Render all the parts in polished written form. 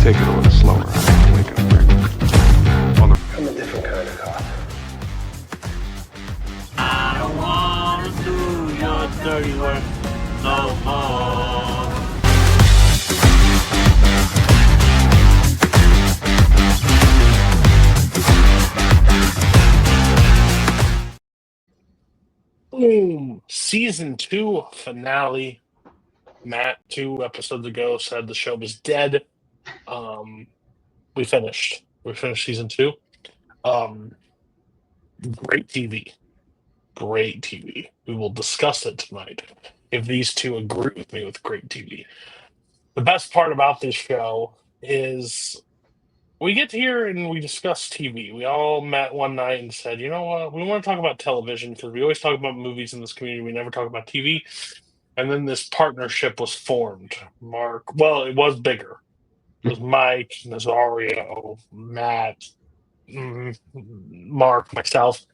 take it a little slower. Wake up, I'm a different kind of cop. I don't wanna do your dirty work no more. Boom! Season 2 finale. Matt, 2 episodes ago, said the show was dead. We finished. We finished season 2. Great TV. Great TV. We will discuss it tonight. If these two agree with me with great TV. The best part about this show is we get here and we discuss TV. We all met one night and said, you know what? We want to talk about television because we always talk about movies in this community. We never talk about TV. And then this partnership was formed. It was bigger. It was Mike, Nazario, Matt, Mark, myself.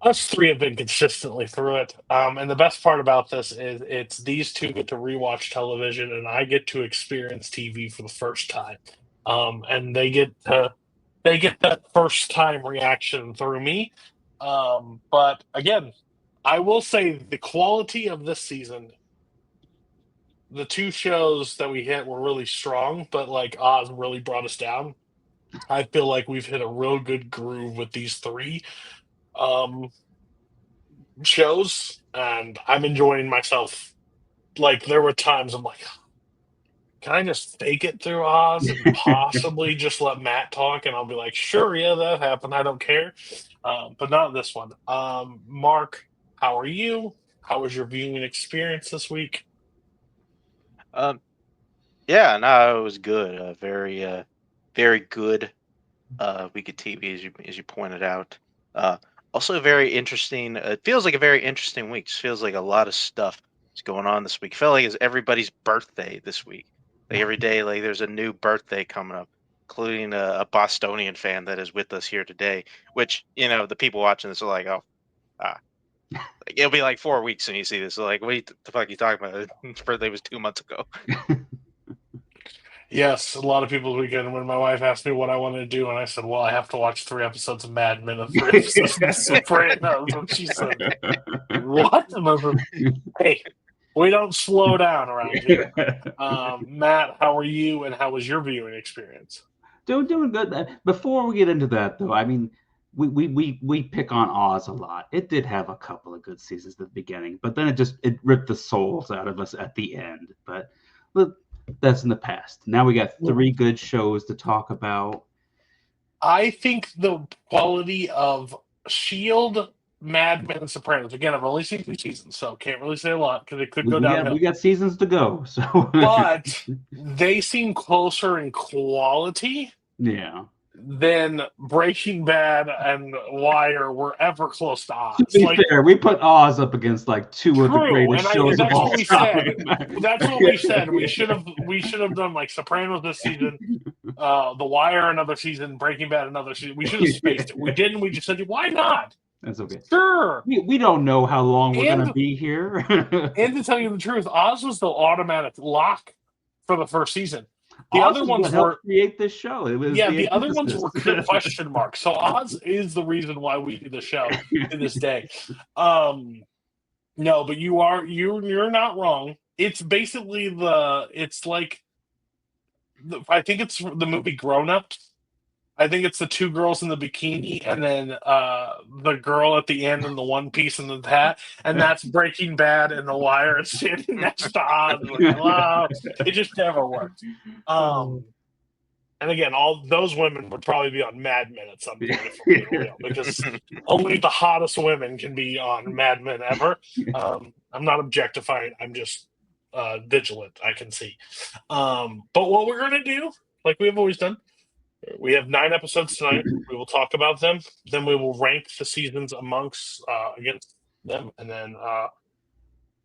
Us three have been consistently through it. And the best part about this is it's these two get to rewatch television and I get to experience TV for the first time. And they get that first time reaction through me. But again, I will say the quality of this season, the 2 shows that we hit were really strong, but like Oz really brought us down. I feel like we've hit a real good groove with these 3 shows, and I'm enjoying myself. Like, there were times I'm like, can I just fake it through Oz and possibly just let Matt talk? And I'll be like, sure, yeah, that happened. I don't care. But not this one. Mark, how are you? How was your viewing experience this week? Yeah, no, it was good. Very good week of TV, as you pointed out. Also very interesting. It feels like a very interesting week. It feels like a lot of stuff is going on this week. It felt like it's everybody's birthday this week. Like every day, like there's a new birthday coming up, including a Bostonian fan that is with us here today. Which the people watching this are like, oh, like, it'll be like 4 weeks when you see this. So like, what the fuck are you talking about? His birthday was 2 months ago. Yes, a lot of people's weekend when my wife asked me what I wanted to do, and I said, well, I have to watch 3 episodes of Mad Men and 3 episodes of Sopranos. And she said, what? And I was like, hey, we don't slow down around here. Matt, how are you, and how was your viewing experience? Doing good. Before we get into that, though, I mean, we pick on Oz a lot. It did have a couple of good seasons at the beginning, but then it ripped the souls out of us at the end. But look, that's in the past. Now we got 3 good shows to talk about. I think the quality of Shield, Mad Men, and Sopranos. Again, I've only seen 2 seasons, so can't really say a lot because it could go downhill. We got seasons to go, so but they seem closer in quality. Yeah. Than Breaking Bad and Wire were ever close to Oz. To be fair, we put Oz up against like 2 of the greatest shows of all time. That's what we said. We should have done like Sopranos this season, The Wire another season, Breaking Bad another season. We should have spaced it. We didn't. We just said, why not? That's okay. Sure. We don't know how long we're going to be here. And to tell you the truth, Oz was the automatic lock for the first season. The Oz other ones were create this show. The other ones were question marks. So Oz is the reason why we do the show to this day. No, but you're not wrong. It's basically I think it's the movie Grown Ups. I think it's the 2 girls in the bikini and then the girl at the end in the one piece and the hat, and that's Breaking Bad and The Wire and standing next to Oz. Wow, it just never worked. And again, all those women would probably be on Mad Men at some point because only the hottest women can be on Mad Men ever. I'm not objectifying. I'm just vigilant. I can see. But what we're gonna do, like we've always done. We have 9 episodes tonight. We will talk about them. Then we will rank the seasons against them, and then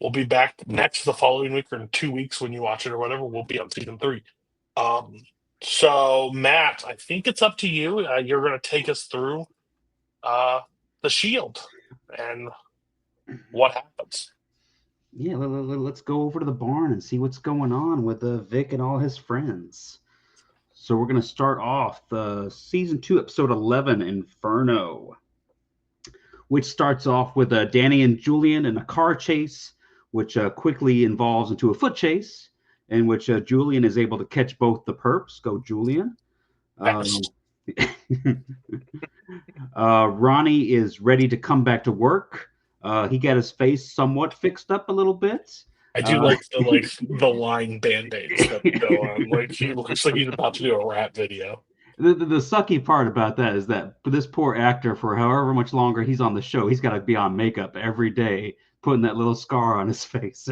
we'll be back the following week or in 2 weeks when you watch it or whatever. We'll be on season 3. So Matt, I think it's up to you. You're going to take us through the Shield and what happens. Yeah, let's go over to the barn and see what's going on with Vic and all his friends. So we're going to start off the season 2, episode 11, Inferno, which starts off with Danny and Julian in a car chase, which quickly evolves into a foot chase, in which Julian is able to catch both the perps. Go, Julian. Ronnie is ready to come back to work. He got his face somewhat fixed up a little bit. I do like the line band-aids that go on. Like he looks like he's about to do a rap video. The sucky part about that is that this poor actor, for however much longer he's on the show, he's got to be on makeup every day, putting that little scar on his face.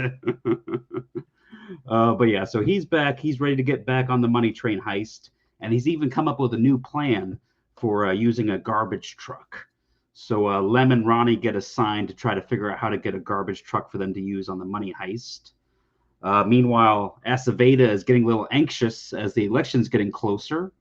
But yeah, so he's back. He's ready to get back on the money train heist, and he's even come up with a new plan for using a garbage truck. So Lem and Ronnie get assigned to try to figure out how to get a garbage truck for them to use on the money heist. Meanwhile, Aceveda is getting a little anxious as the election's getting closer.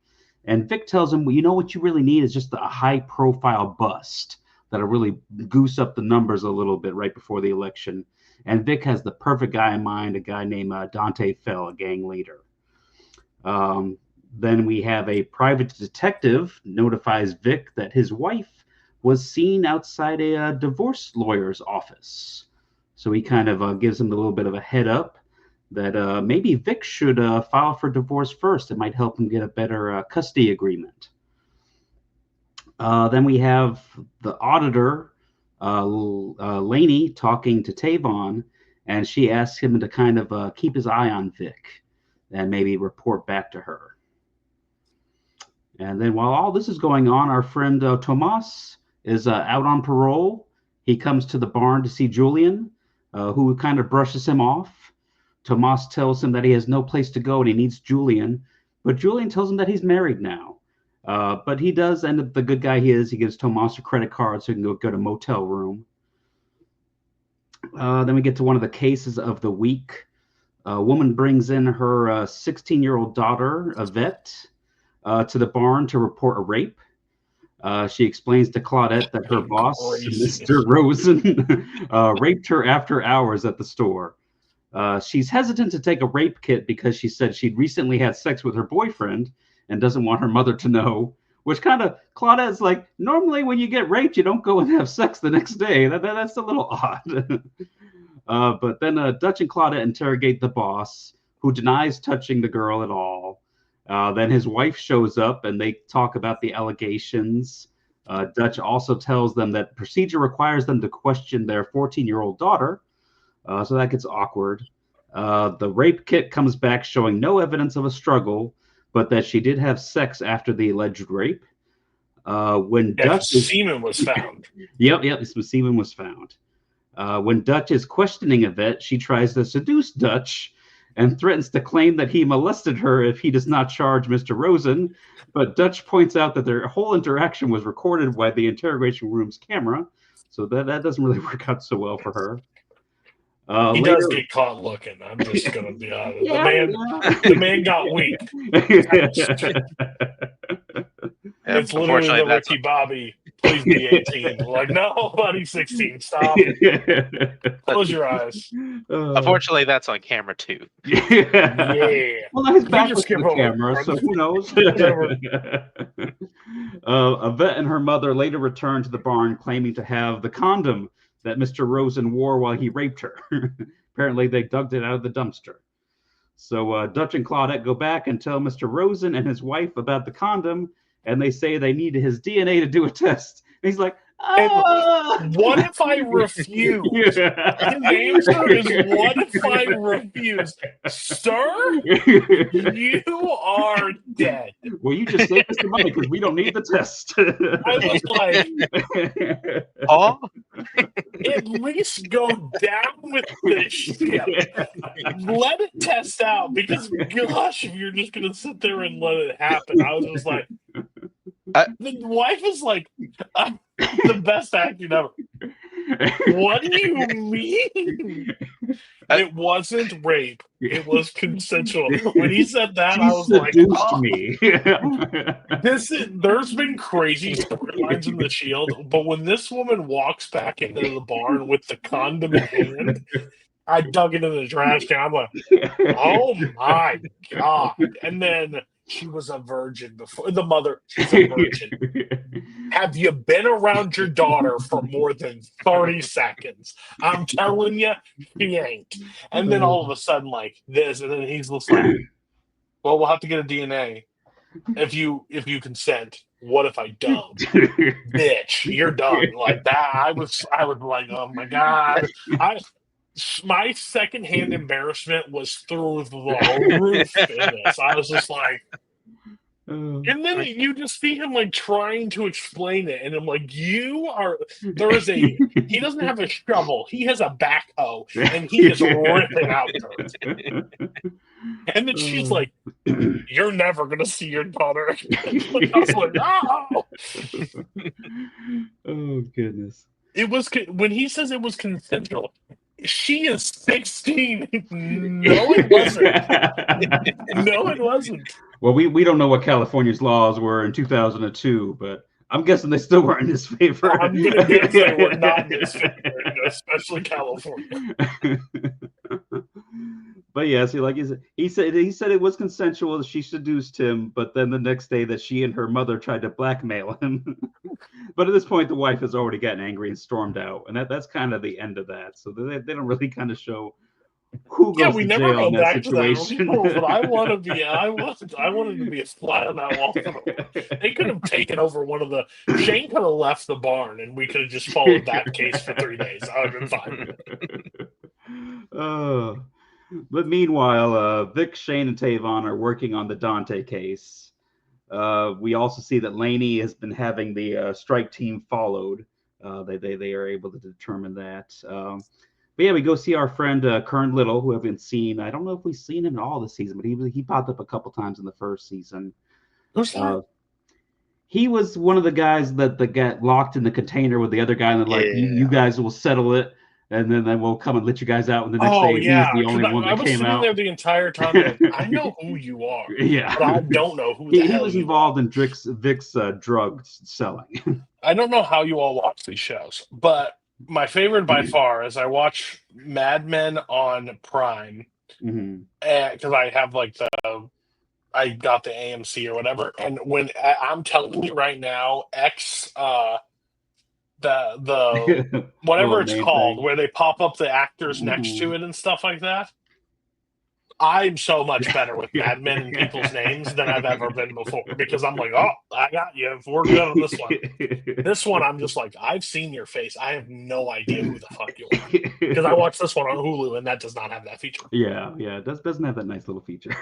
And Vic tells him, well, you know what you really need is just a high-profile bust that'll really goose up the numbers a little bit right before the election. And Vic has the perfect guy in mind, a guy named Dante Fell, a gang leader. Then we have a private detective notifies Vic that his wife was seen outside a divorce lawyer's office. So he kind of gives him a little bit of a head up that maybe Vic should file for divorce first. It might help him get a better custody agreement. Then we have the auditor, Lainey, talking to Tavon, and she asks him to kind of keep his eye on Vic and maybe report back to her. And then while all this is going on, our friend Tomas is out on parole. He comes to the barn to see Julian, who kind of brushes him off. Tomas tells him that he has no place to go and he needs Julian, but Julian tells him that he's married now. But he does end up the good guy he is. He gives Tomas a credit card so he can go to motel room. Then we get to one of the cases of the week. A woman brings in her 16-year-old daughter, Yvette, to the barn to report a rape. She explains to Claudette that her boss, Mr. Rosen, raped her after hours at the store. She's hesitant to take a rape kit because she said she'd recently had sex with her boyfriend and doesn't want her mother to know, which kind of, Claudette's like, normally when you get raped, you don't go and have sex the next day. That's a little odd. But then Dutch and Claudette interrogate the boss, who denies touching the girl at all. Then his wife shows up and they talk about the allegations. Dutch also tells them that procedure requires them to question their 14-year-old daughter. So that gets awkward. The rape kit comes back showing no evidence of a struggle, but that she did have sex after the alleged rape. When semen was found. Yep, some semen was found. When Dutch is questioning Yvette, she tries to seduce Dutch and threatens to claim that he molested her if he does not charge Mr. Rosen. But Dutch points out that their whole interaction was recorded by the interrogation room's camera, so that doesn't really work out so well for her. He does get caught looking. I'm just going to be honest. The man got weak. It's literally the Ricky Bobby, please be 18. Like, no, buddy, 16. Stop. Close your eyes. Unfortunately, that's on camera too. Yeah. Well, he's back with the camera, so who knows? Yvette and her mother later returned to the barn claiming to have the condom that Mr. Rosen wore while he raped her. Apparently, they dug it out of the dumpster. So Dutch and Claudette go back and tell Mr. Rosen and his wife about the condom, and they say they need his DNA to do a test. And he's like, what if I refuse? His answer is, what if I refuse? Sir, you are dead. Well, you just save us the money because we don't need the test. I was like, at least go down with this shit. Let it test out, because gosh, if you're just gonna sit there and let it happen, I was just like, the wife is like, the best acting ever. What do you mean? It wasn't rape. It was consensual. When he said that, I was like, me. There's been crazy storylines in the Shield, but when this woman walks back into the barn with the condom in hand, I dug it in the trash can. I'm like, oh my God. And then She was a virgin before. The mother, she's a virgin. Have you been around your daughter for more than 30 seconds? I'm telling you, she ain't. And then all of a sudden, like this, and then he's just like, well, we'll have to get a DNA if you consent. What if I don't? Bitch, you're done. Like that. I was like, oh my God. My secondhand embarrassment was through the roof in this. I was just like, and then you just see him like trying to explain it, and I'm like, he doesn't have a shovel, he has a backhoe, and he is ripping out dirt. And then she's like, you're never gonna see your daughter again. I was like, oh. Oh goodness. It was when he says it was consensual. She is 16. No, it wasn't. No, it wasn't. Well, we don't know what California's laws were in 2002, but I'm guessing they still weren't in his favor. I'm going to guess they were not in his favor, especially California. But yeah, see, like he said it was consensual. She seduced him, but then the next day that she and her mother tried to blackmail him. But at this point, the wife has already gotten angry and stormed out, and that's kind of the end of that. So they don't really kind of show who goes to jail in that situation. But I wanted to be a fly on that wall. They could have taken over Shane could have left the barn, and we could have just followed that case for 3 days. I would have been fine. But meanwhile, Vic, Shane, and Tavon are working on the Dante case. We also see that Laney has been having the strike team followed. They are able to determine that. But yeah, we go see our friend Kern Little, who haven't seen. I don't know if we've seen him at all this season, but he popped up a couple times in the first season. Who's that? He was one of the guys that got locked in the container with the other guy, and they're like, you guys will settle it. And then we'll come and let you guys out. And the next day, he's the only one that came out. I was sitting there the entire time. Like, I know who you are. Yeah. But I don't know who he was involved in Vic's drug selling. I don't know how you all watch these shows, but my favorite by far is I watch Mad Men on Prime. Because I have I got the AMC or whatever. And when I'm telling you right now, the whatever it's called, where they pop up the actors next to it and stuff like that. I'm so much better with Mad Men and people's names than I've ever been before, because I'm like, oh, I got you. If we're good on this one. This one, I'm just like, I've seen your face. I have no idea who the fuck you are. Because I watched this one on Hulu, and that does not have that feature. Yeah, it doesn't have that nice little feature.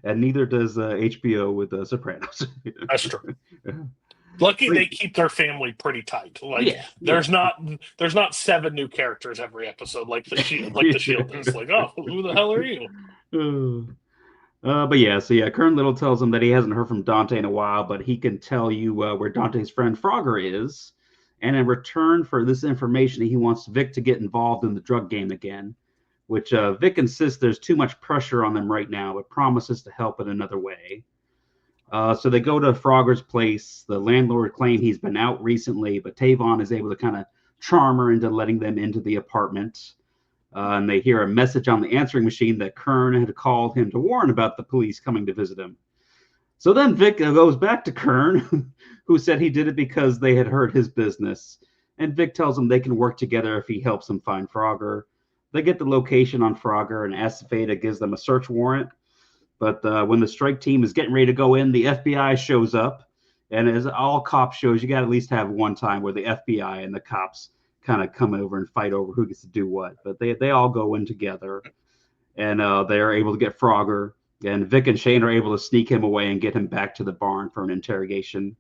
And neither does HBO with Sopranos. That's true. Lucky they keep their family pretty tight. There's not 7 new characters every episode like the Shield. Like the Shield is like, oh, who the hell are you? But yeah, Kern Little tells him that he hasn't heard from Dante in a while, but he can tell you where Dante's friend Frogger is, and in return for this information, he wants Vic to get involved in the drug game again. Which Vic insists there's too much pressure on them right now, but promises to help in another way. So they go to Frogger's place. The landlord claims he's been out recently, but Tavon is able to kind of charm her into letting them into the apartment. And they hear a message on the answering machine that Kern had called him to warn about the police coming to visit him. So then Vic goes back to Kern, who said he did it because they had heard his business. And Vic tells him they can work together if he helps them find Frogger. They get the location on Frogger, and Acefeda gives them a search warrant. But when the strike team is getting ready to go in, the FBI shows up. And as all cop shows, you got to at least have one time where the FBI and the cops kind of come over and fight over who gets to do what. But they all go in together, and they are able to get Frogger. And Vic and Shane are able to sneak him away and get him back to the barn for an interrogation.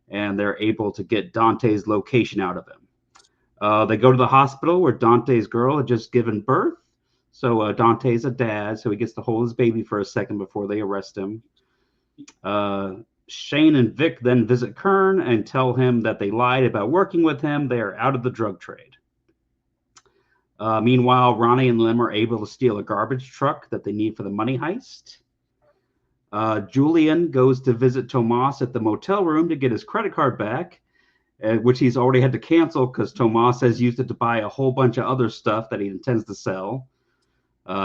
And they're able to get Dante's location out of him. They go to the hospital where Dante's girl had just given birth. So Dante's a dad, so he gets to hold his baby for a second before they arrest him. Shane and Vic then visit Kern and tell him that they lied about working with him. They are out of the drug trade. Meanwhile, Ronnie and Lim are able to steal a garbage truck that they need for the money heist. Julian goes to visit Tomas at the motel room to get his credit card back, which he's already had to cancel because Tomas has used it to buy a whole bunch of other stuff that he intends to sell.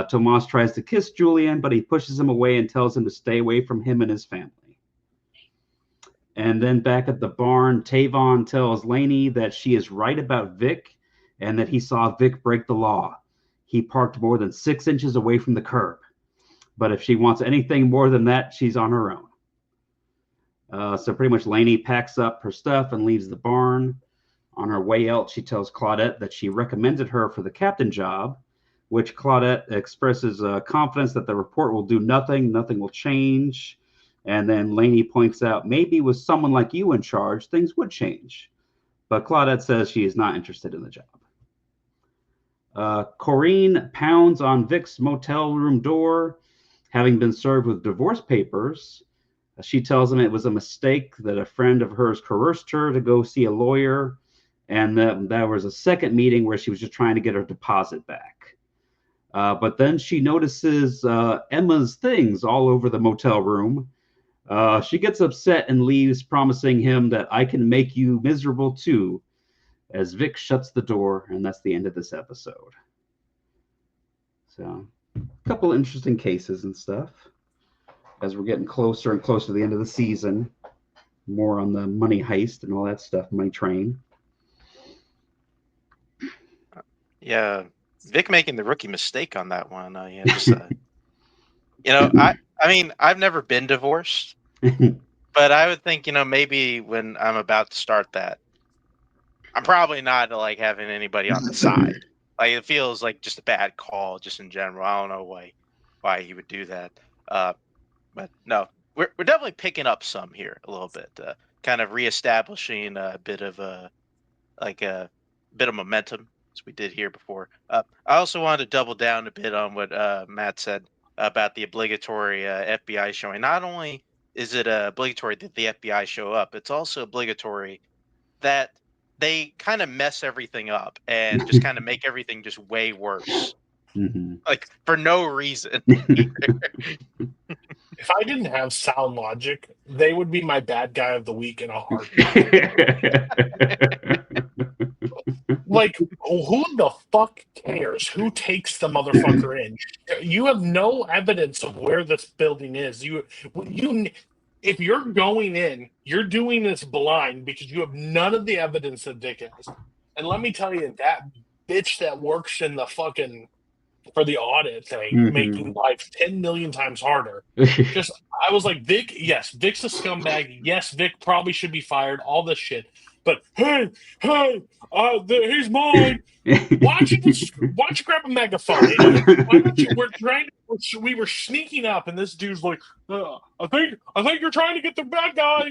Tomas tries to kiss Julian, but he pushes him away and tells him to stay away from him and his family. And then back at the barn, Tavon tells Lainey that she is right about Vic and that he saw Vic break the law. He parked more than 6 inches away from the curb. But if she wants anything more than that, she's on her own. So pretty much Lainey packs up her stuff and leaves the barn. On her way out, she tells Claudette that she recommended her for the captain job, which Claudette expresses confidence that the report will do nothing will change. And then Lainey points out, maybe with someone like you in charge, things would change. But Claudette says she is not interested in the job. Corinne pounds on Vic's motel room door, having been served with divorce papers. She tells him it was a mistake, that a friend of hers coerced her to go see a lawyer, and that there was a second meeting where she was just trying to get her deposit back. But then she notices Emma's things all over the motel room. She gets upset and leaves, promising him that I can make you miserable too, as Vic shuts the door, and that's the end of this episode. So, a couple interesting cases and stuff. As we're getting closer and closer to the end of the season, more on the money heist and all that stuff, money train. Yeah, Vic making the rookie mistake on that one. I mean, I've never been divorced, but I would think, maybe when I'm about to start that, I'm probably not like having anybody on the side. Like, it feels like just a bad call, just in general. I don't know why he would do that. But no, we're definitely picking up some here a little bit, kind of reestablishing a bit of momentum as we did here before. I also wanted to double down a bit on what Matt said about the obligatory FBI showing. Not only is it obligatory that the FBI show up, it's also obligatory that they kind of mess everything up and just kind of make everything just way worse. Mm-hmm. Like, for no reason. If I didn't have sound logic, they would be my bad guy of the week in a heartbeat. Like, who the fuck cares? Who takes the motherfucker in? You have no evidence of where this building is. If you're going in, you're doing this blind because you have none of the evidence that Dick has. And let me tell you, that bitch that works in the fucking for the audit thing, making life 10 million times harder. I was like, Vic, yes, Vic's a scumbag. Yes, Vic probably should be fired. All this shit. But hey, he's mine. Why don't you grab a megaphone, idiot? Why don't you? We were sneaking up, and this dude's like, I think you're trying to get the bad guy.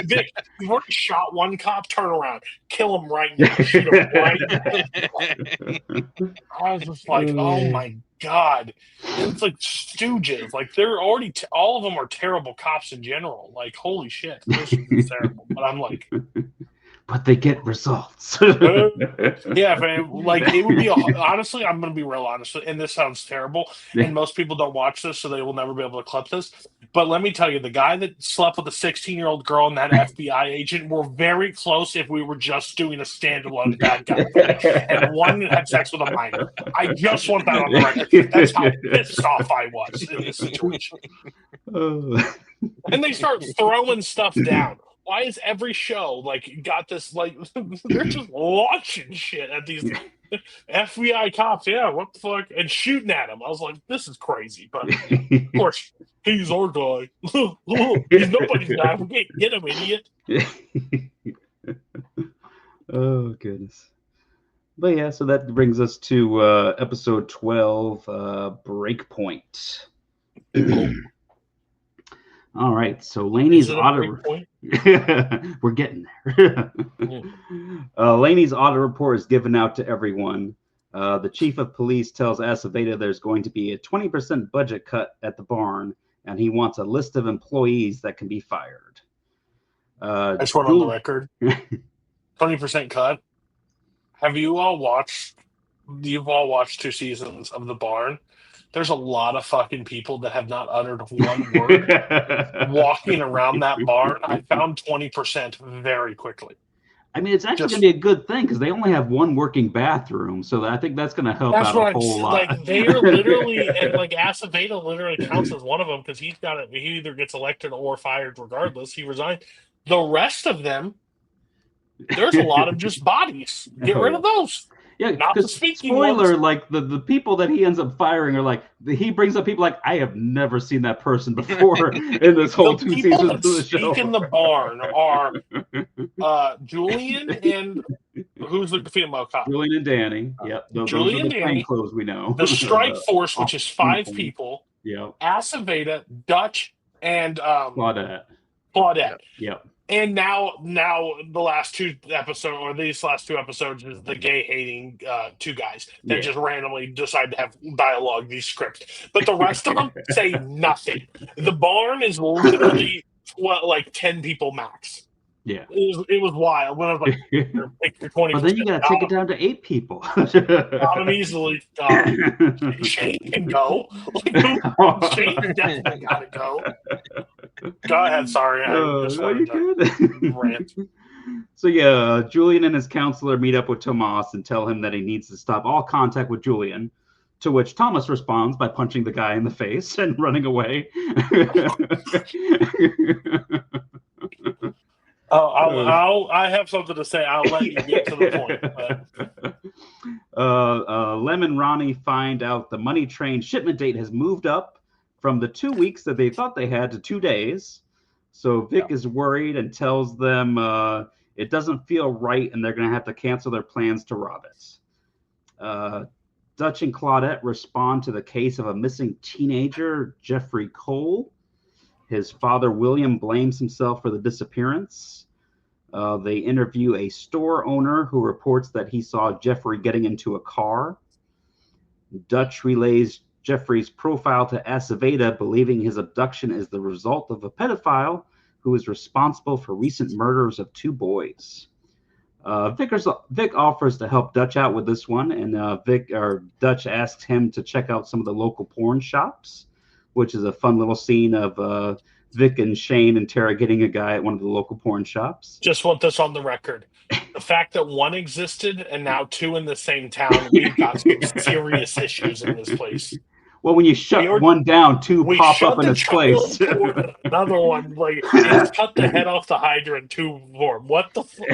Vic, you've already shot one cop. Turn around, kill him right now. Shoot him right now. I was just like, oh my god, it's like stooges. Like, they're already all of them are terrible cops in general. Like, holy shit, this is terrible. But I'm like, but they get results. Yeah, man. Like, it would be honestly, I'm gonna be real honest, and this sounds terrible, and most people don't watch this, so they will never be able to clip this. But let me tell you, the guy that slept with a 16-year-old girl and that FBI agent were very close if we were just doing a standalone bad guy thing. And one had sex with a minor. I just want that on the record. That's how pissed off I was in this situation. And they start throwing stuff down. Why is every show got this they're just launching shit at these FBI cops? Yeah, what the fuck? And shooting at him. I was like, this is crazy. But of course, he's our guy. He's nobody's guy. We can't get him, idiot. Oh goodness. But yeah, so that brings us to episode 12, Breakpoint. All right, so Lainey's audit. We're getting there. Lainey's audit report is given out to everyone. The chief of police tells Aceveda there's going to be a 20% budget cut at the barn, and he wants a list of employees that can be fired. I just want on the record. 20% cut. Have you all watched? You've all watched 2 seasons of The Barn. There's a lot of fucking people that have not uttered one word walking around that barn. I found 20% very quickly. I mean, it's actually Just- going to be a good thing because they only have one working bathroom, so I think that's going to help That's out what a I'm whole lot. like. They are literally, and like Aceveda literally counts as one of them because he's got it. He either gets elected or fired, regardless. He resigned. The rest of them, there's a lot of just bodies. Get rid of those. Yeah, Not the because speaking spoiler, ones. like the people that he ends up firing are like he brings up people like I have never seen that person before in this whole The 2 people seasons that of the speak show. in the barn are Julian and who's the female cop? Julian and Danny. Yep, those Julian are and the Danny. plainclothes we know. The Strike Force, which is 5 uniform. people. Yep. Aceveda, Dutch, and Claudette. Claudette. Yep. And now the last 2 episodes, or these last 2 episodes, is the gay hating 2 guys that just randomly decide to have dialogue, these scripts. But the rest of them say nothing. The barn is literally like 10 people max. Yeah. It was wild when I was like, pick your 20%. But then you got to take it down to 8 people. Got them easily. Shane can go. Shane definitely got to go. Go ahead. Sorry, I just wanted to rant. So yeah, Julian and his counselor meet up with Tomas and tell him that he needs to stop all contact with Julian. To which Thomas responds by punching the guy in the face and running away. I have something to say. I'll let you get to the point. Lem and Ronnie find out the money train shipment date has moved up from the 2 weeks that they thought they had to 2 days. So Vic is worried and tells them it doesn't feel right and they're going to have to cancel their plans to rob it. Dutch and Claudette respond to the case of a missing teenager, Jeffrey Cole. His father, William, blames himself for the disappearance. They interview a store owner who reports that he saw Jeffrey getting into a car. Dutch relays Jeffrey's profile to Aceveda, believing his abduction is the result of a pedophile who is responsible for recent murders of 2 boys. Vic offers to help Dutch out with this one, and Dutch asks him to check out some of the local porn shops, which is a fun little scene of Vic and Shane interrogating a guy at one of the local porn shops. Just want this on the record. The fact that 1 existed and now 2 in the same town, we've got some serious issues in this place. Well, when you shut one down, 2 pop up in its place. Another one, like, it's cut the head off the Hydra in 2 form. What the fuck?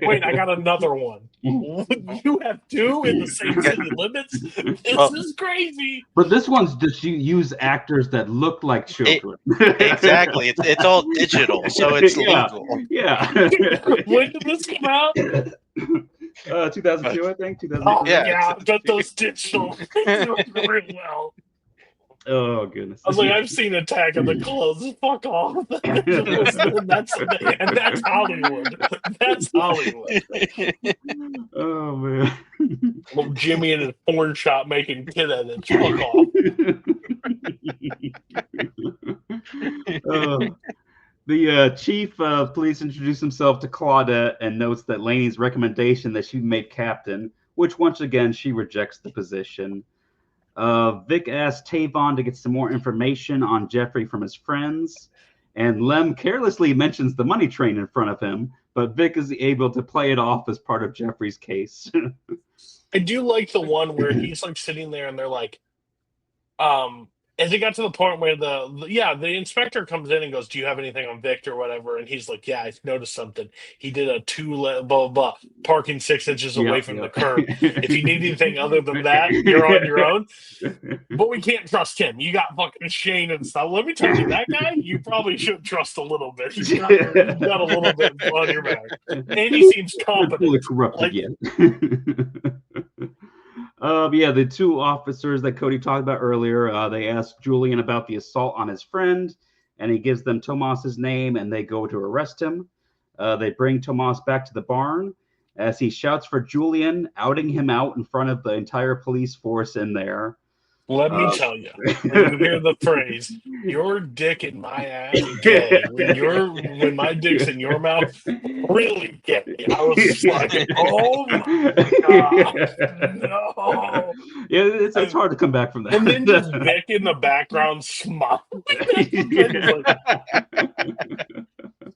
Wait, I got another one. You have 2 in the same city limits? This is crazy. But this one's just you use actors that look like children. Exactly. It's all digital, so it's legal. Yeah. When did this come out? 2002, I think. 2002. Oh, yeah, got those digital really well. Oh goodness! I was like, I've seen Attack of the Clones. Fuck off. That's Hollywood. That's Hollywood. Oh man! Little Jimmy in his porn shop making kid edits. Fuck off. The chief of police introduced himself to Claudette and notes that Lainey's recommendation that she be made captain, which once again she rejects the position. Vic asks Tavon to get some more information on Jeffrey from his friends, and Lem carelessly mentions the money train in front of him, but Vic is able to play it off as part of Jeffrey's case. I do like the one where he's like sitting there and they're like, as it got to the point where the inspector comes in and goes, "Do you have anything on Vic or whatever?" And he's like, "Yeah, I noticed something. He did a blah blah blah, parking 6 inches away from the curb. If you need anything other than that, you're on your own. But we can't trust him. You got fucking Shane and stuff. Let me tell you, that guy, you probably should trust a little bit. He's got a little bit on your back, and he seems competent. Fully corrupted yet." The 2 officers that Cody talked about earlier, they ask Julian about the assault on his friend, and he gives them Tomas's name, and they go to arrest him. They bring Tomas back to the barn as he shouts for Julian, outing him out in front of the entire police force in there. Let me tell you, when you hear the phrase, "Your dick in my ass gay," when my dick's in your mouth, really gay. I was just like, oh my God, no. Yeah, it's hard to come back from that. And then just Vic in the background smiling.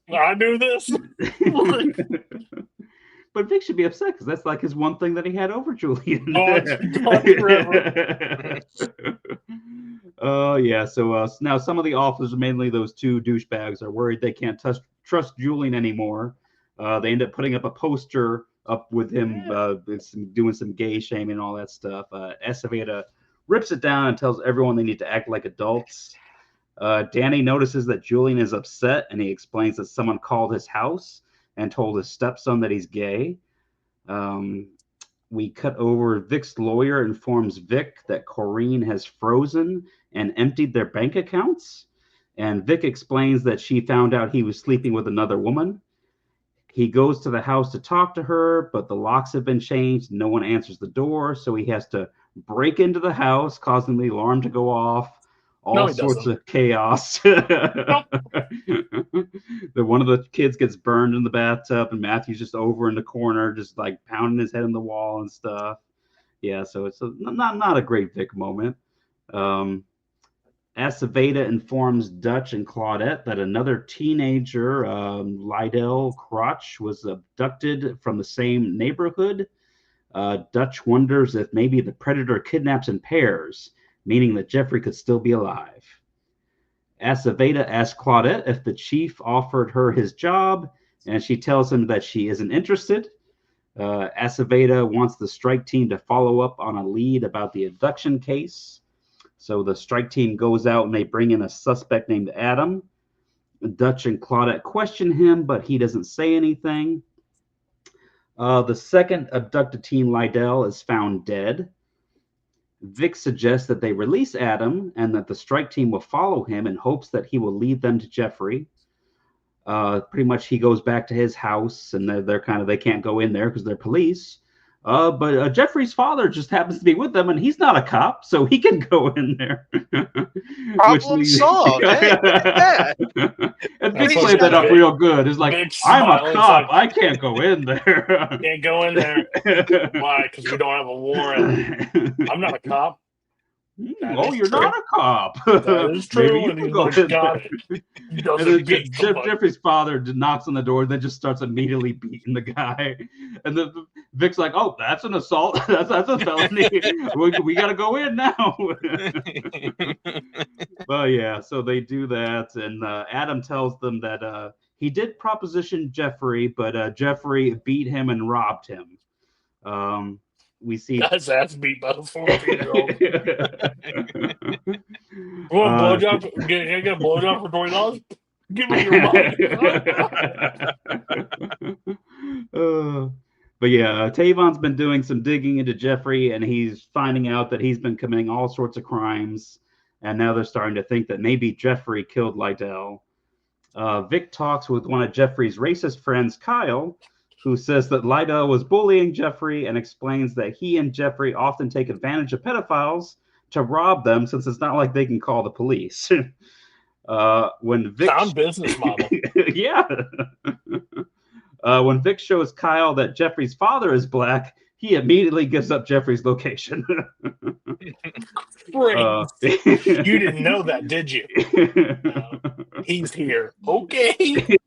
Like, I knew this. But Vic should be upset because that's like his one thing that he had over Julian. Oh, it's gone forever. Oh yeah. So now some of the officers, mainly those two douchebags, are worried they can't trust Julian anymore. They end up putting up a poster up with him doing some gay shaming and all that stuff. Aceveda rips it down and tells everyone they need to act like adults. Danny notices that Julian is upset, and he explains that someone called his house and told his stepson that he's gay. We cut over. Vic's lawyer informs Vic that Corinne has frozen and emptied their bank accounts. And Vic explains that she found out he was sleeping with another woman. He goes to the house to talk to her, but the locks have been changed. No one answers the door, so he has to break into the house, causing the alarm to go off. All sorts of chaos. One of the kids gets burned in the bathtub, and Matthew's just over in the corner, just like pounding his head on the wall and stuff. Yeah, so it's not a great Vic moment. Aceveda informs Dutch and Claudette that another teenager, Lydell Crotch, was abducted from the same neighborhood. Dutch wonders if maybe the predator kidnaps in pairs, meaning that Jeffrey could still be alive. Aceveda asks Claudette if the chief offered her his job, and she tells him that she isn't interested. Aceveda wants the strike team to follow up on a lead about the abduction case. So the strike team goes out and they bring in a suspect named Adam. Dutch and Claudette question him, but he doesn't say anything. The second abducted teen, Lydell, is found dead. Vic suggests that they release Adam and that the strike team will follow him in hopes that he will lead them to Jeffrey. Pretty much he goes back to his house, and they can't go in there because they're police. But Jeffrey's father just happens to be with them, and he's not a cop, so he can go in there. Problem solved. Hey, look at that. And Vic played that up real good. It's like, I'm a cop. I can't go in there. Can't go in there. Why? Because we don't have a warrant. I'm not a cop. Oh, you're not a cop. That is true. And Jeffrey's father knocks on the door and then just starts immediately beating the guy. And the Vic's like, "Oh, that's an assault. that's a felony. we got to go in now." Well, yeah. So they do that, and Adam tells them that he did proposition Jeffrey, but Jeffrey beat him and robbed him. We see his ass beat by the 14-year-old. Want a blowjob? Get a blowjob for $20? Give me your money. But yeah, Tavon's been doing some digging into Jeffrey, and he's finding out that he's been committing all sorts of crimes. And now they're starting to think that maybe Jeffrey killed Lydell. Vic talks with one of Jeffrey's racist friends, Kyle, who says that Lydell was bullying Jeffrey and explains that he and Jeffrey often take advantage of pedophiles to rob them, since it's not like they can call the police. When Vic sound business model. Yeah. When Vic shows Kyle that Jeffrey's father is black, he immediately gives up Jeffrey's location. You didn't know that, did you? He's here. Okay.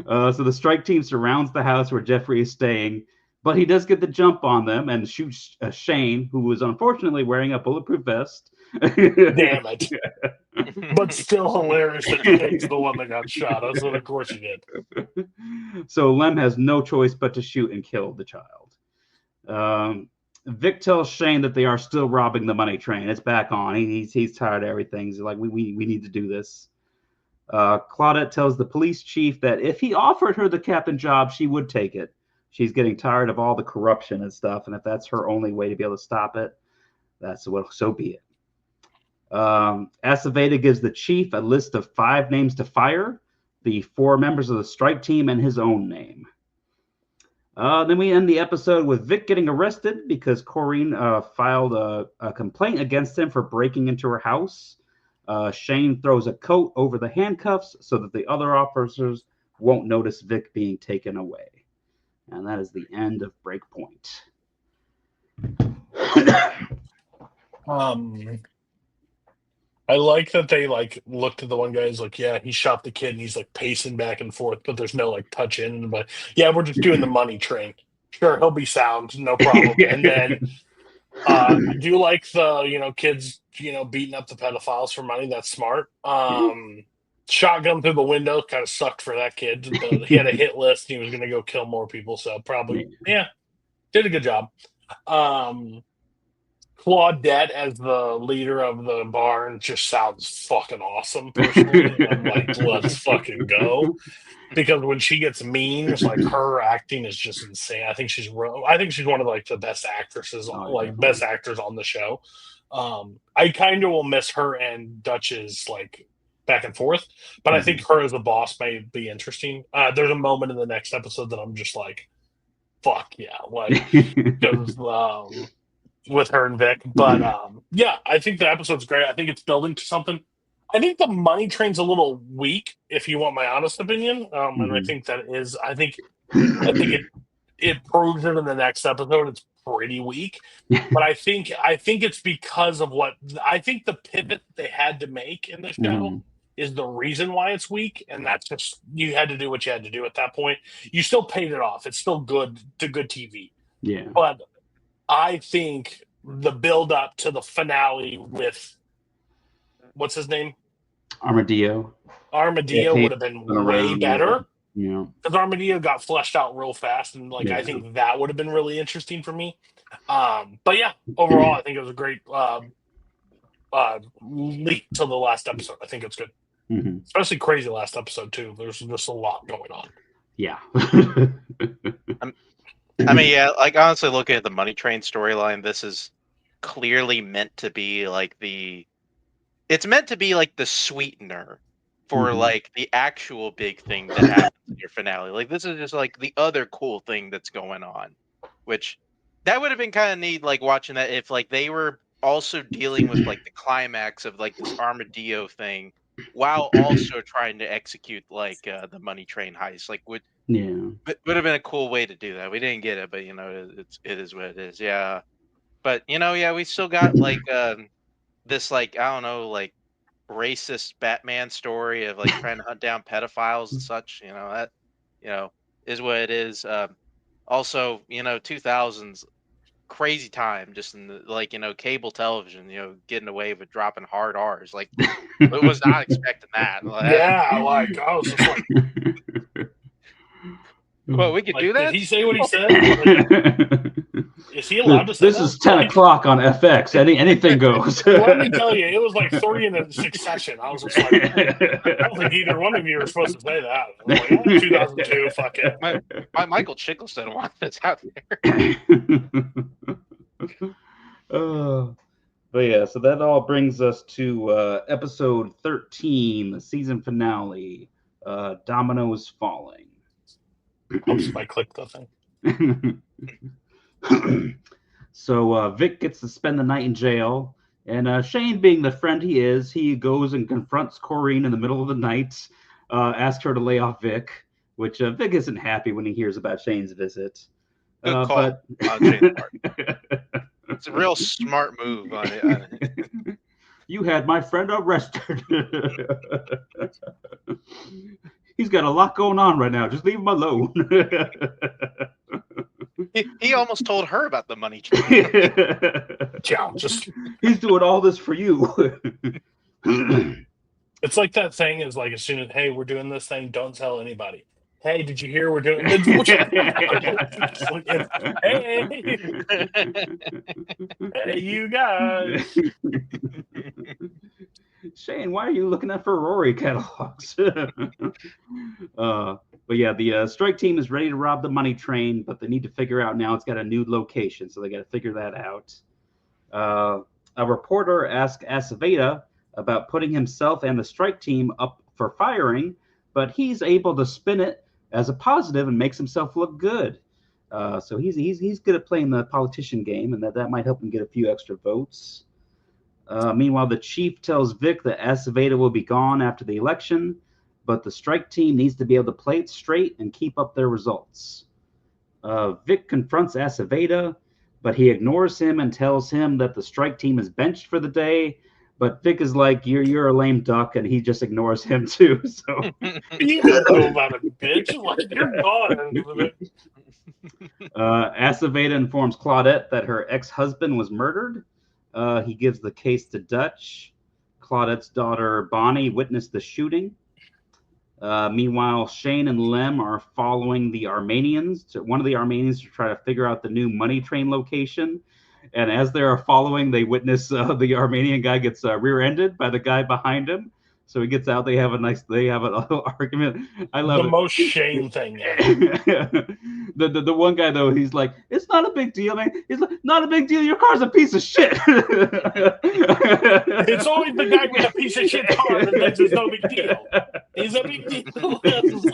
So the strike team surrounds the house where Jeffrey is staying, but he does get the jump on them and shoots Shane, who was unfortunately wearing a bulletproof vest. Damn it. But still hilarious that he takes the one that got shot. So of course he did. So Lem has no choice but to shoot and kill the child. Vic tells Shane that they are still robbing the money train. It's back on. He's tired of everything. He's like, we need to do this. Claudette tells the police chief that if he offered her the captain job, she would take it. She's getting tired of all the corruption and stuff, and if that's her only way to be able to stop it, so be it. Aceveda gives the chief a list of 5 names to fire, the 4 members of the strike team, and his own name. Then we end the episode with Vic getting arrested because Corinne filed a complaint against him for breaking into her house. Shane throws a coat over the handcuffs so that the other officers won't notice Vic being taken away. And that is the end of Breakpoint. I like that they like looked at the one guy who's like, yeah, he shot the kid and he's like pacing back and forth, but there's no like touch in. But yeah, we're just doing the money train. Sure, he'll be sound, no problem. And then I do like the kids beating up the pedophiles for money. That's smart. Shotgun through the window kind of sucked for that kid, but he had a hit list. And he was going to go kill more people, so probably did a good job. Claudette as the leader of the barn just sounds fucking awesome. Personally, I'm like, let's fucking go. Because when she gets mean, it's like her acting is just insane. I think she's one of like the best actresses, best actors on the show. I kind of will miss her and Dutch's like back and forth, but I think her as a boss may be interesting. There's a moment in the next episode that I'm just like, fuck yeah, like because with her and Vic. But yeah, I think the episode's great. I think it's building to something. I think the money train's a little weak, if you want my honest opinion. And I think that is. I think it proves it in the next episode. It's pretty weak, but I think it's because of what I think the pivot they had to make in the show is the reason why it's weak, and that's just you had to do what you had to do at that point. You still paid it off. It's still good TV. Yeah, but I think the build up to the finale with what's his name? Armadillo Would have been way better. Yeah, because Armadillo got fleshed out real fast, and I think that would have been really interesting for me. But yeah, overall, I think it was a great leap to the last episode. I think it's good, especially crazy last episode too. There's just a lot going on. Yeah. I mean, yeah, like honestly, looking at the Money Train storyline, this is clearly meant to be like it's meant to be like the sweetener for like the actual big thing that happens in your finale. Like this is just like the other cool thing that's going on, which that would have been kind of neat. Like watching that if like they were also dealing with like the climax of like this Armadillo thing, while also trying to execute like the Money Train heist. Like would have been a cool way to do that. We didn't get it, but it is what it is. Yeah, but we still got like this like I don't know like racist Batman story of like trying to hunt down pedophiles and such. That is what it is. Also, 2000s crazy time just in the cable television. Getting away with dropping hard R's. Like, it was not expecting that. Yeah, like I was just like. Well, we could do that. Did he say what he said? Is he allowed to say this is 10 o'clock on FX. Anything goes. Let me tell you, it was like 3 in a succession. I was just like, I don't think either one of you were supposed to say that. I was like, 2002, fuck it. My Michael Chikliston one that's out there. But yeah, so that all brings us to episode 13, the season finale, Dominoes Falling. Oops, I clicked the thing. So Vic gets to spend the night in jail, and Shane, being the friend he is, he goes and confronts Corrine in the middle of the night, asks her to lay off Vic, which Vic isn't happy when he hears about Shane's visit. Good call on Shane's part. It's a real smart move on it. You had my friend arrested. He's got a lot going on right now. Just leave him alone. He almost told her about the money train. He's doing all this for you. It's like that thing is like as soon as, hey, we're doing this thing, don't tell anybody. Hey, did you hear we're doing hey, you guys. Shane, why are you looking at Ferrari catalogs? But yeah, the strike team is ready to rob the money train, but they need to figure out now it's got a new location, so they got to figure that out. A reporter asked Aceveda about putting himself and the strike team up for firing, but he's able to spin it as a positive and makes himself look good. So he's good at playing the politician game, and that might help him get a few extra votes. Meanwhile, the chief tells Vic that Aceveda will be gone after the election, but the strike team needs to be able to play it straight and keep up their results. Vic confronts Aceveda, but he ignores him and tells him that the strike team is benched for the day, But Vic is like, you're a lame duck, and he just ignores him too. So You don't know about it, bitch. Like, you're gone. Aceveda informs Claudette that her ex-husband was murdered. He gives the case to Dutch. Claudette's daughter Bonnie witnessed the shooting. Meanwhile, Shane and Lem are following the Armenians, one of the Armenians, to try to figure out the new money train location. And as they are following, they witness the Armenian guy gets rear-ended by the guy behind him. So he gets out. They have a little argument. I love the it. most Shane thing ever. the one guy though, he's like, it's not a big deal, man. He's like, not a big deal. Your car's a piece of shit. It's always the guy with a piece of shit car that thinks it's no big deal. It's a big deal.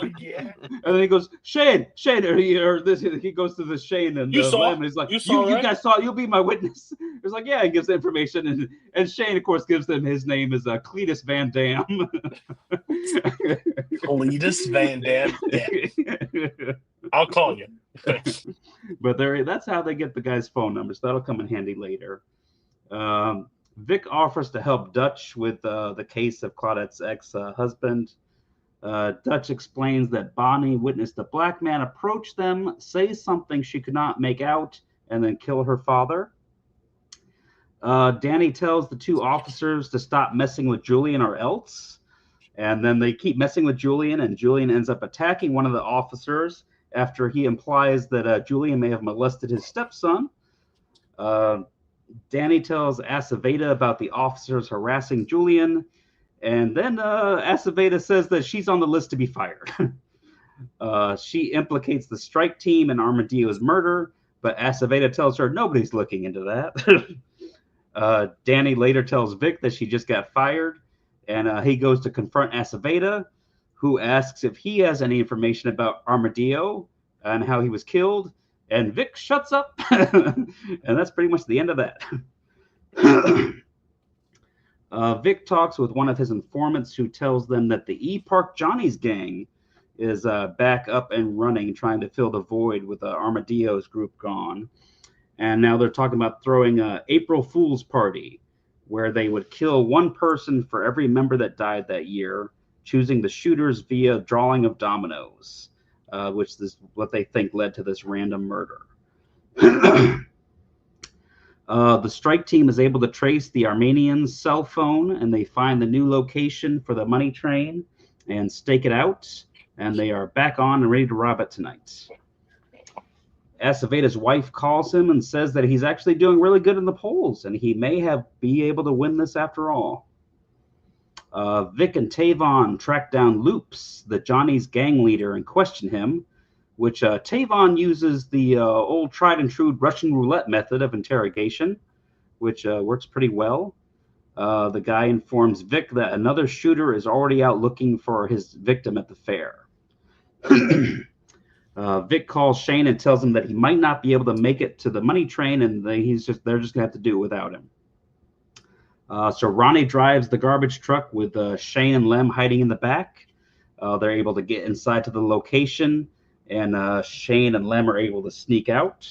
Like, yeah. And then he goes, Shane, he goes to the Shane and You saw, Lem, and he's like, you saw, you right? guys saw, you'll be my witness. It's like, yeah, he gives the information, and Shane, of course, gives them his name is Cletus Van Dam. Cletus Van Dam. Yeah. I'll call you. But that's how they get the guy's phone numbers. That'll come in handy later. Vic offers to help Dutch with the case of Claudette's ex-husband. Dutch explains that Bonnie witnessed a black man approach them, say something she could not make out, and then kill her father. Danny tells the two officers to stop messing with Julian or else. And then they keep messing with Julian, and Julian ends up attacking one of the officers after he implies that Julian may have molested his stepson. Danny tells Aceveda about the officers harassing Julian, and then Aceveda says that she's on the list to be fired. She implicates the strike team in Armadillo's murder, but Aceveda tells her nobody's looking into that. Danny later tells Vic that she just got fired, and he goes to confront Aceveda, who asks if he has any information about Armadillo and how he was killed, and Vic shuts up, and that's pretty much the end of that. Vic talks with one of his informants who tells them that the E Park Johnny's gang is back up and running, trying to fill the void with Armadillo's group gone. And now they're talking about throwing an April Fool's party where they would kill one person for every member that died that year, choosing the shooters via drawing of dominoes, which is what they think led to this random murder. The strike team is able to trace the Armenians' cell phone, and they find the new location for the money train and stake it out, and they are back on and ready to rob it tonight. Aceveda's wife calls him and says that he's actually doing really good in the polls, and he may be able to win this after all. Vic and Tavon track down Loops, the Johnny's gang leader, and question him, which Tavon uses the old tried and true Russian roulette method of interrogation, which works pretty well. The guy informs Vic that another shooter is already out looking for his victim at the fair. Vic calls Shane and tells him that he might not be able to make it to the money train, and they're just going to have to do it without him. So Ronnie drives the garbage truck with Shane and Lem hiding in the back. They're able to get inside to the location, and Shane and Lem are able to sneak out.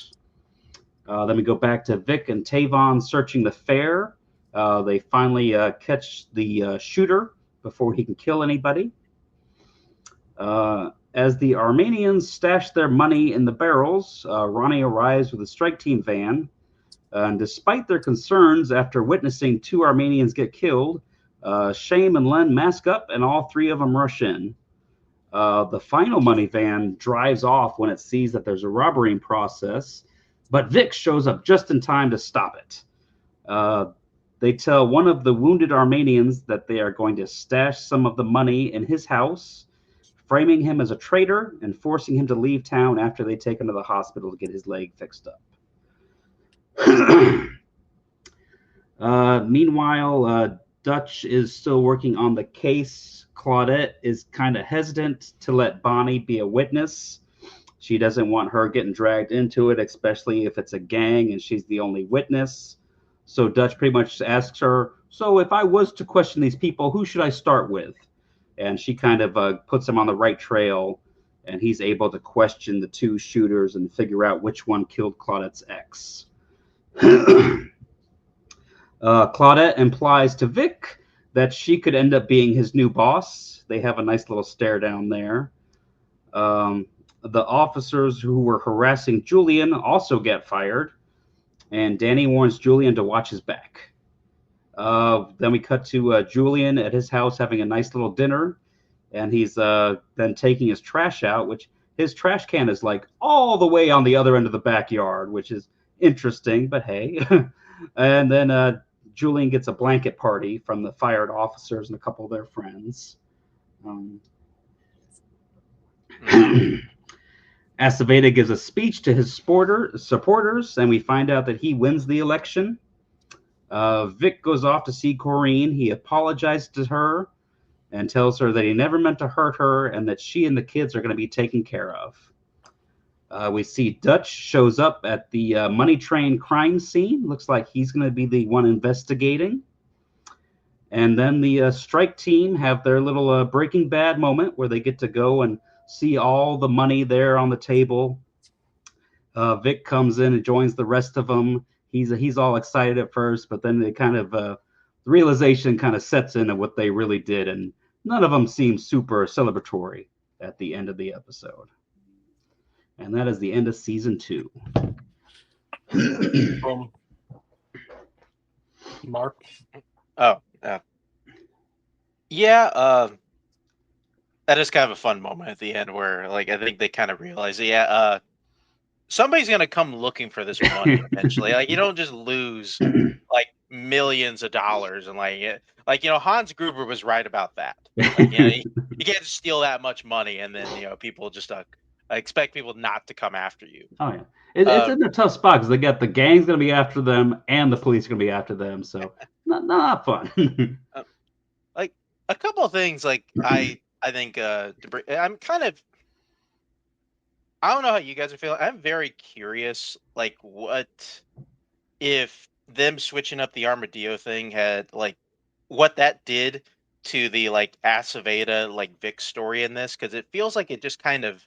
Then we go back to Vic and Tavon searching the fair. They finally catch the shooter before he can kill anybody. As the Armenians stash their money in the barrels, Ronnie arrives with a strike team van. And despite their concerns after witnessing two Armenians get killed, Shane and Len mask up and all three of them rush in. The final money van drives off when it sees that there's a robbery in process, but Vic shows up just in time to stop it. They tell one of the wounded Armenians that they are going to stash some of the money in his house, framing him as a traitor and forcing him to leave town after they take him to the hospital to get his leg fixed up. Meanwhile, Dutch is still working on the case. Claudette is kind of hesitant to let Bonnie be a witness. She doesn't want her getting dragged into it, especially if it's a gang and she's the only witness. So Dutch pretty much asks her, so if I was to question these people, who should I start with? And she kind of puts him on the right trail, and he's able to question the two shooters and figure out which one killed Claudette's ex. Claudette implies to Vic that she could end up being his new boss. They have a nice little stare down there. The officers who were harassing Julian also get fired, and Danny warns Julian to watch his back. Then we cut to Julian at his house having a nice little dinner, and he's then taking his trash out, which his trash can is like all the way on the other end of the backyard, which is interesting, but hey. And then Julian gets a blanket party from the fired officers and a couple of their friends. Aceveda gives a speech to his supporters, and we find out that he wins the election. Vic goes off to see Corinne. He apologizes to her and tells her that he never meant to hurt her and that she and the kids are going to be taken care of. We see Dutch shows up at the money train crime scene. Looks like he's going to be the one investigating. And then the strike team have their little Breaking Bad moment where they get to go and see all the money there on the table. Vic comes in and joins the rest of them. He's all excited at first, but then they kind of the realization kind of sets in of what they really did, and none of them seem super celebratory at the end of the episode. And that is the end of season 2. Mark? Yeah, that is kind of a fun moment at the end where, like, I think they kind of realize, somebody's gonna come looking for this money eventually. Like, you don't just lose like millions of dollars and Hans Gruber was right about that. Like, you can't just steal that much money and then people just expect people not to come after you. Oh yeah, it's in a tough spot because they got the gang's gonna be after them and the police are gonna be after them, so not fun. Like a couple of things, like I think I'm kind of. I don't know how you guys are feeling. I'm very curious, like, what if them switching up the Armadillo thing had, like, what that did to the, like, Aceveda, like, Vic story in this, because it feels like it just kind of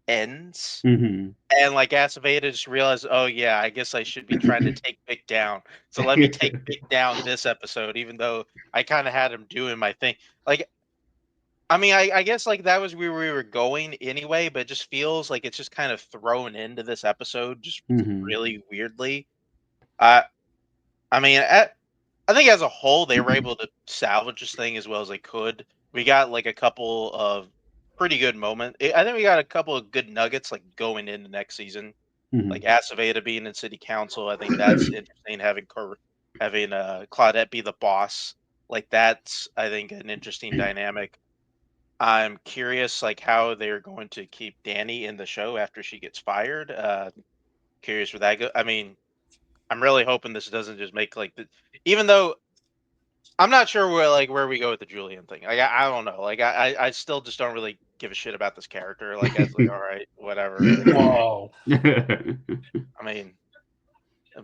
ends, Mm-hmm. and, like, Aceveda just realized, oh, yeah, I guess I should be trying to take Vic down, so let me take Vic down this episode, even though I kind of had him doing my thing. Like, I mean, I guess like that was where we were going anyway, but it just feels like it's just kind of thrown into this episode just really weirdly. I mean, I think as a whole they were able to salvage this thing as well as they could. We got like a couple of pretty good moments. I think we got a couple of good nuggets like going into next season, like Aceveda being in city council. I think that's interesting. Having Claudette be the boss, like that's I think an interesting dynamic. I'm curious, like, how they're going to keep Danny in the show after she gets fired. Curious where that goes. I mean, I'm really hoping this doesn't just make like even though I'm not sure where we go with the Julian thing. Like, I don't know. Like, I still just don't really give a shit about this character. Like, I was like, all right, whatever. Whoa. I mean,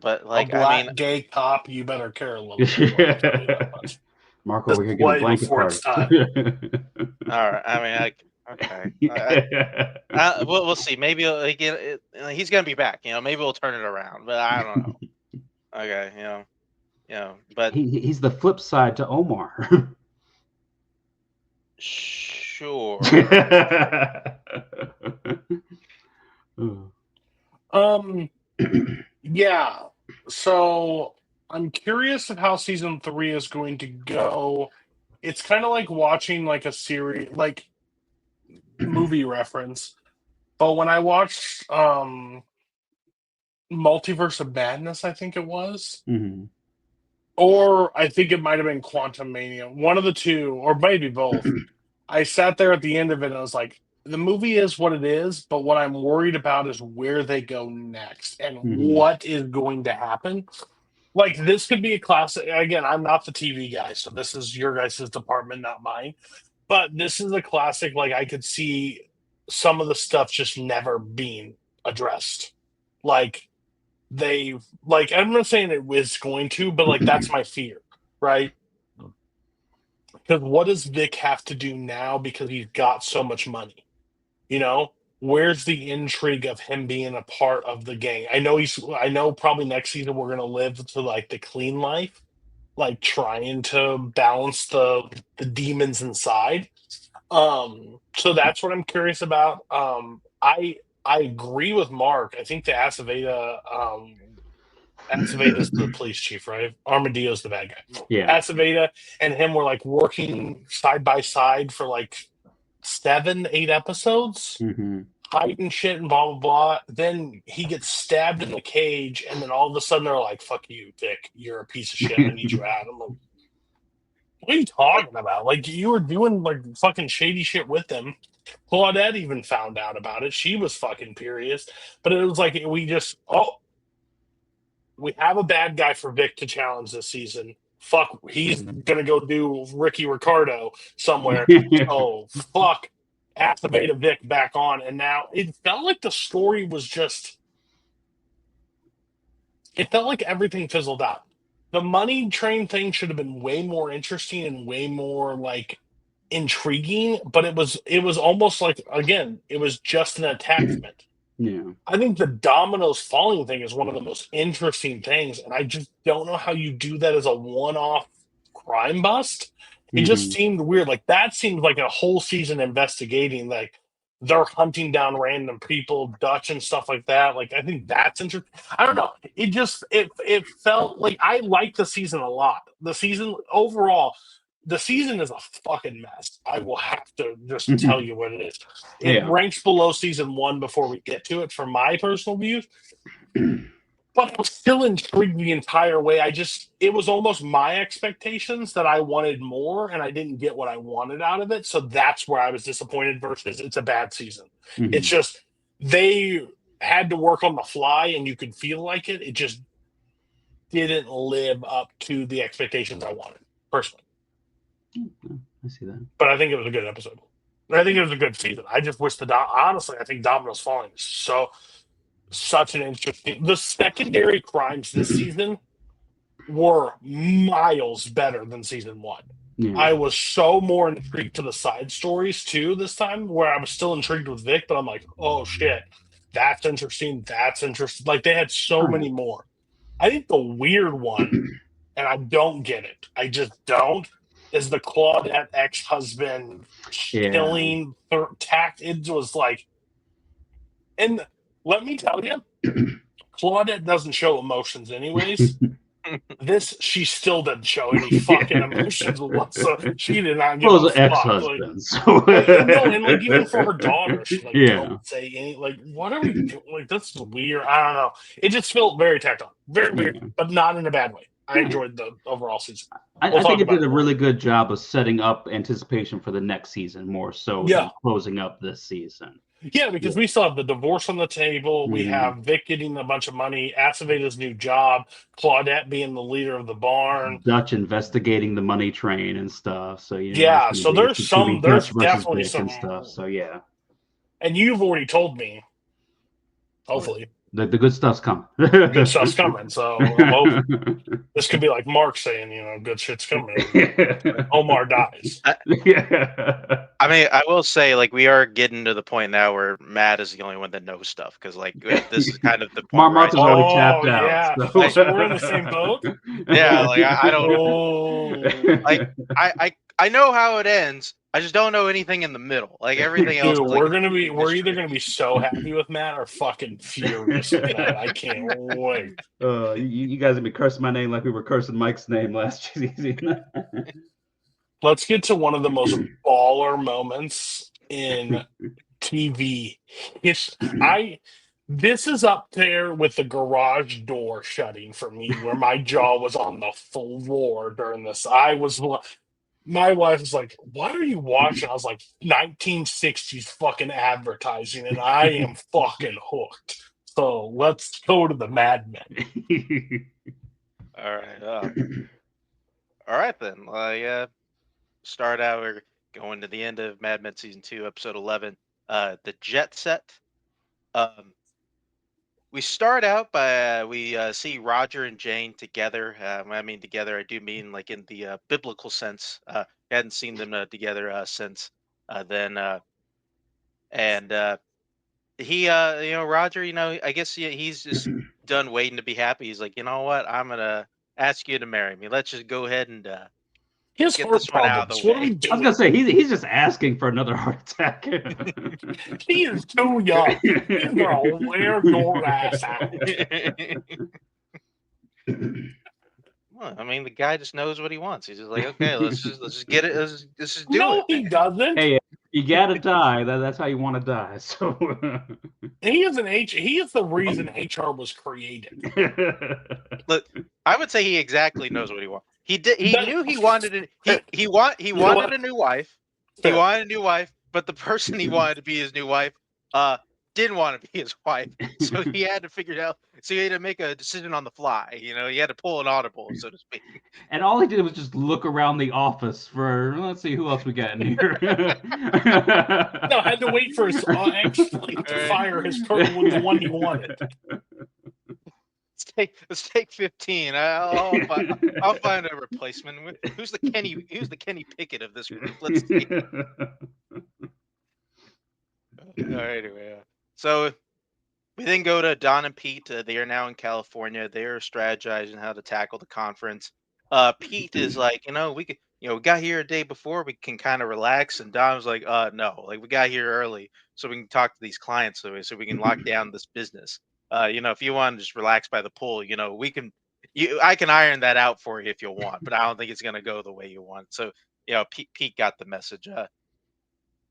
but like, a black gay cop, you better care a little bit. Mark over here getting a blanket party. All right. I mean, okay. We'll see. Maybe he's gonna be back. Maybe we'll turn it around. But I don't know. Okay. But he's the flip side to Omar. Sure. Yeah. So I'm curious of how season 3 is going to go. It's kind of like watching like a series, like movie reference. But when I watched Multiverse of Madness, I think it was, or I think it might have been Quantum Mania, one of the two, or maybe both. I sat there at the end of it and I was like, the movie is what it is, but what I'm worried about is where they go next and what is going to happen. Like, this could be a classic. Again, I'm not the TV guy, so this is your guys' department, not mine. But this is a classic. Like, I could see some of the stuff just never being addressed. Like, I'm not saying it was going to, but like, that's my fear, right? Because what does Vic have to do now because he's got so much money? where's the intrigue of him being a part of the gang? I know probably next season we're gonna live to like the clean life, like trying to balance the demons inside. So that's what I'm curious about. I agree with Mark. I think the Aceveda's the police chief, right? Armadillo's the bad guy. Yeah. Aceveda and him were like working side by side for like 7, 8 episodes, Hmm. hiding shit and blah blah blah. Then he gets stabbed in the cage, and then all of a sudden they're like, "Fuck you, Vic. You're a piece of shit. I need you out." I'm like, "What are you talking about? Like you were doing like fucking shady shit with them." Claudette even found out about it. She was fucking furious. But it was like we have a bad guy for Vic to challenge this season. Fuck, he's gonna go do Ricky Ricardo somewhere. Oh fuck, activate a Vic back on, and now it felt like the story was just. It felt like everything fizzled out. The money train thing should have been way more interesting and way more like intriguing, but it was almost like again, it was just an attachment. Yeah. I think the dominoes falling thing is one of the most interesting things, and I just don't know how you do that as a one-off crime bust. It just Hmm. seemed weird. Like that seemed like a whole season investigating, like they're hunting down random people, Dutch and stuff like that. Like I think that's interesting. I don't know. It felt like I liked the season a lot. The season overall, the season is a fucking mess. I will have to just tell you what it is. It Yeah. ranks below season 1 before we get to it, from my personal views. But I was still intrigued the entire way. It was almost my expectations that I wanted more, and I didn't get what I wanted out of it. So that's where I was disappointed versus it's a bad season. Mhm. It's just they had to work on the fly, and you could feel like it. It just didn't live up to the expectations I wanted, personally. I see that. But I think it was a good episode. I think it was a good season. I just wish honestly, I think Domino's Falling is such an interesting. The secondary crimes this season were miles better than season 1. Yeah. I was so more intrigued to the side stories too this time, where I was still intrigued with Vic, but I'm like, oh shit, that's interesting. That's interesting. Like they had so many more. I think the weird one, and I don't get it. I just don't. Is the Claudette ex-husband killing tact? It was like, and let me tell you, Claudette doesn't show emotions anyways. She still didn't show any fucking emotions whatsoever. She did not give Those a are fuck. ex-husbands. No, and like even for her daughter, she's like, Yeah. don't say any. Like, what are we doing? Like, that's weird. I don't know. It just felt very tacked on, very weird, but not in a bad way. I enjoyed the overall season. I think it did a really good job of setting up anticipation for the next season more so than closing up this season. Yeah, because we still have the divorce on the table. We have Vic getting a bunch of money, Aceveda's new job, Claudette being the leader of the barn, Dutch investigating the money train and stuff. So so there's definitely some stuff. So yeah, and you've already told me. Hopefully, the good stuff's coming. Good stuff's coming. So I'm hoping. This could be like Mark saying, good shit's coming. Omar dies. I mean, I will say, like, we are getting to the point now where Matt is the only one that knows stuff, because, like, this is kind of the point. Mark is already tapped out. Yeah, so we're in the same boat. Yeah, like I don't. Like I know how it ends. I just don't know anything in the middle. Like everything else. Dude, we're either gonna be so happy with Matt or fucking furious with Matt. I can't wait. You guys have been cursing my name like we were cursing Mike's name last season. Let's get to one of the most baller moments in TV history. This is up there with the garage door shutting for me, where my jaw was on the floor during this. My wife was like, "What are you watching?" I was like, "1960s fucking advertising," and I am fucking hooked. So let's go to the Mad Men. All right. All right then. Start out. We're going to the end of Mad Men season 2, episode 11. The Jet Set. We start out by we see Roger and Jane together. When I mean together, I do mean like in the biblical sense. I hadn't seen them together since then. And Roger, I guess he's just done waiting to be happy. He's like, you know what? I'm gonna ask you to marry me. Let's just go ahead and His get heart this one out of the problems. What are we way. I was gonna doing? say he's just asking for another heart attack. He is too young. He's gonna wear your ass out. Well, I mean, the guy just knows what he wants. He's just like, okay, let's just get it. Let's just do No, it, he man. doesn't. Hey, you gotta die. That's how you want to die. So. He is He is the reason HR was created. Look, I would say he exactly knows what he wants. He did. He That- knew he wanted it. He You know wanted what? a new wife. He Fair. wanted a new wife, but the person he wanted to be his new wife, didn't want to be his wife. So he had to figure it out. So he had to make a decision on the fly. He had to pull an audible, so to speak. And all he did was just look around the office for, let's see, who else we got in here. No, had to wait for his ex-slave to fire the one he wanted. Let's take 15. I'll find a replacement. Who's the Kenny Pickett of this group? Let's see. Anyway, so we then go to Don and Pete. They are now in California. They're strategizing how to tackle the conference. Pete is like, we got here a day before. We can kind of relax. And Don was like, no, like we got here early so we can talk to these clients so we can lock down this business. If you want to just relax by the pool, we can. I can iron that out for you if you want, but I don't think it's gonna go the way you want. So, Pete got the message.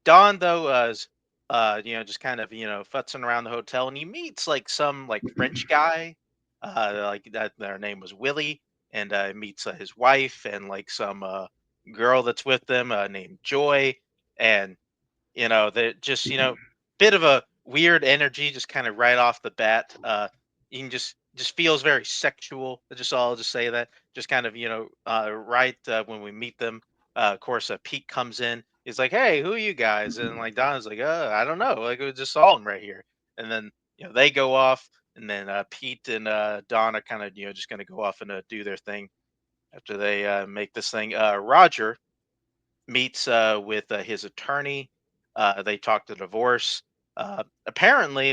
Don though is just kind of futzing around the hotel, and he meets like some like French guy, like that their name was Willie, and meets his wife and like some girl that's with them named Joy, and they're just bit of a weird energy just kind of right off the bat. You can just feels very sexual. I'll just say that just kind of right when we meet them. Of course, Pete comes in. He's like, "Hey, who are you guys?" And like Donna's like, I don't know. Like we just saw him right here." And then they go off, and then Pete and Donna kind of just gonna go off and do their thing after they make this thing. Roger meets with his attorney. They talk to divorce. Apparently,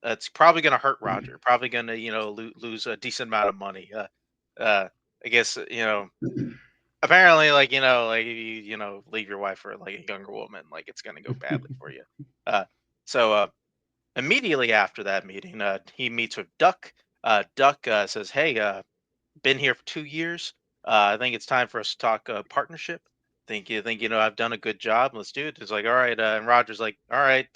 it's probably going to hurt Roger. Probably going to lose a decent amount of money. I guess apparently like if you leave your wife for like a younger woman, like it's going to go badly for you. So immediately after that meeting, he meets with Duck. Duck says, "Hey, been here for 2 years. I think it's time for us to talk partnership. Think I've done a good job. Let's do it." It's like, all right. And Roger's like, all right,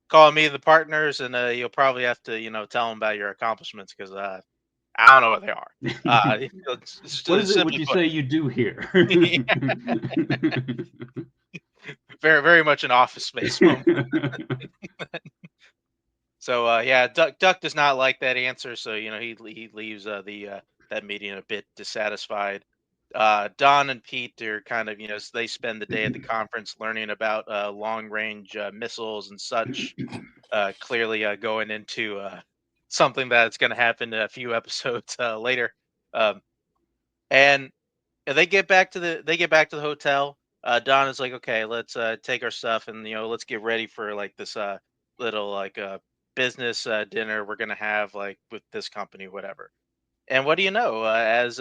call me the partners, and you'll probably have to tell them about your accomplishments because I don't know what they are. What is it? Would Simply you put, say you do here? very very much an Office Space moment. So yeah, Duck does not like that answer. So he leaves that meeting a bit dissatisfied. Don and Pete are kind of they spend the day at the conference learning about long range missiles and such. Clearly going into something that's going to happen a few episodes later. Um, and they get back to the hotel. Don is like, okay, let's take our stuff and let's get ready for like this little like business dinner we're gonna have like with this company, whatever. And what do you know? As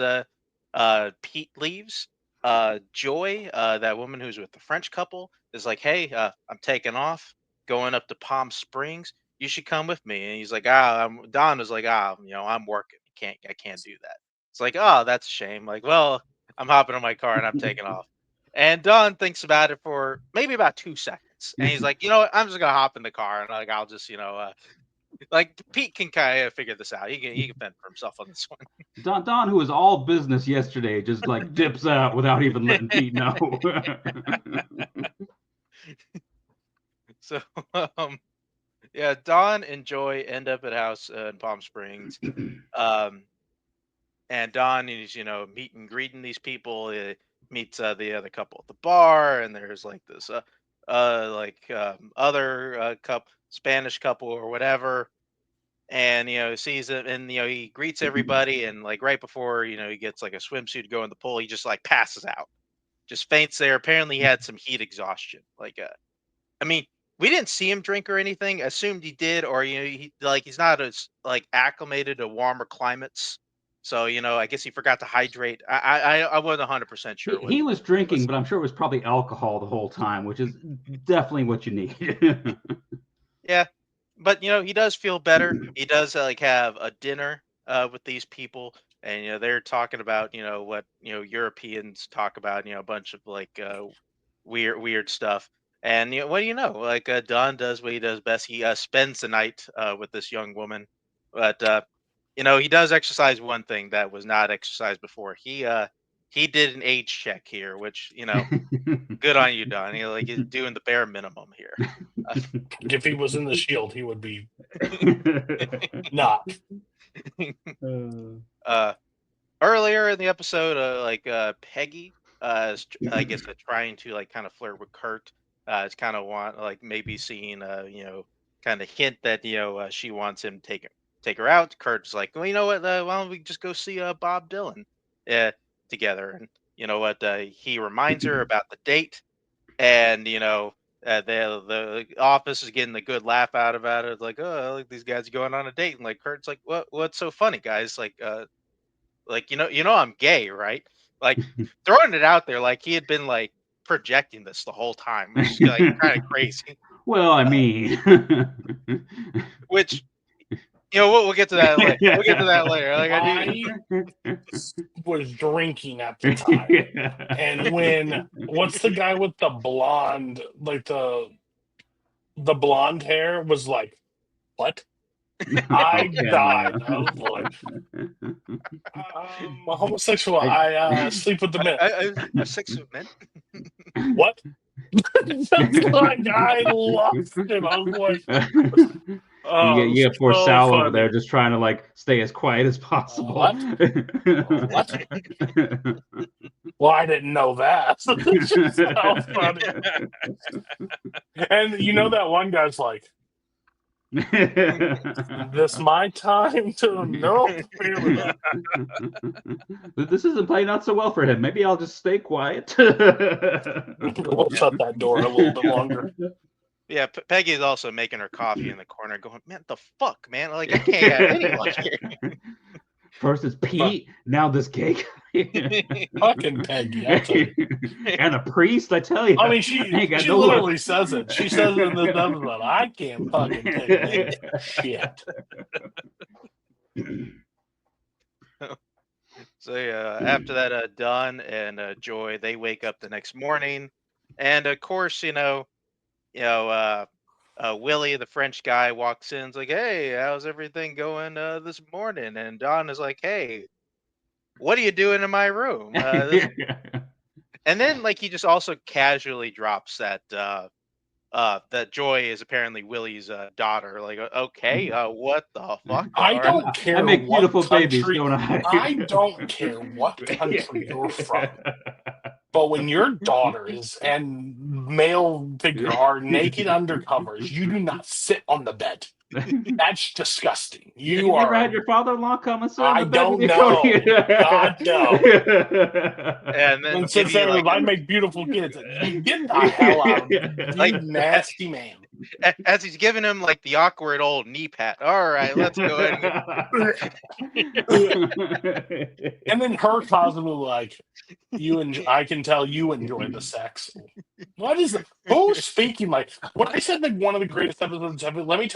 Pete leaves, Joy, that woman who's with the French couple, is like, "Hey, I'm taking off, going up to Palm Springs. You should come with me." And he's like, Don is like, I'm working. I can't do that. It's like, oh, that's a shame. Like, well, I'm hopping in my car and I'm taking off. And Don thinks about it for maybe about 2 seconds, and he's like, you know what? I'm just gonna hop in the car and like I'll just like Pete can kind of figure this out. He can fend for himself on this one. Don, who was all business yesterday, just like dips out without even letting Pete know. So yeah, Don and Joy end up at a house in Palm Springs. Um, and Don is meet and greeting these people. Meets the other couple at the bar, and there's like this other Spanish couple or whatever. And sees it, and he greets everybody, and like right before he gets like a swimsuit to go in the pool, he just like passes out, just faints there. Apparently, he had some heat exhaustion. Like, I mean, we didn't see him drink or anything. Assumed he did, or he's not as like acclimated to warmer climates. So I guess he forgot to hydrate. I wasn't 100% sure He was what drinking, was. but I'm sure it was probably alcohol the whole time, which is definitely what you need. Yeah, but he does feel better. He does like have a dinner with these people, and they're talking about what Europeans talk about. A bunch of like weird stuff. And what do you know? Like Don does what he does best. He spends the night with this young woman, but he does exercise one thing that was not exercised before. He did an age check here, which good on you, Don. He's doing the bare minimum here. If he was in the Shield, he would be not. Uh, Earlier in the episode, Peggy, I guess trying to like kind of flirt with Kurt. It's kind of want like maybe seeing kind of hint that she wants him to take her out. Kurt's like, well, you know what? Why don't we just go see Bob Dylan, uh, together? And you know what? He reminds her about the date, and the office is getting a good laugh out about it. It's like, oh, like these guys are going on a date, and like Kurt's like, what's so funny, guys? Like I'm gay, right? Like throwing it out there, like he had been like projecting this the whole time, which is like kind of crazy. Well, I mean, Which we'll get to that later. We'll get to that later. Like I was drinking at the time, and when what's the guy with the blonde, like the blonde hair was like, what? I died. I was like, I'm a homosexual. I sleep with the men. I sex with men. What? That's like, I lost it. I was like, oh, you get poor so Sal funny. over there just trying to like stay as quiet as possible. What? What? Well, I didn't know that. It's just so funny. And that one guy's like, this my time to know. This isn't playing out so well for him. Maybe I'll just stay quiet. We'll shut that door a little bit longer. Yeah, Peggy is also making her coffee in the corner, going, "Man, the fuck, man! Like I can't have anyone here." First it's Pete, now this cake. Fucking Peggy, I tell you. And a priest, I tell you. I mean, she literally says it. She says it in this episode. I can't fucking take shit. So yeah, after that, Don and Joy, they wake up the next morning, and of course, Willie, the French guy, walks in. It's like, "Hey, how's everything going this morning?" And Don is like, "Hey, what are you doing in my room?" And then, like, he just also casually drops that that Joy is apparently Willie's daughter. Like, okay, what the fuck? I don't care. I make beautiful what babies, country, don't I? I don't care what country you're from. But when your daughters and male figure are naked undercovers, you do not sit on the bed. That's disgusting. You never are. had your father-in-law come and sit I on the bed don't with you, know. Cody? God, no. And then And since then, I make beautiful kids. Get the hell out of me, you nasty man. As he's giving him like the awkward old knee pat. All right, let's go ahead. And then her constantly like, I can tell you enjoy the sex. What is it? Who's speaking like? When I said like one of the greatest episodes ever, let me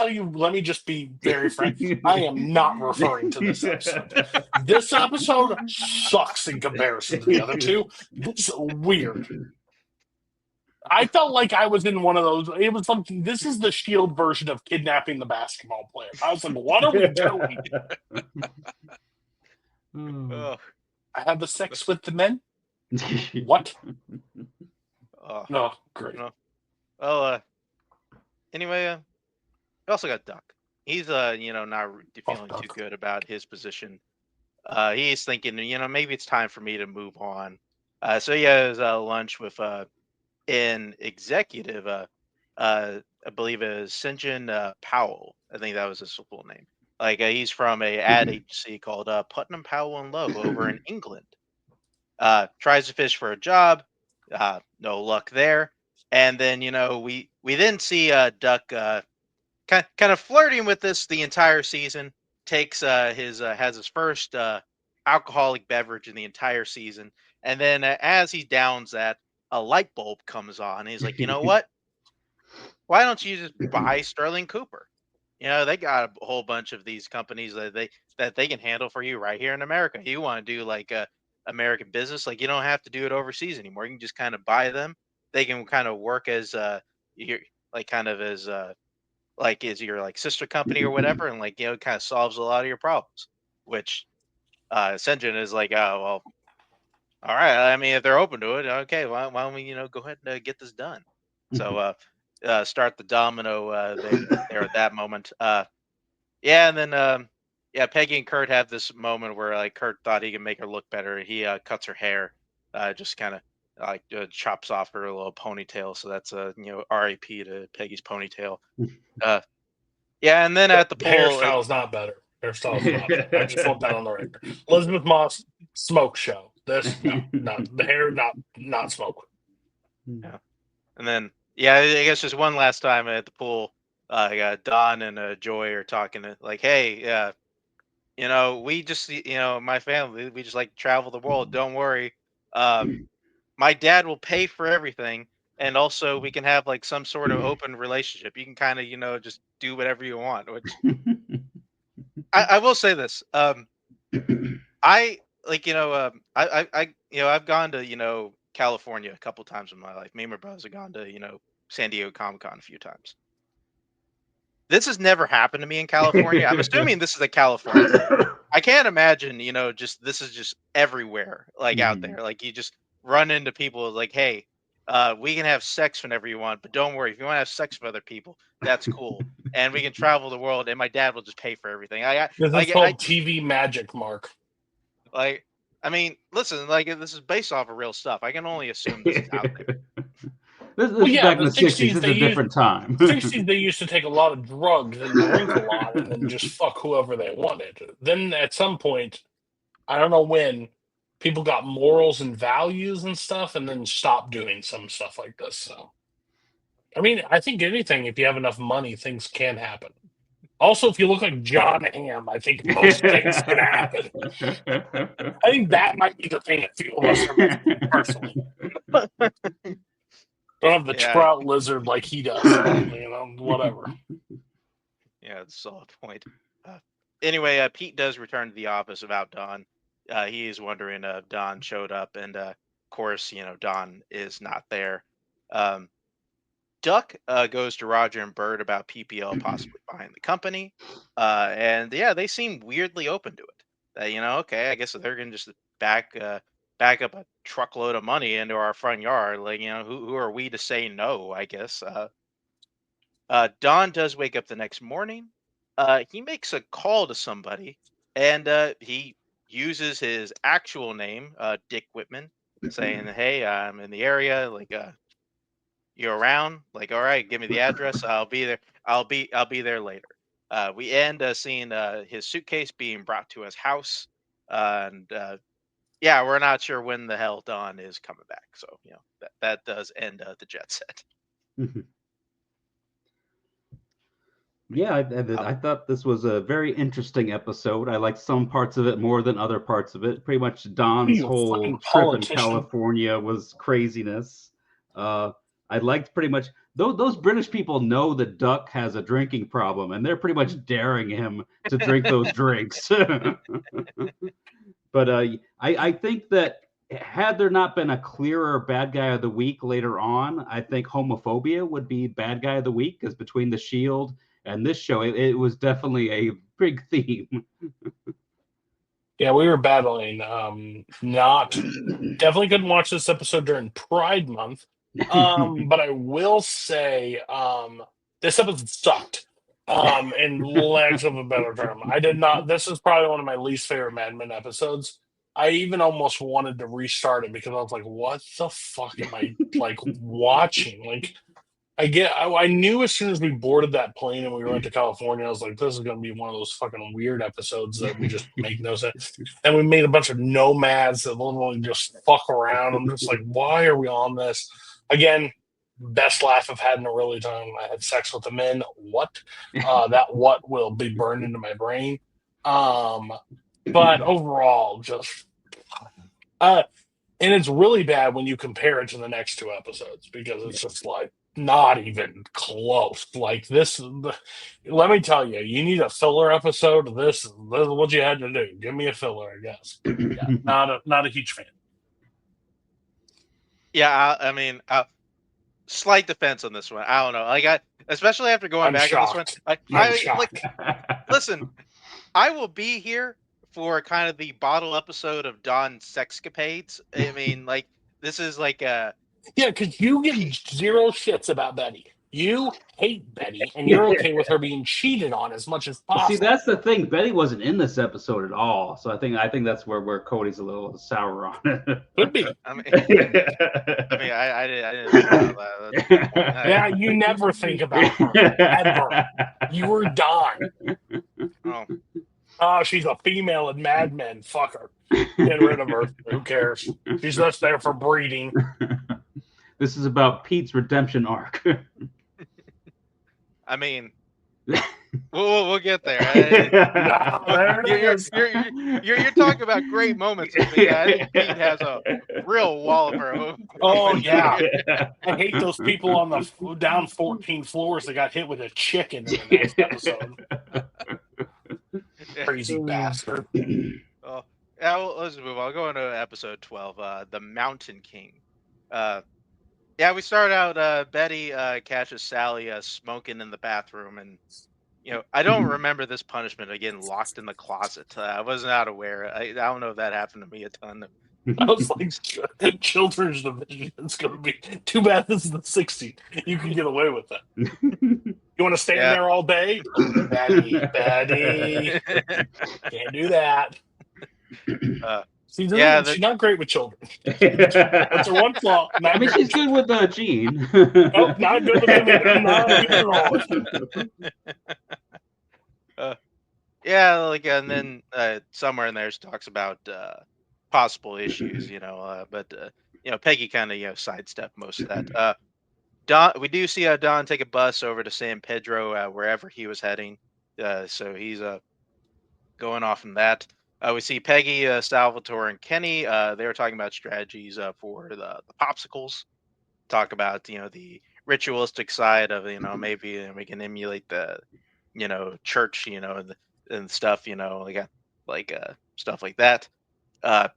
just be very frank. I am not referring to this episode. This episode sucks in comparison to the other two. It's weird. I felt like I was in one of those. It was something. This is the Shield version of kidnapping the basketball player. I was like, what are we doing? Oh, I have the sex with the men. What? oh, No, great. no. Well, anyway, we also got Duck. He's not feeling too good about his position. He's thinking, maybe it's time for me to move on. So he has lunch with an executive, I believe it is St. John Powell. I think that was his full name. Like he's from a ad agency called Putnam Powell and Lowe over in England. Tries to fish for a job, no luck there. And then we then see Duck kind of flirting with this the entire season. Takes has his first alcoholic beverage in the entire season, and then as he downs that, a light bulb comes on. And he's like, you know what? Why don't you just buy Sterling Cooper? They got a whole bunch of these companies that they can handle for you right here in America. You want to do like a American business, like you don't have to do it overseas anymore. You can just kind of buy them. They can kind of work as your like kind of as like is your like sister company or whatever, and like it kind of solves a lot of your problems. Which Senjin is like, oh well, all right. I mean, if they're open to it, okay. Why don't we go ahead and get this done? So start the domino there at that moment. Yeah, and then yeah, Peggy and Kurt have this moment where like Kurt thought he could make her look better. He cuts her hair, just kind of like chops off her little ponytail. So that's R.I.P. to Peggy's ponytail. Yeah, and then at the pool, Hairstyle's not better. Hairstyle's not better. I just want that on the record. Elizabeth Moss, smoke show. This, no, not the hair, not smoke. Yeah, and then yeah, I guess just one last time at the pool, Don and Joy are talking like, hey, we just, my family, we just like to travel the world. Don't worry, my dad will pay for everything, and also we can have like some sort of open relationship. You can kind of, just do whatever you want. Which I will say this, I like, I've gone to, California a couple times in my life. Me and my brothers have gone to, San Diego Comic-Con a few times. This has never happened to me in California. I'm assuming this is a California thing. I can't imagine, just this is just everywhere, like out there. Like you just run into people like, hey, we can have sex whenever you want, but don't worry, if you want to have sex with other people, that's cool. And we can travel the world, and my dad will just pay for everything. This is called TV magic, Mark. Like, I mean, listen, like this is based off of real stuff. I can only assume this is out there. This is back in the 60s. This is a different time. 60s, they used to take a lot of drugs and drink a lot and then just fuck whoever they wanted. Then at some point, I don't know when, people got morals and values and stuff and then stopped doing some stuff like this. So, I mean, I think anything, if you have enough money, things can happen. Also, if you look like John Hamm, I think most things can happen. I think that might be the thing a few of us are missing, personally. Don't have the trout lizard like he does. Whatever. Yeah, that's a solid point. Anyway, Pete does return to the office without Don. He is wondering if Don showed up, and of course, Don is not there. Duck goes to Roger and Bird about PPL possibly buying the company, and yeah, they seem weirdly open to it. Okay, I guess they're gonna just back up a truckload of money into our front yard. Like, who are we to say no? I guess. Don does wake up the next morning. He makes a call to somebody, and he uses his actual name, Dick Whitman, saying, "Hey, I'm in the area. Like, you're around? Like, all right, give me the address. I'll be there. I'll be there later." We end seeing his suitcase being brought to his house, and yeah, we're not sure when the hell Don is coming back. So that does end the jet set. Yeah, I thought this was a very interesting episode. I liked some parts of it more than other parts of it. Pretty much Don's whole trip in California was craziness. I liked pretty much those British people know that Duck has a drinking problem, and they're pretty much daring him to drink those drinks. But I think that had there not been a clearer bad guy of the week later on, I think homophobia would be bad guy of the week, because between The Shield and this show, it was definitely a big theme. Yeah, we were battling. Definitely couldn't watch this episode during Pride Month. But I will say, this episode sucked. In lack of a better term, I did not. This is probably one of my least favorite Mad Men episodes. I even almost wanted to restart it because I was like, "What the fuck am I like watching?" Like, I knew as soon as we boarded that plane and we went to California, I was like, "This is going to be one of those fucking weird episodes that we just make no sense." And we made a bunch of nomads that literally just fuck around. I'm just like, "Why are we on this?" Again, Best laugh I've had in a really time. I had sex with a man. What? That what will be burned into my brain. But overall, just uh, and it's really bad when you compare it to the next two episodes because it's just like not even close. Like this, let me tell you, you need a filler episode. This is what you had to do. Give me a filler, I guess. Yeah, not a huge fan. Yeah, I mean, slight defense on this one. I don't know. Especially after going I'm back on this one, shocked. I, I'm I like shocked. listen. I will be here for kind of the bottle episode of Dawn's sexcapades. I mean, like this is like a Yeah, because you give zero shits about Betty. You hate Betty, and you're okay with her being cheated on as much as See, possible. that's the thing. Betty wasn't in this episode at all, so I think that's where Cody's a little sour on it. Could be. I mean, I didn't think about that. That's a good point. Yeah, you never think about her ever. You were Dawn. Oh, Oh, she's a female in Mad Men. Fuck her. Get rid of her. Who cares? She's just there for breeding. This is about Pete's redemption arc. I mean, we'll get there. There it is. You're talking about great moments with me. I think Pete has a real wall of her own. Oh, yeah. I hate those people on the down 14 floors that got hit with a chicken in the next episode. Crazy bastard. Oh, yeah, well, let's move on. I'll go into episode 12, The Mountain King. Yeah, we start out, Betty catches Sally smoking in the bathroom, and I don't remember this punishment of getting locked in the closet. I was not aware. I don't know if that happened to me a ton. I was like, children's division is going to be too bad this is the 60s. You can get away with that. You want to stand there all day? Betty. Can't do that. She's not great with children. That's her one flaw. I mean, she's good with Gene. Nope, not good with him either. Not good at all. Yeah, and then somewhere in there she talks about possible issues, but Peggy kind of sidestepped most of that. Don, we do see Don take a bus over to San Pedro, wherever he was heading. So he's going off from that. We see Peggy, Salvatore, and Kenny. They were talking about strategies for the popsicles. Talk about the ritualistic side of maybe we can emulate the church and stuff stuff like that.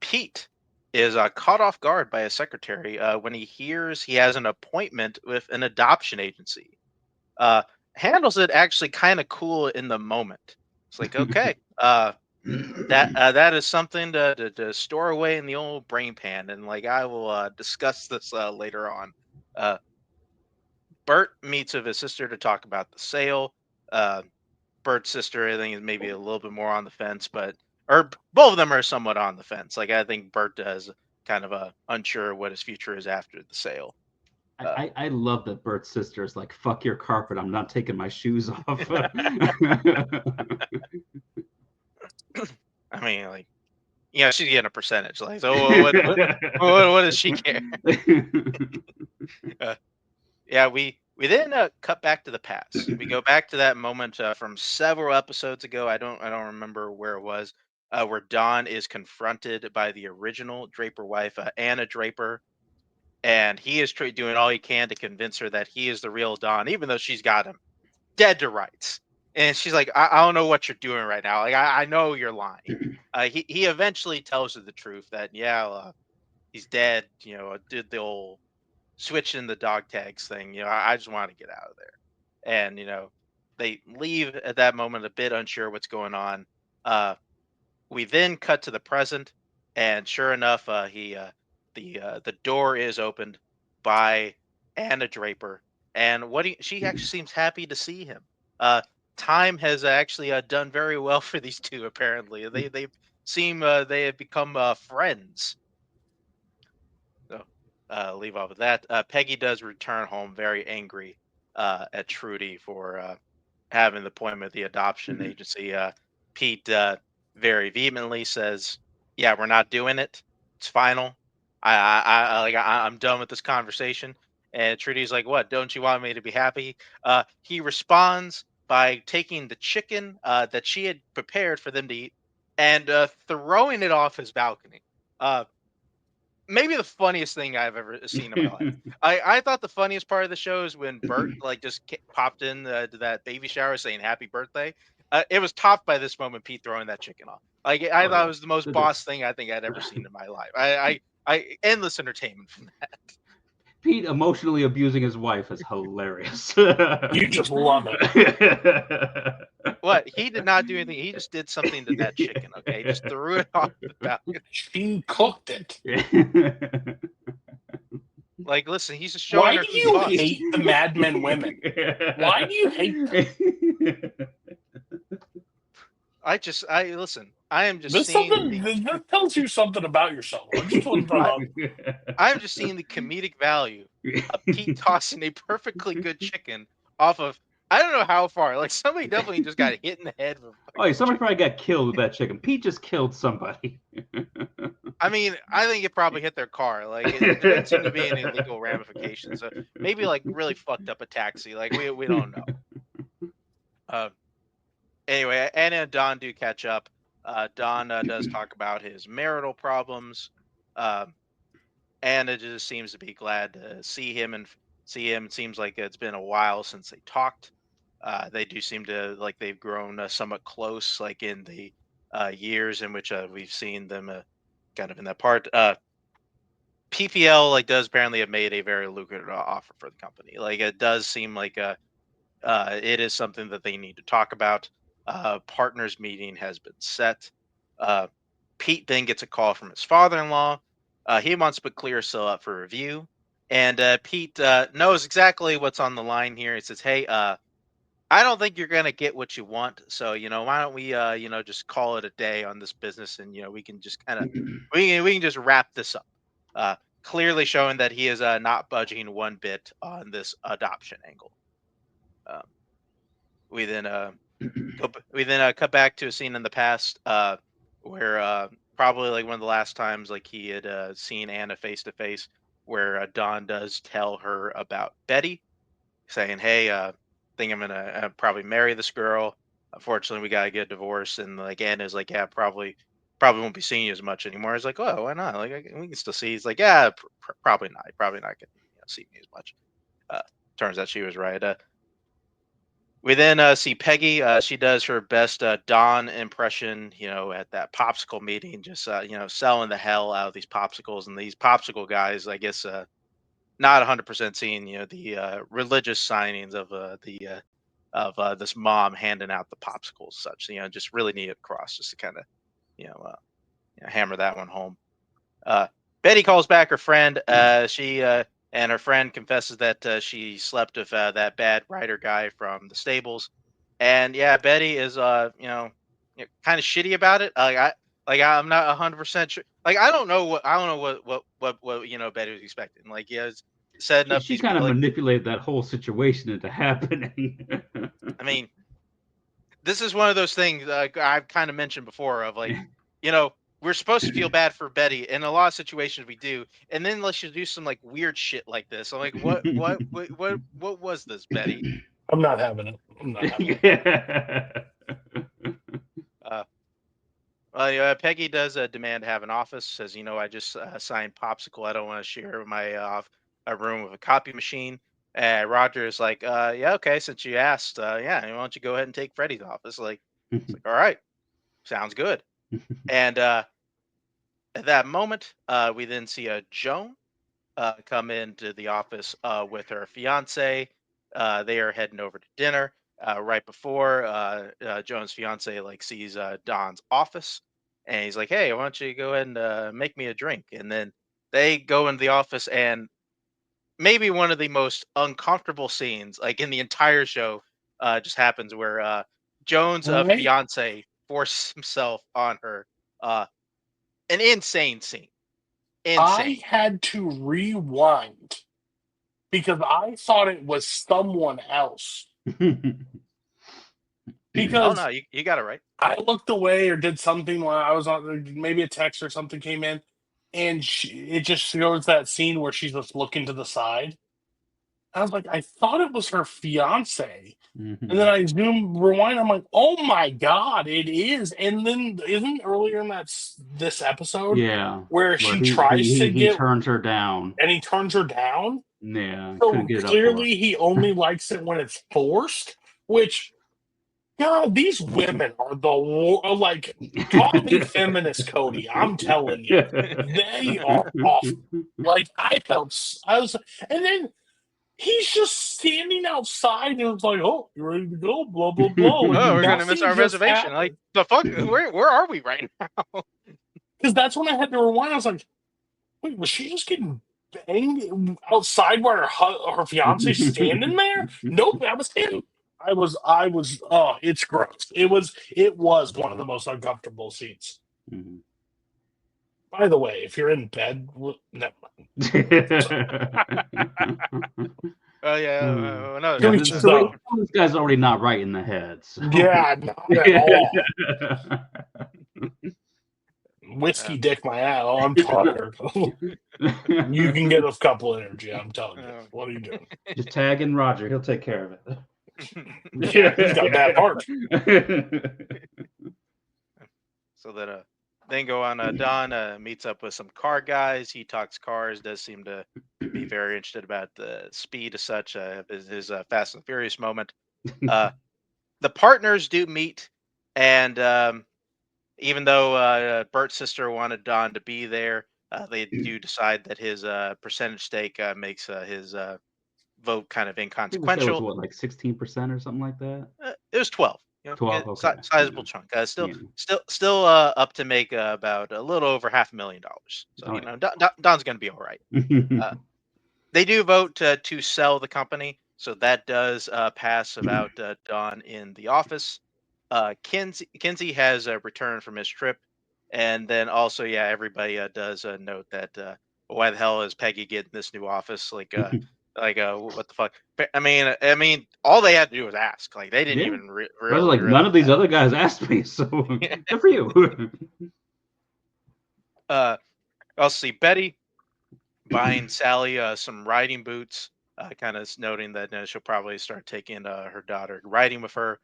Pete is caught off guard by his secretary when he hears he has an appointment with an adoption agency. Handles it actually kind of cool in the moment. It's like, okay, that is something to store away in the old brain pan, and I will discuss this later on. Bert meets with his sister to talk about the sale. Bert's sister, I think, is maybe a little bit more on the fence, or both of them are somewhat on the fence. I think Bert does kind of unsure what his future is after the sale. I love that Bert's sister is like, fuck your carpet, I'm not taking my shoes off. I mean, she's getting a percentage. So what does she care? Yeah, we then cut back to the past. We go back to that moment from several episodes ago. I don't remember where it was. Where Dawn is confronted by the original Draper wife, Anna Draper, and he is doing all he can to convince her that he is the real Dawn, even though she's got him dead to rights. And she's like, I don't know what you're doing right now. I know you're lying. He eventually tells her the truth that he's dead. Did the old switch in the dog tags thing. I just want to get out of there. And they leave at that moment a bit unsure what's going on. We then cut to the present, and sure enough, the door is opened by Anna Draper, and she actually seems happy to see him. Time has actually done very well for these two. Apparently, they seem they have become friends. So leave off with that. Peggy does return home very angry at Trudy for having the appointment with the adoption agency. Pete very vehemently says, "Yeah, we're not doing it. It's final. I'm done with this conversation." And Trudy's like, "What? Don't you want me to be happy?" He responds by taking the chicken that she had prepared for them to eat and throwing it off his balcony. Uh, Maybe the funniest thing I've ever seen in my life. I thought the funniest part of the show is when Bert like just popped in to that baby shower saying "Happy Birthday." It was topped by this moment, Pete throwing that chicken off. Like I Oh, thought yeah. it was the most boss thing I think I'd ever seen in my life. I endless entertainment from that. Pete emotionally abusing his wife is hilarious. You just love it. What he did not do anything. He just did something to that chicken. Okay, he just threw it off the balcony. She cooked it. Like, listen, he's just Why showing her do who's you boss. hate the Mad Men women? Why do you hate them? I listen. I am just This seeing something this tells you something about yourself. I just want to throw out. I'm just seeing the comedic value of Pete tossing a perfectly good chicken off of I don't know how far. Like somebody definitely just got hit in the head with a Oh, yeah, fucking somebody chicken. probably got killed with that chicken. Pete just killed somebody. I mean, I think it probably hit their car. Like there didn't seem to be any legal ramifications. So maybe like really fucked up a taxi. Like we don't know. Uh, anyway, Anna and Don do catch up. Don does talk about his marital problems. Um, Anna just seems to be glad to see him and see him. It seems like it's been a while since they talked. They do seem to like they've grown somewhat close, like in the years in which we've seen them kind of in that part. PPL like does apparently have made a very lucrative offer for the company. Like it does seem like it is something that they need to talk about. Partners meeting has been set. Uh, Pete then gets a call from his father-in-law. He wants to put Clearasil up for review, and Pete knows exactly what's on the line here. He says, "Hey, I don't think you're gonna get what you want. So why don't we just call it a day on this business, and we can just kind of we can just wrap this up." Uh, Clearly showing that he is not budging one bit on this adoption angle. Um, we then cut back to a scene in the past where probably like one of the last times like he had seen Anna face to face, where Don does tell her about Betty, saying, "Hey, think I'm gonna probably marry this girl. Unfortunately, we gotta get divorced." And like Anna's like, "Yeah, probably won't be seeing you as much anymore." He's like, "Oh, why not? Like we can still see." He's like, "Yeah, probably not. Probably not gonna see me as much." Uh, Turns out she was right. We then see Peggy. She does her best Dawn impression, at that popsicle meeting, just selling the hell out of these popsicles. And these popsicle guys, I guess, not 100% seeing the religious signings of this mom handing out the popsicles, such. Just really need it across, just to kind of hammer that one home. Betty calls back her friend. She and her friend confesses that she slept with that bad writer guy from the stables, and yeah, Betty is kind of shitty about it. I'm not 100% sure. Like I don't know what Betty was expecting. Like setting up She these kind people. of Like manipulated that whole situation into happening. I mean, this is one of those things I've kind of mentioned before of like, we're supposed to feel bad for Betty. In a lot of situations we do, and then let's just do some like weird shit like this. I'm like, what was this, Betty? I'm not having it. I'm not having it. Uh, Peggy does demand to have an office. Says, I just signed Popsicle. I don't want to share my a room with a copy machine. Roger is like, yeah, okay. Since you asked, yeah, why don't you go ahead and take Freddie's office? Like, it's like, all right, sounds good. And at that moment, we then see Joan come into the office with her fiance. They are heading over to dinner. Right before Joan's fiance like sees Don's office, and he's like, "Hey, why don't you go ahead and make me a drink?" And then they go into the office, and maybe one of the most uncomfortable scenes like in the entire show just happens where Joan's I fiance forces himself on her. Uh, an insane scene. I Insane. had to rewind because I thought it was someone else. Oh Because no, you got it right. I looked away or did something while I was on, maybe a text or something came in, and it just shows that scene where she's just looking to the side. I was like, I thought it was her fiance. Mhm. And then I rewind. I'm like, oh my god, it is. And then isn't earlier in this episode Yeah, where where she tries to he get turns her down. and he turns her down? Yeah, couldn't So get it up for her. clearly he only likes it when it's forced. Which, God, these women are like. Call me feminist, Cody. I'm telling you, they are awful. Like I was, and then he's just standing outside and it's like, oh, you ready to go? Blah blah blah. Like, Oh, we're gonna miss nothing our just reservation. happened. Like the fuck? Where are we right now? Because that's when I had to rewind. I was like, wait, was she just getting banged outside where her fiance's standing there? Nope, that was him. I was. Oh, it's gross. It was one of the most uncomfortable scenes. Mhm. By the way, if you're in bed, never mind. Oh yeah, no. Yeah, Which this, is, this guy's already not right in the head. So. Yeah, not at all. Whiskey dick my ass. Oh, I'm tired. You can get a couple energy. I'm telling you. What are you doing? Just tag in Roger. He'll take care of it. Yeah, he's got a bad heart. So that then go on. Don meets up with some car guys. He talks cars. Does seem to be very interested about the speed as such. His Fast and Furious moment. The partners do meet, and even though Bert's sister wanted Don to be there, they do decide that his percentage stake makes his vote kind of I think inconsequential. was what, like 16% or something like that? It was 12. 12, okay. Sizable chunk. Still up to make about a little over $500,000. So Don's going to be all right. They do vote to sell the company, so that does pass about Don in the office. Kinsey has returned from his trip, and then also everybody does note that why the hell is Peggy getting this new office? Like what the fuck? I mean, all they had to do was ask. Like they didn't even really. None of these other guys asked me, so good for you. I'll see Betty buying Sally some riding boots, kind of noting that she'll probably start taking her daughter riding with her,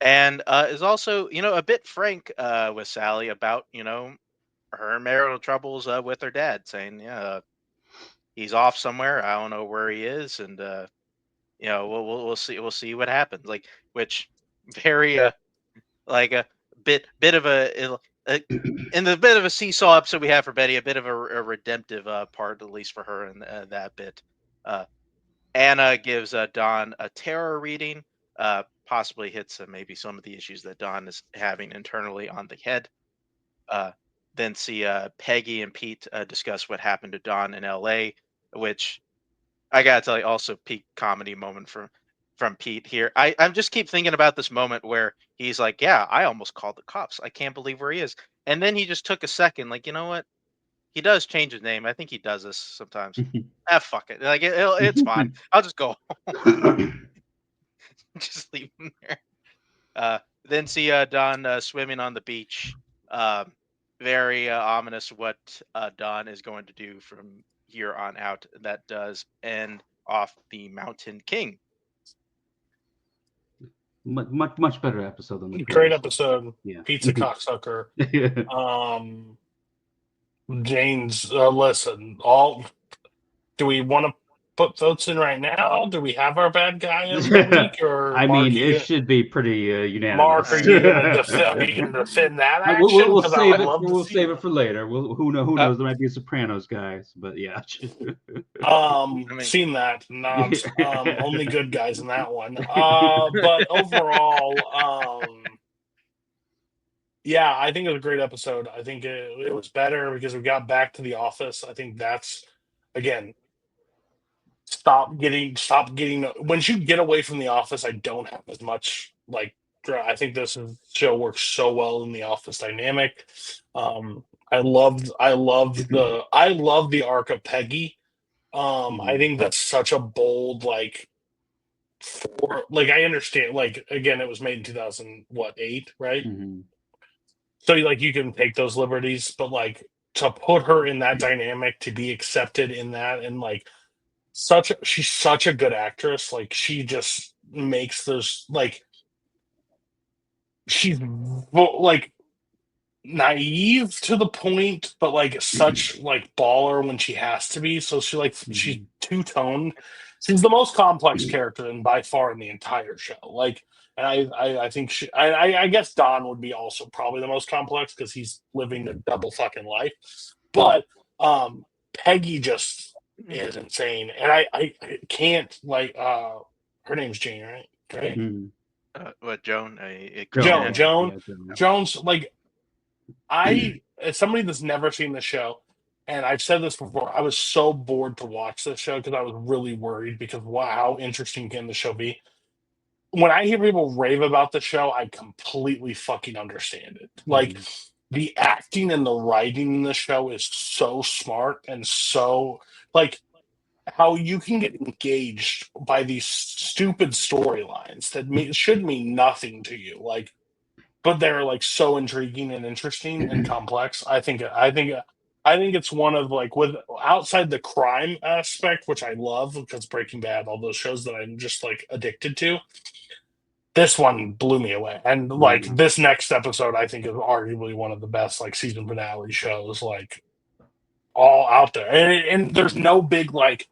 and is also a bit frank with Sally about her marital troubles with her dad, saying he's off somewhere. I don't know where he is, and we'll see what happens. Like, which very like a bit of a in the bit of a seesaw episode we have for Betty, a bit of a redemptive part, at least for her in that bit. Anna gives Don a tarot reading, possibly hits maybe some of the issues that Don is having internally on the head. Then see Peggy and Pete discuss what happened to Don in L.A., which I gotta tell you, also peak comedy moment from Pete here. I just keep thinking about this moment where he's like, "Yeah, I almost called the cops. I can't believe where he is." And then he just took a second, like, you know what? He does change his name. I think he does this sometimes. Fuck it. Like it's fine. I'll just go home. Just leave him there. Then see Don swimming on the beach. Very ominous what Don is going to do from here on out. That does end off the Mountain King. Much better episode than the great episode. Yeah. Pizza cocksucker. Jane's listen. Do we want to put votes in right now? Do we have our bad guy of the week? Or I Mark, mean, it should be pretty unanimous. Mark, are you going to defend that action? We'll save it for later. Who knows? There might be a Sopranos guys, but yeah. Seen that. Not only good guys in that one. But overall, yeah, I think it was a great episode. I think it was better because we got back to the office. I think that's, again, stop getting once you get away from the office, I don't have as much like. I think this show works so well in the office dynamic. I love the arc of Peggy. I think that's such a bold I understand, again, it was made in 2008, right? Mm-hmm. So you can take those liberties, but to put her in that dynamic, to be accepted in that, and she's such a good actress. Like she just makes those like she's like naive to the point, but like such like baller when she has to be. So she's two toned. She's the most complex character and by far in the entire show. Like, and I think I guess Don would be also probably the most complex because he's living a double fucking life. But Peggy just is insane, and I can't like her name's Jane, right? Right. What Joan? Joan. Jones. Like as somebody that's never seen the show, and I've said this before, I was so bored to watch this show because I was really worried because wow, how interesting can the show be? When I hear people rave about the show, I completely fucking understand it. Like the acting and the writing in the show is so smart and so like how you can get engaged by these stupid storylines that should mean nothing to you. Like but they're like so intriguing and interesting and complex. I think it's one of like with outside the crime aspect, which I love because Breaking Bad, all those shows that I'm just like addicted to. This one blew me away, and like this next episode, I think is arguably one of the best like season finale shows like all out there, and there's no big like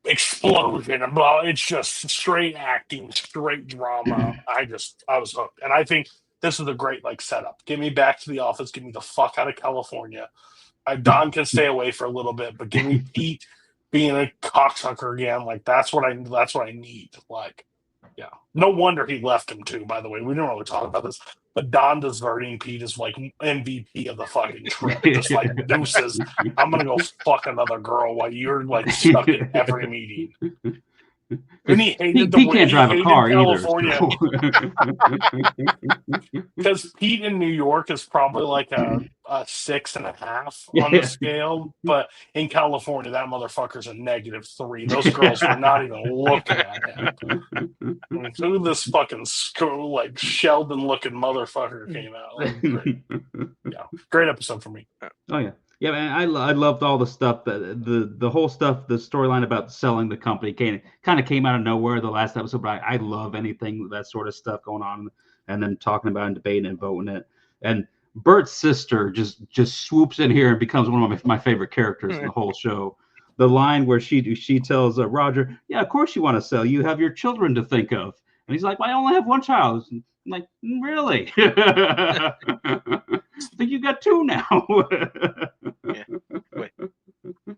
explosion and blah. It's just straight acting, straight drama. I was hooked, and I think this is a great like setup. Get me back to the office. Get me the fuck out of California. Don can stay away for a little bit, but give me Pete being a cocksucker again. Like that's what I need. Like, yeah. No wonder he left him too. By the way, we didn't really talk about this, but Don deserting Pete is like MVP of the fucking trip. Just like deuces. I'm gonna go fuck another girl while you're like stuck in every meeting. And he hated Pete can't drive a car California. either. Because Pete in New York is probably like a 6.5 on the scale, but in California, that motherfucker's a -3. Those girls were not even looking at him. I mean, who this fucking like Sheldon looking motherfucker came out? Like, great. Yeah, great episode for me. Oh yeah. Yeah, man, I loved all the stuff that the whole stuff, the storyline about selling the company kind of came out of nowhere the last episode. But I love anything that sort of stuff going on, and then talking about and debating and voting it. And Bert's sister just swoops in here and becomes one of my favorite characters in the whole show. The line where she tells Roger, "Yeah, of course you want to sell. You have your children to think of." And he's like, "Well, I only have one child." I'm like, really? So you got two now. Yeah.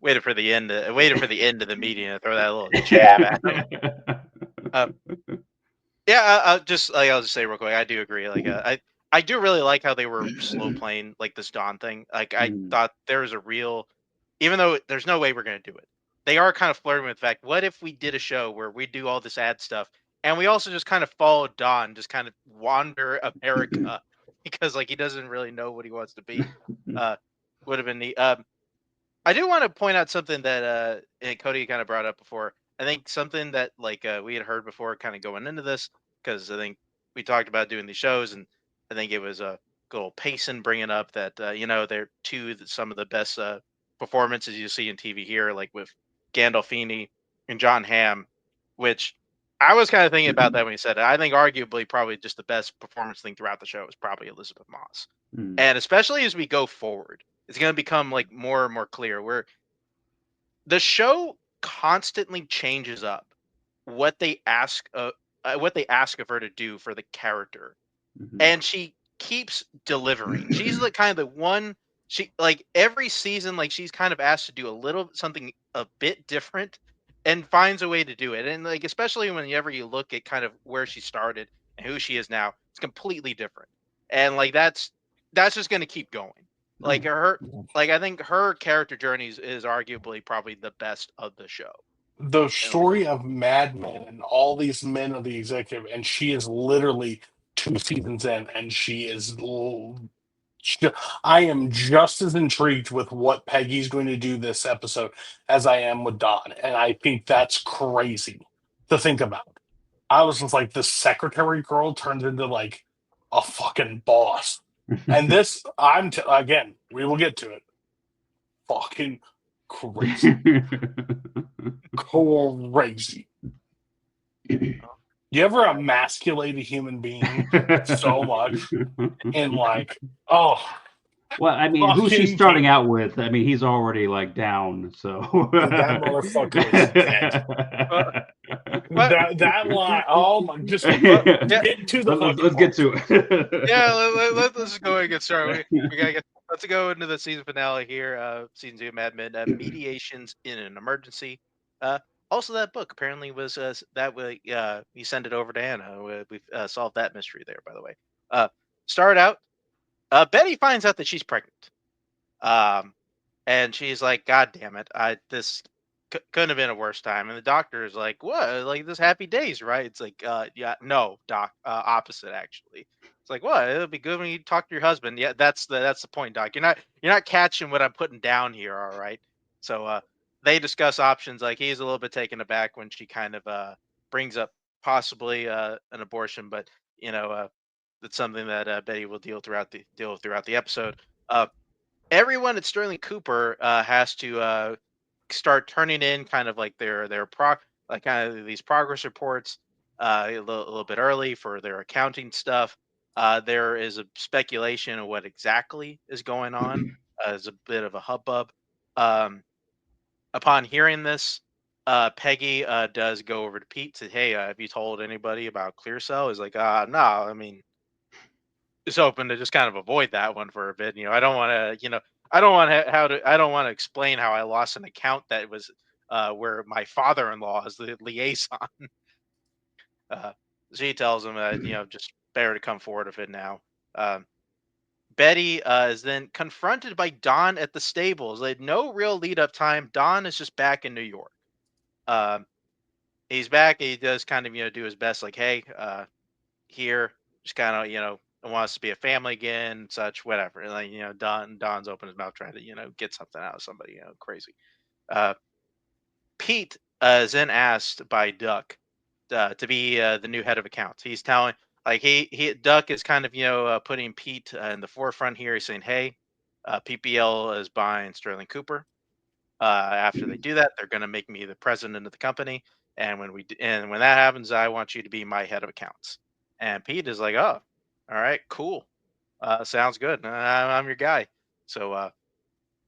Waited for the end. Waited for the end of the meeting to throw that little jab at him. I'll just say real quick. I do agree. Like, I do really like how they were slow playing like this Dawn thing. Like, I thought there was a real, even though there's no way we're gonna do it, they are kind of flirting with the fact. What if we did a show where we do all this ad stuff, and we also just kind of follow Don, just kind of wander America because like he doesn't really know what he wants to be. Would have been neat. I do want to point out something that and Cody kind of brought up before. I think something that like we had heard before, kind of going into this, because I think we talked about doing these shows, and I think it was good old Payson bringing up that they're some of the best performances you see in TV here, like with Gandolfini and John Hamm, which I was kind of thinking about that when he said it. I think arguably probably just the best performance thing throughout the show is probably Elizabeth Moss. And especially as we go forward, it's going to become like more and more clear where the show constantly changes up what they ask of her to do for the character. And she keeps delivering. She's the kind of the one, she like every season, like she's kind of asked to do something a bit different and finds a way to do it. And like, especially whenever you look at kind of where she started and who she is now, it's completely different. And like, that's just going to keep going. Like I think her character journey is arguably probably the best of the show. The story of Mad Men and all these men of the executive, and she is literally 2 seasons in, and she is. I am just as intrigued with what Peggy's going to do this episode as I am with Don, and I think that's crazy to think about. I was just like, this secretary girl turns into like a fucking boss, and this again, we will get to it. Fucking crazy. Crazy. You ever emasculate a human being so much and like, oh, Well, I mean, who's she fucking starting people. out with? I mean, he's already like down, so Dude, that motherfucker is dead. But That line, oh my, just yeah, get to the fucking let's get point. to it. yeah. Let's just go ahead and get started. We gotta get. Let's go into the season finale here. Season 2 of Mad Men. Mediations in an emergency. Uh, Also, that book apparently was that way. You send it over to Anna. We've solved that mystery there, by the way. Start out. Betty finds out that she's pregnant. Um, and she's like, "God damn it! This couldn't have been a worse time." And the doctor is like, "What? Like this happy days, right?" It's like, yeah, no, doc, opposite actually. It's like, what? It'll be good when you talk to your husband. Yeah, that's the point, doc. You're not catching what I'm putting down here, all right? So they discuss options. Like he's a little bit taken aback when she kind of brings up possibly an abortion, but you know, it's something that Betty will deal with throughout the episode. Uh, Everyone at Sterling Cooper has to start turning in kind of like their like kind of these progress reports a little bit early for their accounting stuff. There is a speculation of what exactly is going on. There's a bit of a hubbub. Um, Upon hearing this, Peggy does go over to Pete. Said, "Hey, have you told anybody about Clear Cell?" He's like, "No. I mean, just hoping to just kind of avoid that one for a bit. I don't want to, I don't want to explain how I lost an account that was where my father-in-law is the liaison." Uh, she tells him, just better to come forward with it now. Um, Betty is then confronted by Don at the stables. Like no real lead-up time. Don is just back in New York. Um, he's back. He does kind of, do his best. Like, hey, here, just kind of, wants to be a family again, such, whatever. And like, Don's open his mouth trying to, get something out of somebody, crazy. Uh, Pete is then asked by Duck to be the new head of accounts. He's telling, like, he Duck is kind of, putting Pete in the forefront here. He's saying, hey, PPL is buying Sterling Cooper. After they do that, they're going to make me the president of the company. And when that happens, I want you to be my head of accounts. And Pete is like, oh, all right, cool. Sounds good. I'm your guy. So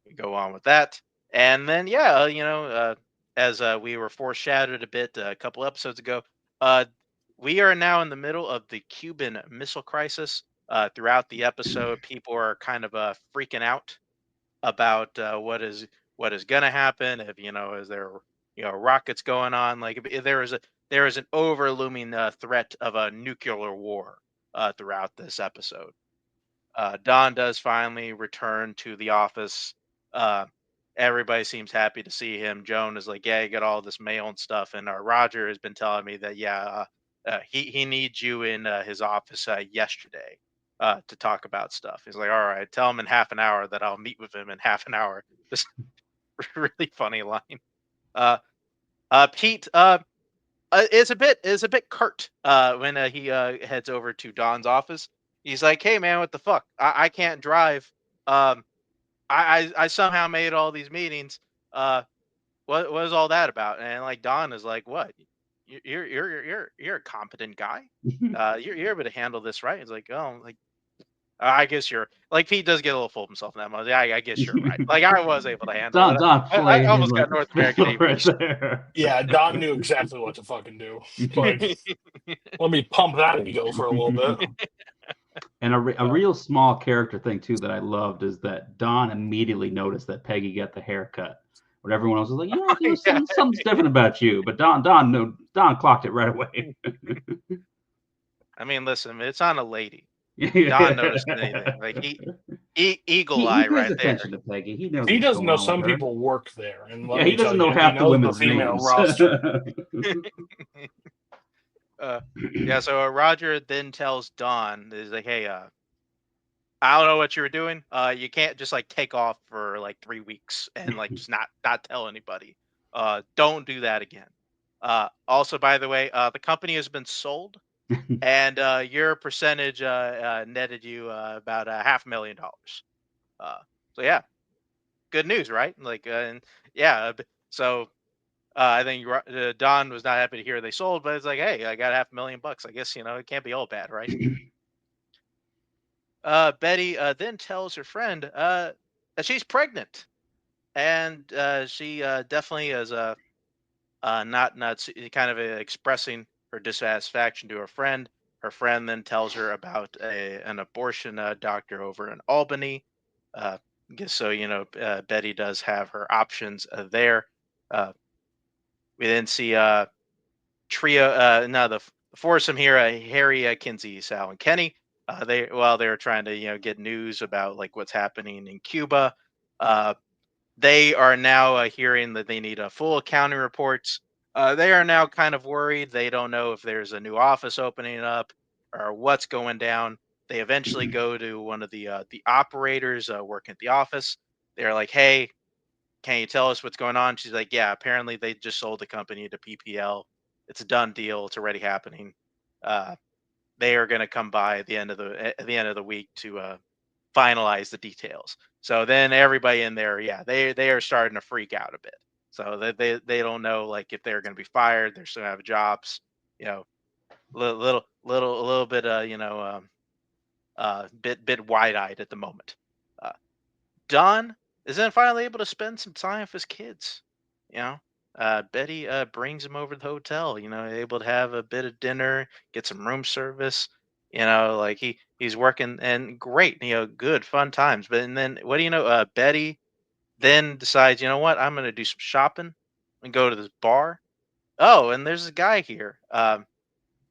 we go on with that. And then, yeah, as we were foreshadowed a bit a couple episodes ago, uh, we are now in the middle of the Cuban Missile Crisis. Throughout the episode, people are kind of freaking out about what is going to happen. If is there rockets going on? Like if there is an overlooming threat of a nuclear war throughout this episode. Don does finally return to the office. Uh, Everybody seems happy to see him. Joan is like, "Yeah, you got all this mail and stuff." And Roger has been telling me that, yeah, he needs you in his office yesterday to talk about stuff. He's like, "All right, tell him in half an hour that I'll meet with him in half an hour." Just really funny line. Uh, Pete is a bit curt when he heads over to Don's office. He's like, "Hey man, what the fuck? I can't drive. Um, I somehow made all these meetings. Uh, what is all that about?" And like Don is like, "What? You're a competent guy. You're able to handle this, right?" He's like, "Oh, like I guess you're like." Pete does get a little full of himself in that moment. I guess you're right. Like I was able to handle it. Don I played him almost like got a North American fiddle right aviation. there. Yeah, Don knew exactly what to fucking do. Like, let me pump that ego for a little bit. And a real small character thing too that I loved is that Don immediately noticed that Peggy got the haircut. When everyone else was like, Yeah. something's different about you, but Don clocked it right away. I mean, listen, it's on a lady. Don noticed anything. Like eagle he eye pays right there. attention to Peggy. He knows He what's doesn't going know on with some her. people work there, and let Yeah, me he tell doesn't you, know he half the knows the women's female names. roster. Yeah, so Roger then tells Don, is like, "Hey, I don't know what you were doing. You can't just like take off for like 3 weeks and like just not tell anybody. Don't do that again." Also, by the way, the company has been sold, and your percentage netted you about $500,000. Uh, so yeah, good news, right? Like, and yeah, so I think Don was not happy to hear they sold, but it's like, hey, I got $500,000. I guess it can't be all bad, right? Betty then tells her friend that she's pregnant, and she definitely is kind of expressing her dissatisfaction to her friend. Her friend then tells her about an abortion doctor over in Albany. Uh, guess so. Betty does have her options there. Uh, we then see trio. Now the foursome here: Harry, Kinsey, Sal, and Kenny. They were trying to get news about like what's happening in Cuba. Uh, they are now hearing that they need full accounting reports. They are now kind of worried. They don't know if there's a new office opening up or what's going down. They eventually go to one of the operators working at the office. They're like, "Hey, can you tell us what's going on?" She's like, "Yeah, apparently they just sold the company to PPL. It's a done deal. It's already happening. Uh, they are going to come by at the end of the week to finalize the details." So then everybody in there, yeah, they are starting to freak out a bit. So they don't know like if they're going to be fired, they're still have jobs, you know, a little bit bit wide eyed at the moment. Uh, Don is then finally able to spend some time with his kids. You know, Betty brings him over to the hotel. Able to have a bit of dinner, get some room service. Like he's working and great. Good fun times. But and then what do you know? Betty then decides, you know what? I'm going to do some shopping and go to this bar. Oh, and there's a guy here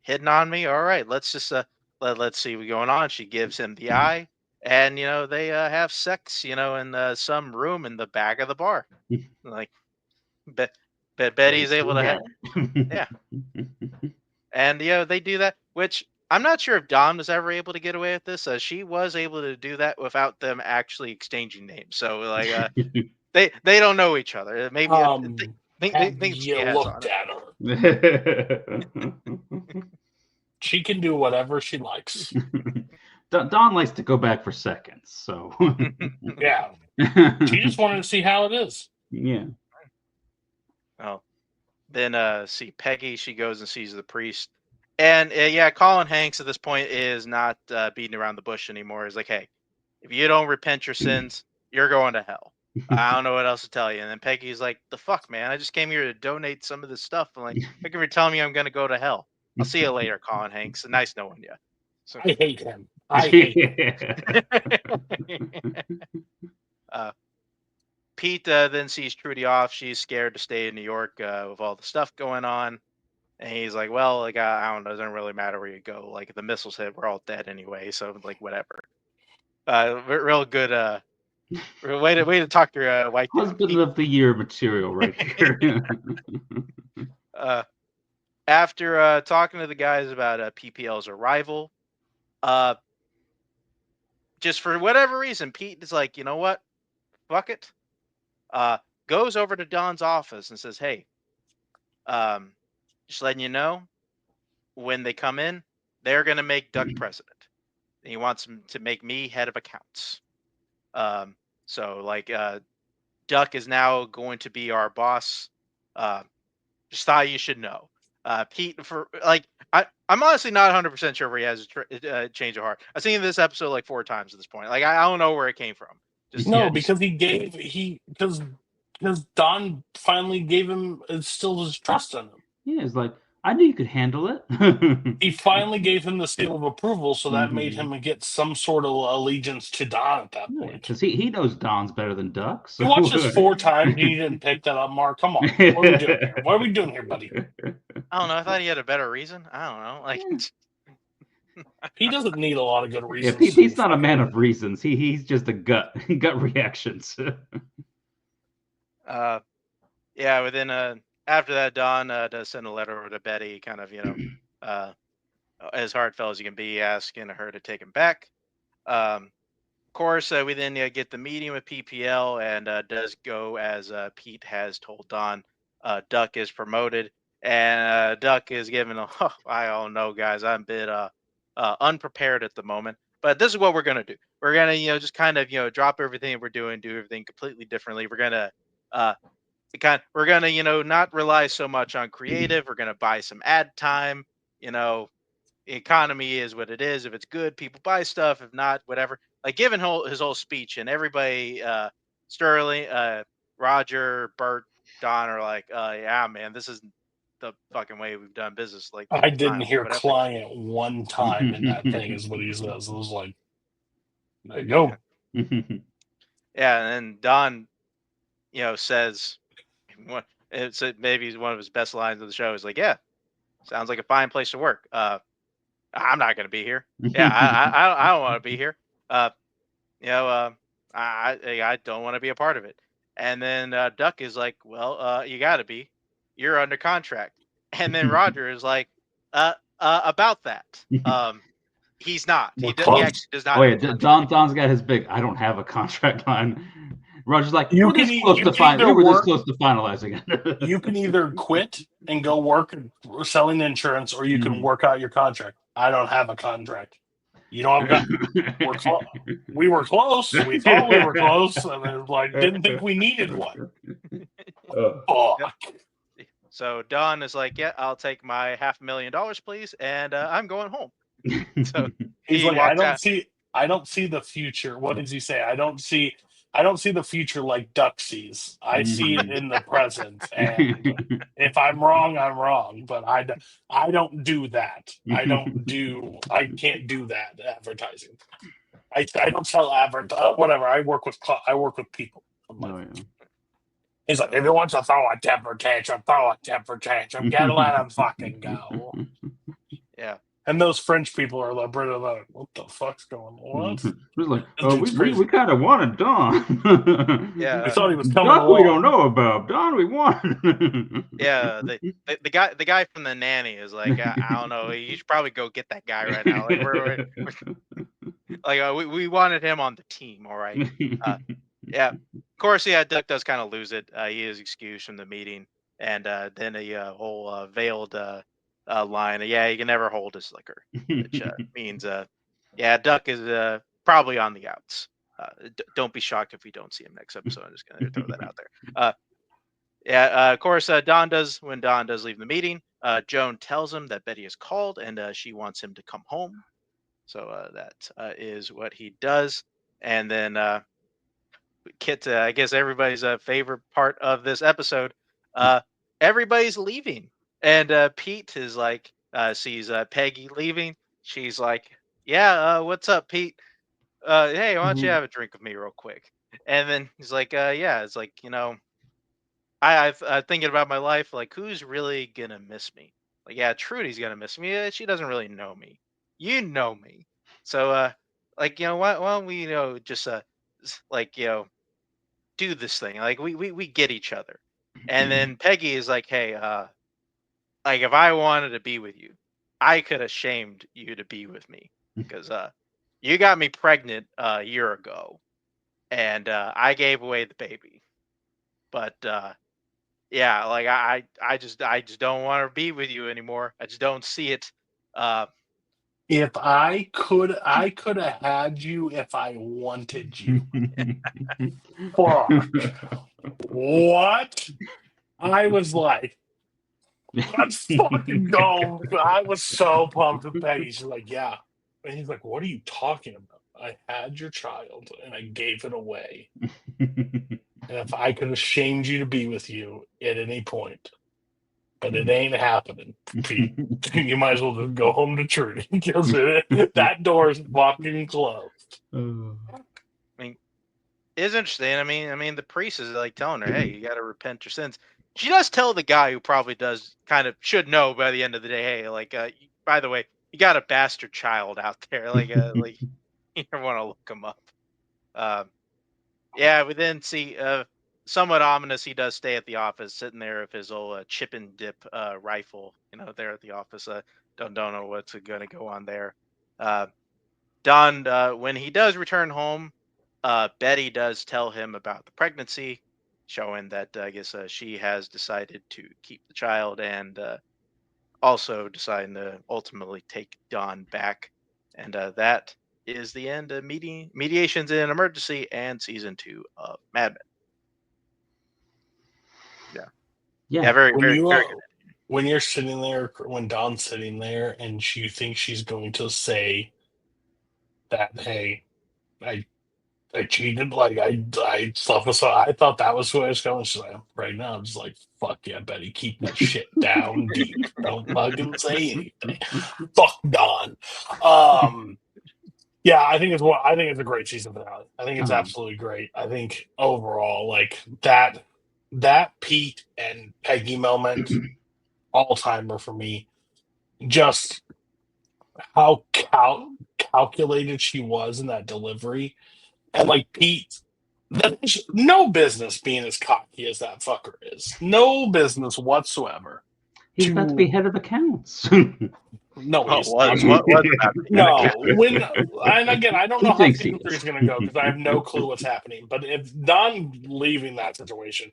hitting on me. All right, let's just let's see what's going on. She gives him the eye, and they have sex. In some room in the back of the bar. Like, Betty's able to have, yeah, and they do that. Which I'm not sure if Dom was ever able to get away with this. She was able to do that without them actually exchanging names. So like, they don't know each other. Maybe Have think she you has on looked it. at her? She can do whatever she likes. Don likes to go back for seconds, so Yeah. She just wanted to see how it is. yeah. Oh, then see Peggy. She goes and sees the priest, and yeah, Colin Hanks at this point is not beating around the bush anymore. He's like, hey, if you don't repent your sins, you're going to hell. I don't know what else to tell you. And then Peggy's like, the fuck, man? I just came here to donate some of this stuff. I'm like, thank you for telling me I'm going to go to hell. I'll see you later, Colin Hanks. Nice knowing you. So, I hate him. I hate him. Pete then sees Trudy off. She's scared to stay in New York with all the stuff going on. And he's like, well, like, I don't know. It doesn't really matter where you go. Like, if the missiles hit, we're all dead anyway. So, like, whatever. Real good way to talk your wife down. Husband of the year material right here. After talking to the guys about PPL's arrival, just for whatever reason, Pete is like, you know what? Fuck it. Goes over to Don's office and says, hey, just letting you know, when they come in, they're going to make Duck president. And he wants them to make me head of accounts. So, like, Duck is now going to be our boss. Just thought you should know. Pete, for like, I'm honestly not 100% sure where he has a change of heart. I've seen this episode like 4 times at this point. Like, I don't know where it came from. Because because Don finally instilled his trust in him. Yeah, it's like, I knew you could handle it. He finally gave him the seal of approval, so that made him get some sort of allegiance to Don at that point. Because he knows Don's better than Duck. So. You watched this 4 times and you didn't pick that up, Mark. Come on. What are we doing here? What are we doing here, buddy? I don't know. I thought he had a better reason. I don't know. Like, he doesn't need a lot of good reasons. Yeah, he's not a man of reasons. He's just a gut reactions. Yeah, within after that, Don does send a letter over to Betty, kind of, as heartfelt as he can be, asking her to take him back. Of course, we then get the meeting with PPL, and does go as Pete has told Don. Duck is promoted, and Duck is given I don't know, guys. I'm a bit unprepared at the moment. but this is what we're gonna do. We're gonna, just kind of, drop everything we're doing, do everything completely differently. We're gonna, uh, we're gonna, not rely so much on creative. We're gonna buy some ad time. You know, the economy is what it is. If it's good, people buy stuff. If not, whatever. Like giving his whole speech, and everybody, Sterling, Roger, Bert, Don are like, yeah, man, this is the fucking way we've done business like the I whole didn't time, hear whatever. client one time in that thing, is what he says. It was like, there you go. Yeah, and then Don, says, it's maybe one of his best lines of the show is like, yeah, sounds like a fine place to work. I'm not going to be here. Yeah, I don't want to be here. Uh, you know, I don't want to be a part of it. And then Duck is like, well, you got to be. You're under contract. And then Roger is like, about that. He's not. We're He close. actually does not. Oh have yeah, a contract. Don's got his big. I don't have a contract line. Roger's like, You we're can this e- close you to can either we were this work- close to finalizing it. You can either quit and go work selling insurance, or you can work out your contract. I don't have a contract. You know, we were close. We thought we were close, and then like didn't think we needed one. Fuck. So Don is like, yeah, I'll take my $500,000, please, and I'm going home. So He's he like, walks out. I don't see the future. What does he say? I don't see the future like Duck sees. I see it in the present. And if I'm wrong, I'm wrong. But I don't do that. I can't do that advertising. I don't sell whatever. I work with people. I'm like, Oh, yeah. he's like, if he wants to throw a temper tantrum, throw a temper tantrum. Gotta let him fucking go. Yeah. And those French people are like, what the fuck's going on? What? He's like, This dude's we crazy. kind of wanted Don. Yeah. We thought he was coming Duck along. we don't know about. Don we want. Yeah, the guy from the nanny is like, I don't know, you should probably go get that guy right now. Like we're like we wanted him on the team, all right. Yeah, of course, yeah, Duck does kind of lose it. He is excused from the meeting, and then a whole veiled line. Yeah, he can never hold his liquor, which means yeah, Duck is probably on the outs. Don't be shocked if we don't see him next episode. I'm just gonna throw that out there. Yeah, of course, when Don does leave the meeting, Joan tells him that Betty has called and she wants him to come home. So that is what he does. And then we get to, I guess, everybody's favorite part of this episode. Everybody's leaving. And Pete is like, sees Peggy leaving. She's like, yeah, what's up, Pete? Hey, why don't you have a drink with me real quick? And then he's like, yeah, it's like, I'm thinking about my life, like who's really gonna miss me? Like, yeah, Trudy's gonna miss me. She doesn't really know me. You know me, so like why don't we just like do this thing? Like we get each other, and then Peggy is like, hey, like if I wanted to be with you, I could have shamed you to be with me because you got me pregnant a year ago, and I gave away the baby, but yeah, like I just don't want to be with you anymore. I just don't see it. If I could have had you if I wanted you. Fuck. What? I was like, let's fucking go. I was so pumped with Peggy. She's like, yeah. And he's like, what are you talking about? I had your child and I gave it away. And if I could have shamed you to be with you at any point, but it ain't happening, Pete. You might as well just go home to Trudy because that door is fucking closed. I mean, it's interesting. I mean, the priest is like telling her, "Hey, you got to repent your sins." She does tell the guy who probably does kind of should know by the end of the day. Hey, like, by the way, you got a bastard child out there. Like you don't want to look him up. Yeah, we then see somewhat ominous. He does stay at the office, sitting there with his old chip and dip rifle. There at the office. Don't know what's going to go on there. Don, when he does return home, Betty does tell him about the pregnancy, showing that I guess she has decided to keep the child and also deciding to ultimately take Don back, and that is the end of Mediations in an Emergency and season 2 of Mad Men. Yeah, very, When very, you very good. when you're sitting there, when Dawn's sitting there, and you think she's going to say that, "Hey, I cheated, like I slept with," so I thought that was who I was going. She's like, right now, I'm just like, fuck yeah, Betty, keep that shit down deep. Don't fucking say anything. Fuck Dawn. Yeah, I think it's a great season finale. I think it's absolutely great. I think overall, like that Pete and Peggy moment, all timer for me. Just how calculated she was in that delivery, and like Pete, there's no business being as cocky as that fucker is. No business whatsoever. He's about to be head of accounts. No, What he's was not. what was about No, and again, I don't He know how thinks he season 3 is. is going to go because I have no clue what's happening. But if Don leaving that situation,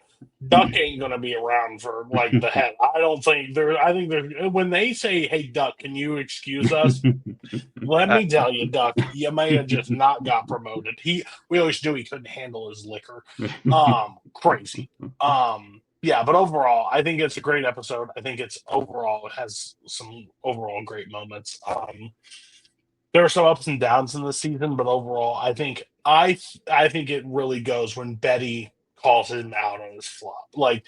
Duck ain't going to be around for like the head. I don't think there. I think there. When they say, "Hey, Duck, can you excuse us?" Let me tell you, Duck, you may have just not got promoted. We always knew he couldn't handle his liquor. Crazy. Yeah, but overall, I think it's a great episode. I think it has some overall great moments. There are some ups and downs in the season, but overall, I think it really goes when Betty calls him out on his flop. Like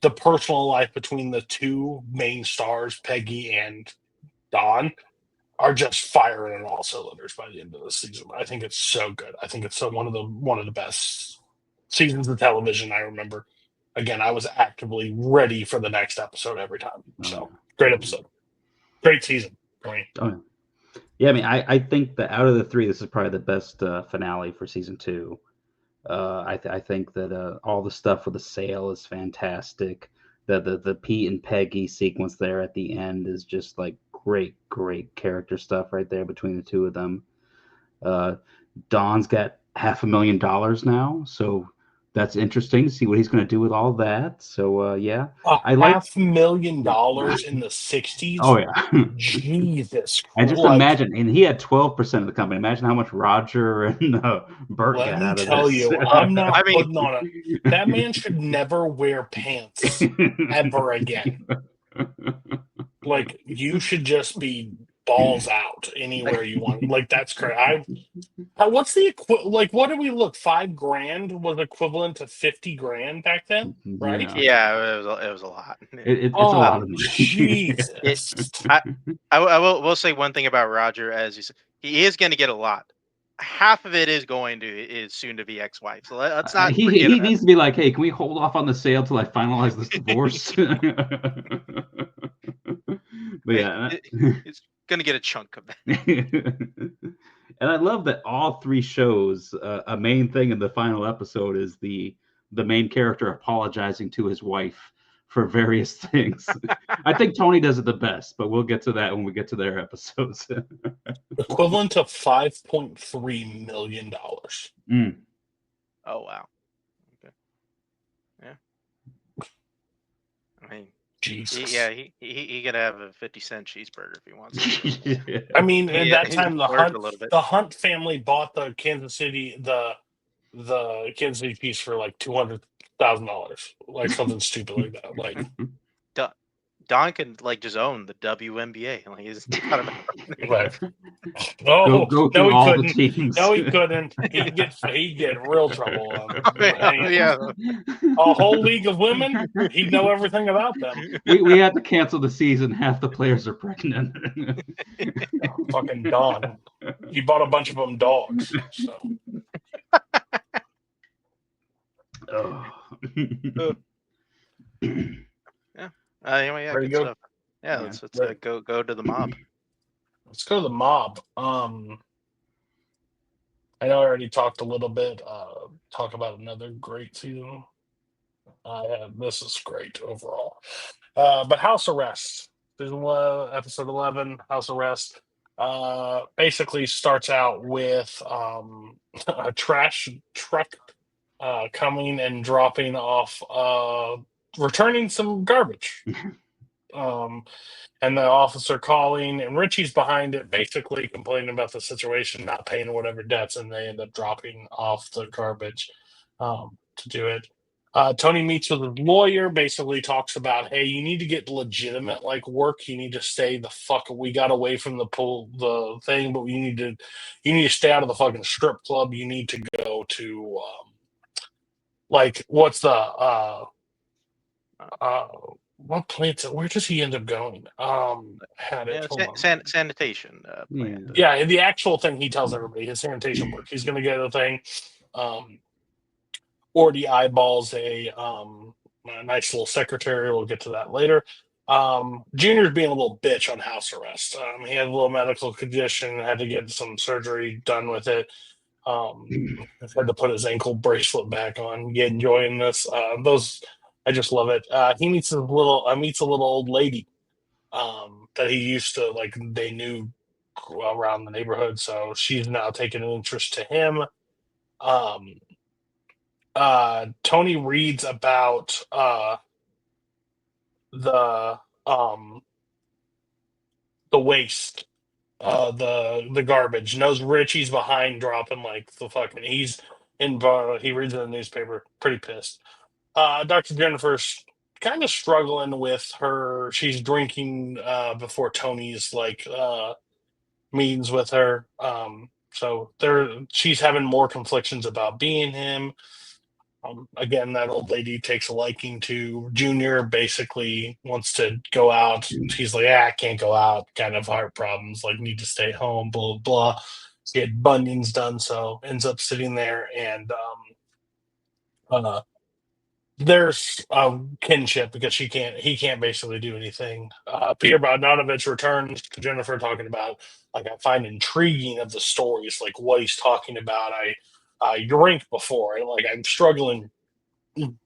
the personal life between the two main stars, Peggy and Don, are just firing on all cylinders by the end of the season. I think it's so good. I think it's one of the best seasons of television I remember. Again, I was actively ready for the next episode every time. So great episode, great season for me. Yeah, I mean, I think that out of the three, this is probably the best finale for season 2. I think that all the stuff with the sale is fantastic. The Pete and Peggy sequence there at the end is just like great character stuff right there between the two of them. Don's got $500,000 now, so that's interesting to see what he's going to do with all that. So yeah, I like $500,000 in the '60s. Oh yeah, Jesus! and just imagine, and he had 12% of the company. Imagine how much Roger and Bert Let got me out of tell this. you, I'm not putting on it. That man should never wear pants ever again. Like you should just be balls out anywhere you want. Like that's crazy. What's the like? What did we look? $5,000 was equivalent to 50 grand back then, right? Yeah, it was a lot. It's a lot of money. Jesus. I will say one thing about Roger, as he is going to get a lot. Half of it is soon to be ex-wife. So let's not. He needs to be like, hey, can we hold off on the sale till I finalize this divorce? But yeah, it's gonna get a chunk of that. And I love that all three shows. A main thing in the final episode is the main character apologizing to his wife for various things. I think Tony does it the best, but we'll get to that when we get to their episodes. Equivalent to $5.3 million. Oh wow. Okay. Yeah. I mean, Jesus. He could have a 50-cent cheeseburger if he wants to. Yeah. I mean, at that time, the Hunt family bought the Kansas City Kansas City piece for like $200,000, like something stupid like that. Like Don can like just own the WNBA. Like he's not about right. Oh go no, he all couldn't. the teams. No, he couldn't. He'd get in real trouble. Yeah. A whole league of women. He'd know everything about them. We had to cancel the season. Half the players are pregnant. Oh, fucking Don. He bought a bunch of them dogs. So. Anyway, yeah, good stuff. Yeah, let's go to the mob. Let's go to the mob. I know I already talked a little bit. Talk about another great season. This is great overall. But House Arrest, season 11, episode 11, House Arrest. Basically starts out with a trash truck coming and dropping off, returning some garbage. And the officer calling, and Richie's behind it, basically complaining about the situation, not paying whatever debts, and they end up dropping off the garbage to do it. Tony meets with his lawyer, basically talks about, hey, you need to get legitimate work. You need to stay the fuck. We got away from the thing, but you need to stay out of the fucking strip club. You need to go to what's the what plants? Where does he end up going? Had it. Hold on. Sanitation plant. Yeah, the actual thing he tells everybody, his sanitation work. He's going to get a thing. Already eyeballs a nice little secretary. We'll get to that later. Junior's being a little bitch on house arrest. He had a little medical condition, had to get some surgery done with it. Had to put his ankle bracelet back on. You enjoying this? I just love it. He meets a little old lady that he used to they knew around the neighborhood, so she's now taking an interest to him. Tony reads about the waste, the garbage. Knows Richie's behind dropping the fucking. He reads in the newspaper, pretty pissed. Dr. Jennifer's kind of struggling with her. She's drinking before Tony's meetings with her. So she's having more conflictions about being him. Again, that old lady takes a liking to Junior, basically wants to go out. She's like, I can't go out, kind of heart problems, need to stay home, blah, blah. Get bunions done, so ends up sitting there, and there's kinship because he can't basically do anything. Peter Bogdanovich returns to Jennifer talking about, I find intriguing of the stories, what he's talking about. I drank before, and I'm struggling.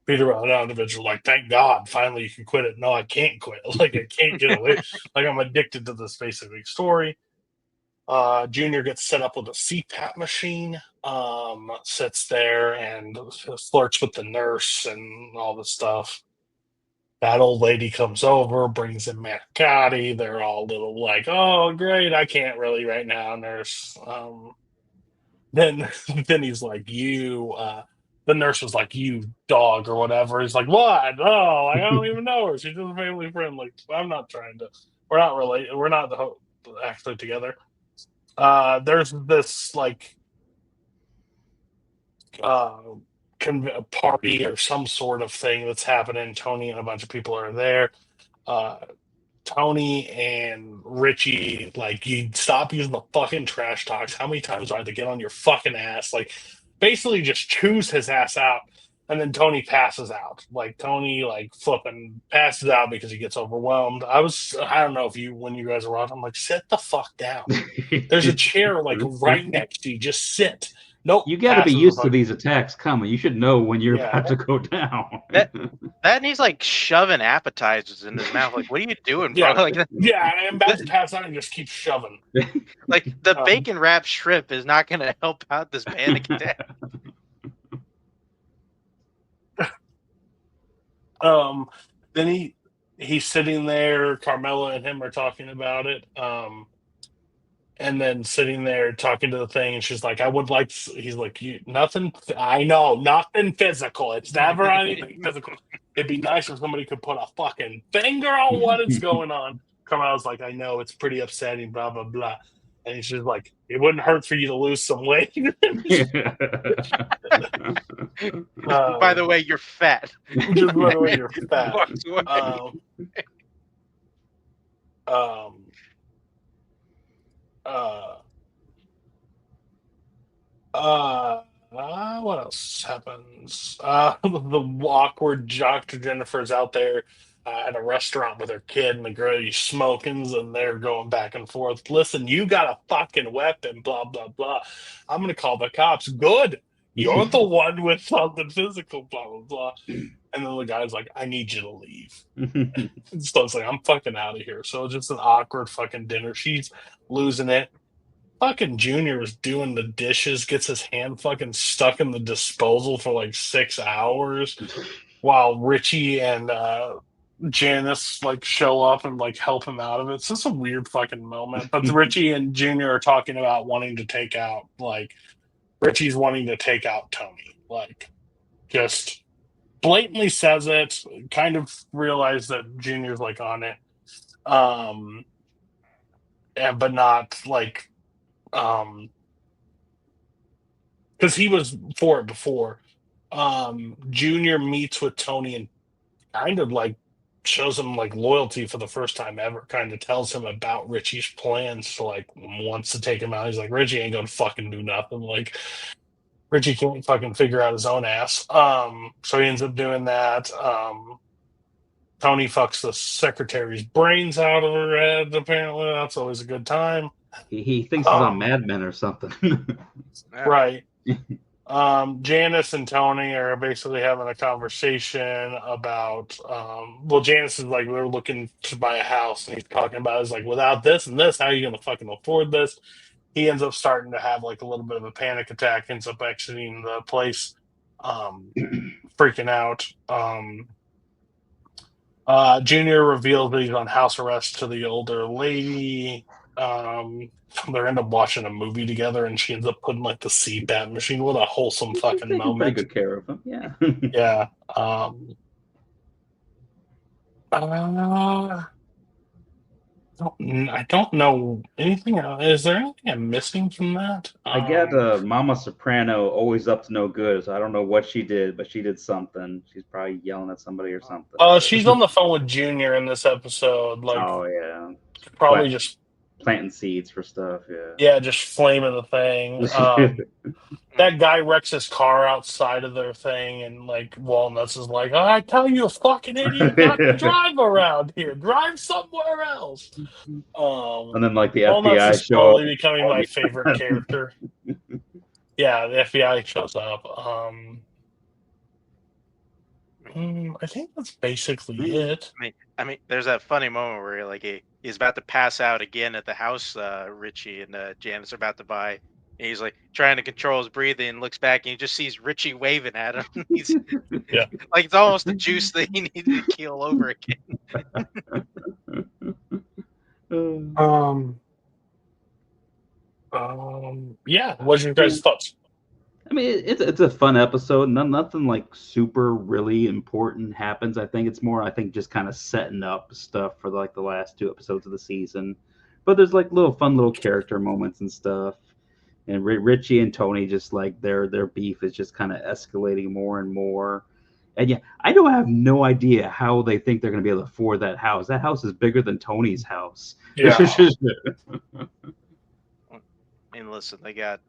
Peter Bogdanovich was thank God, finally you can quit it. No, I can't quit. I can't get away. I'm addicted to this specific story. Junior gets set up with a CPAP machine, sits there and flirts with the nurse and all this stuff. That old lady comes over, brings in manicotti. They're all a little oh, great, I can't really right now, nurse. Then he's like, you, the nurse was like, you dog or whatever. He's like, what? Oh, I don't even know her. She's just a family friend. I'm not trying to, we're not related. We're not actually together. There's this party or some sort of thing that's happening. Tony and a bunch of people are there. Tony and Richie, you stop using the fucking trash talks. How many times do I have to get on your fucking ass? Basically just chews his ass out. And then Tony passes out. Tony, flipping passes out because he gets overwhelmed. I don't know when you guys are watching, I'm sit the fuck down. There's a chair, right next to you. Just sit. Nope. You got to be used to these attacks coming. You should know when you're about to go down. That and he's shoving appetizers in his mouth. What are you doing, bro? I'm about to pass out and just keep shoving. The bacon wrapped shrimp is not going to help out this panic attack. Then he's sitting there. Carmela and him are talking about it. And then sitting there talking to the thing, and she's like, he's like, nothing, I know, nothing physical. It's never anything physical. It'd be nice if somebody could put a fucking finger on what is going on. Carmela's like, I know, it's pretty upsetting, blah, blah, blah. And she's like, it wouldn't hurt for you to lose some weight. By the way, you're fat. Just by the way, you're fat. What else happens? The awkward Dr. Jennifer's out there at a restaurant with her kid, and the girl he's smoking, and they're going back and forth. Listen, you got a fucking weapon, blah, blah, blah. I'm going to call the cops. Good. You're the one with something physical, blah, blah, blah. And then the guy's like, I need you to leave. So it's I'm fucking out of here. So it's just an awkward fucking dinner. She's losing it. Fucking Junior was doing the dishes, gets his hand fucking stuck in the disposal for 6 hours while Richie and Janice like show up and like help him out of it. It's just a weird fucking moment. But Richie and Junior are talking about wanting to take out Richie's wanting to take out Tony. Like just blatantly says it, kind of realize that Junior's like on it. But not like because he was for it before. Junior meets with Tony and kind of like shows him like loyalty for the first time ever. Kind of tells him about Richie's plans to like wants to take him out. He's like, Richie ain't gonna fucking do nothing. Like Richie can't fucking figure out his own ass. So he ends up doing that. Tony fucks the secretary's brains out of her head. Apparently, that's always a good time. He thinks he's on Mad Men or something. Right. Janice and Tony are basically having a conversation about Janice is like they're looking to buy a house and he's talking about is like without this and this, how are you gonna fucking afford this? He ends up starting to have like a little bit of a panic attack, ends up exiting the place, freaking out. Junior reveals that he's on house arrest to the older lady. They end up watching a movie together, and she ends up putting like the CPAP machine. What a wholesome fucking moment! Pretty good care of him, yeah. Yeah. I don't know anything. Is there anything I'm missing from that? I get Mama Soprano always up to no good, so I don't know what she did, but she did something. She's probably yelling at somebody or something. She's on the phone with Junior in this episode. Like, oh yeah, probably just planting seeds for stuff. Yeah, just flaming the thing. That guy wrecks his car outside of their thing, and like Walnuts is like, "I tell you, fucking idiot, not to drive around here. Drive somewhere else." And then like the Walnuts FBI is show slowly up. becoming my favorite character. Yeah, the FBI shows up. I think that's basically it. I mean, there's that funny moment where like he's about to pass out again at the house. Richie and Janice are about to buy. And he's like trying to control his breathing, and looks back and he just sees Richie waving at him. He's Yeah, like it's almost the juice that he needed to keel over again. Yeah. What's your guys' thoughts? I mean, it's a fun episode. Nothing like super really important happens. I think it's more, just kind of setting up stuff for like the last 2 episodes of the season. But there's like fun little character moments and stuff. And Richie and Tony just like their beef is just kind of escalating more and more. And yeah, I don't have no idea how they think they're going to be able to afford that house. That house is bigger than Tony's house. Yeah. I mean, listen, they got,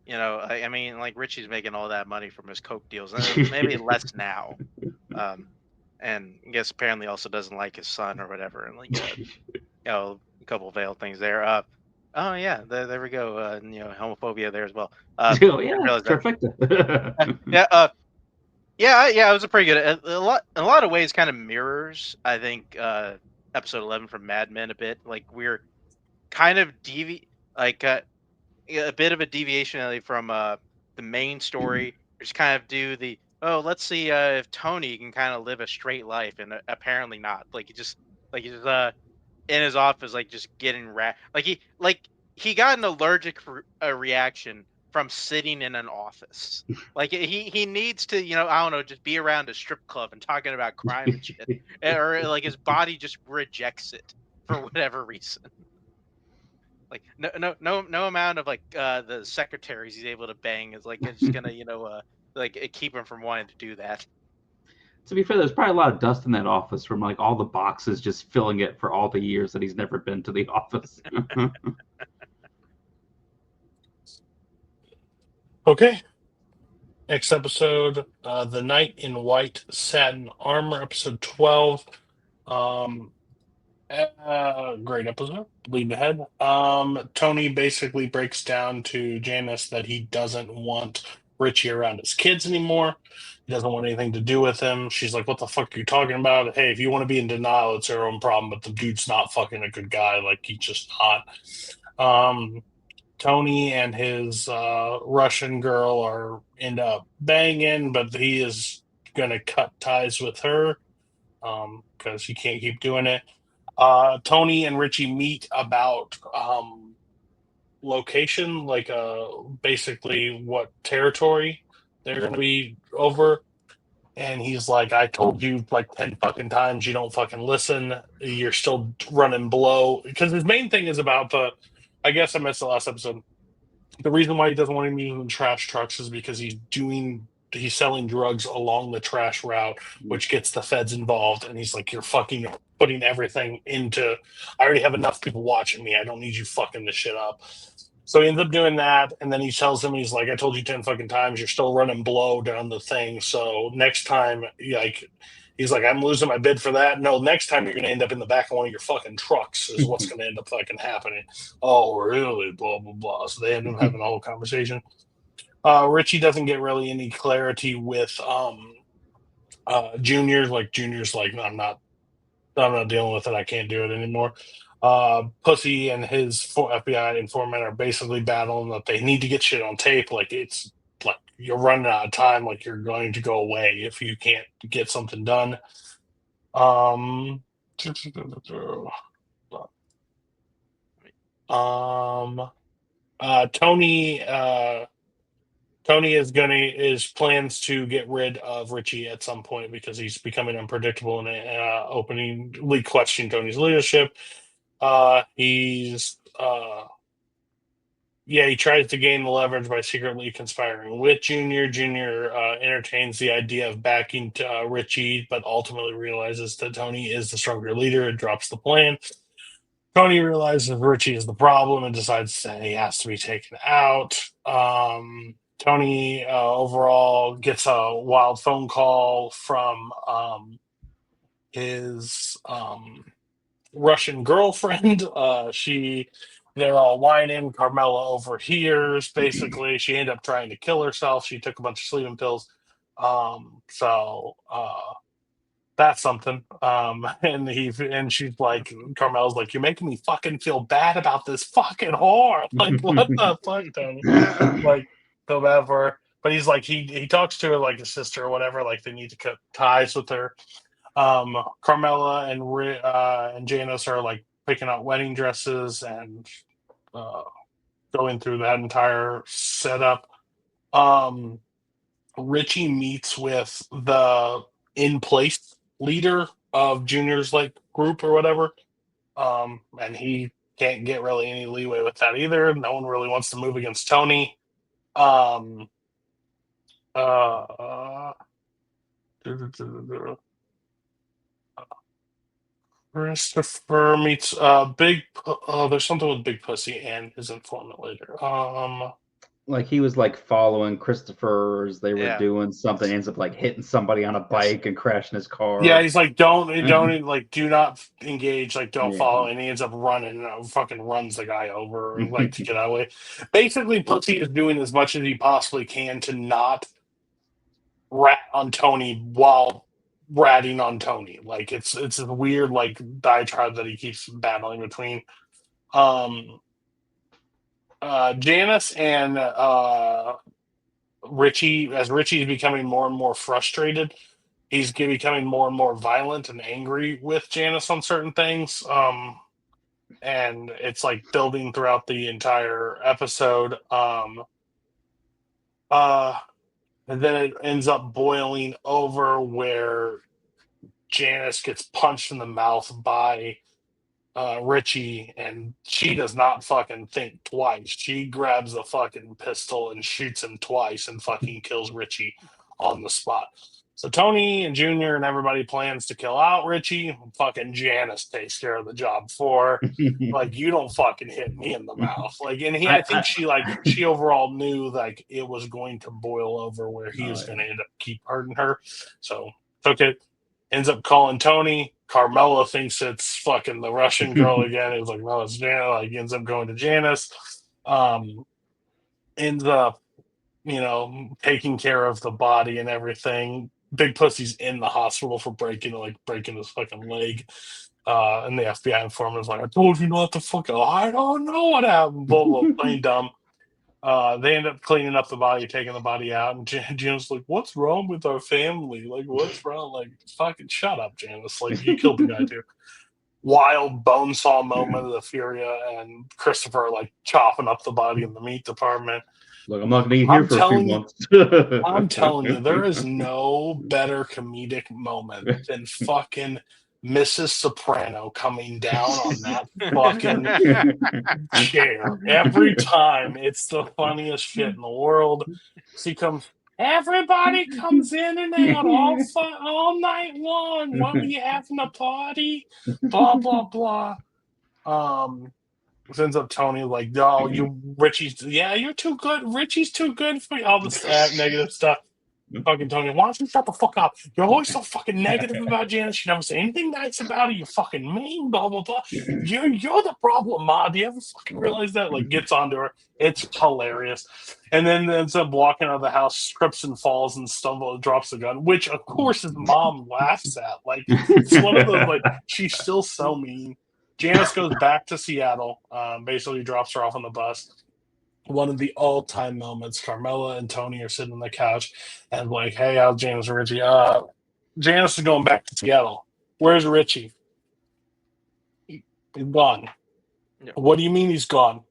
I mean, like Richie's making all that money from his coke deals, maybe less now. And I guess apparently also doesn't like his son or whatever, and like, a couple veiled things there. Oh yeah, there we go. Homophobia there as well. Oh yeah, trifecta. Yeah, it was a pretty good. In a lot of ways, kind of mirrors, I think, episode 11 from Mad Men a bit. Like we're kind of a bit of a deviation from the main story. Just kind of do let's see if Tony can kind of live a straight life, and apparently not. He's in his office, like just getting he got an allergic reaction from sitting in an office. Like he needs to, I don't know, just be around a strip club and talking about crime and shit, or like his body just rejects it for whatever reason. Like no amount of like the secretaries he's able to bang is like it's gonna keep him from wanting to do that. To be fair, there's probably a lot of dust in that office from like all the boxes just filling it for all the years that he's never been to the office. Okay. Next episode, The Knight in White Satin Armor, episode 12. Great episode. Lead ahead. Tony basically breaks down to Janice that he doesn't want Richie around his kids anymore. He doesn't want anything to do with him. She's like, what the fuck are you talking about? Hey, if you want to be in denial, it's your own problem, but the dude's not fucking a good guy. Like, he's just not. Tony and his Russian girl end up banging, but he is going to cut ties with her. because he can't keep doing it. Tony and Richie meet about location, like basically what territory they're going to be over. And he's like, I told you like 10 fucking times, you don't fucking listen. You're still running below. Because his main thing is about I guess I missed the last episode. The reason why he doesn't want to be in trash trucks is because he's selling drugs along the trash route, which gets the feds involved. And he's like, you're fucking putting everything into, I already have enough people watching me. I don't need you fucking this shit up. So he ends up doing that, and then he tells him, he's like, I told you 10 fucking times, you're still running blow down the thing. So next time, like, he's like, I'm losing my bid for that. No, next time you're going to end up in the back of one of your fucking trucks is what's going to end up fucking happening. Oh, really? Blah, blah, blah. So they end up having a whole conversation. Richie doesn't get really any clarity with Junior. Like, Junior's like, I'm not dealing with it. I can't do it anymore. Pussy and his FBI informant are basically battling that they need to get shit on tape. Like, it's like you're running out of time. Like, you're going to go away if you can't get something done. Tony is plans to get rid of Richie at some point because he's becoming unpredictable and openly questioning Tony's leadership. He tries to gain the leverage by secretly conspiring with Junior. Junior entertains the idea of backing Richie, but ultimately realizes that Tony is the stronger leader and drops the plan. Tony realizes Richie is the problem and decides that he has to be taken out. Tony overall gets a wild phone call from his Russian girlfriend. They're all whining. Carmela overhears. Basically, she ended up trying to kill herself. She took a bunch of sleeping pills. That's something. And she's like, Carmela's like, you're making me fucking feel bad about this fucking whore. Like, what the fuck, Tony? Like, feel bad for her. But he's like, he talks to her like a sister or whatever. Like, they need to cut ties with her. Carmela and Janice are like picking out wedding dresses and going through that entire setup. Richie meets with the in-place leader of Junior's like group or whatever, and he can't get really any leeway with that either. No one really wants to move against Tony. Christopher meets there's something with Big Pussy and his informant later. Like he was like following Christopher's, they were doing something, ends up like hitting somebody on a bike and crashing his car. Yeah, he's like, don't like, do not engage, like, don't follow, and he ends up running and fucking runs the guy over, like, to get out of the way. Basically, Pussy is doing as much as he possibly can to not rat on Tony while ratting on Tony. Like, it's a weird like diatribe that he keeps battling between. Janice and Richie, as Richie's becoming more and more frustrated, he's becoming more and more violent and angry with Janice on certain things. And it's like building throughout the entire episode. And then it ends up boiling over where Janice gets punched in the mouth by Richie, and she does not fucking think twice. She grabs the fucking pistol and shoots him twice and fucking kills Richie on the spot. So Tony and Junior and everybody plans to kill out Richie. Fucking Janice takes care of the job for her. Like, you don't fucking hit me in the mouth. Like, and I think she overall knew like it was going to boil over where he was going to end up keep hurting her. So took it. Ends up calling Tony. Carmela thinks it's fucking the Russian girl again. It was like, no, it's Janice. Like, ends up going to Janice. Ends up, taking care of the body and everything. Big Pussy's in the hospital for breaking his fucking leg. And the FBI informant's like, I told you not to fucking, I don't know what happened. Blah, blah, plain dumb. They end up cleaning up the body, taking the body out, and Janice like, "What's wrong with our family? Like, what's wrong? Like, fucking shut up, Janice! Like, you killed the guy too." Wild bonesaw moment of the Furia and Christopher like chopping up the body in the meat department. Look, I'm not going to be here for a few months. I'm telling you, there is no better comedic moment than fucking Mrs. Soprano coming down on that fucking chair. Every time, it's the funniest shit in the world. She comes, everybody comes in and out all night long. What, were you having a party? Blah, blah, blah. Ends up Tony like, "Oh, you're too good. Richie's too good for you." All this negative stuff. Fucking Tony, why don't you shut the fuck up? You're always so fucking negative about Janice. You never say anything nice about her. You fucking mean, blah blah blah. You're the problem, Ma. Do you ever fucking realize that? Like, gets onto her. It's hilarious. And then ends up walking out of the house, trips and falls and stumbles, drops the gun, which of course his mom laughs at. Like, it's one of those, like, she's still so mean. Janice goes back to Seattle, basically drops her off on the bus. One of the all-time moments, Carmela and Tony are sitting on the couch and like, "Hey, how's Janice and Richie?" Janice is going back to Seattle. Where's Richie? He's gone. Yeah. What do you mean he's gone?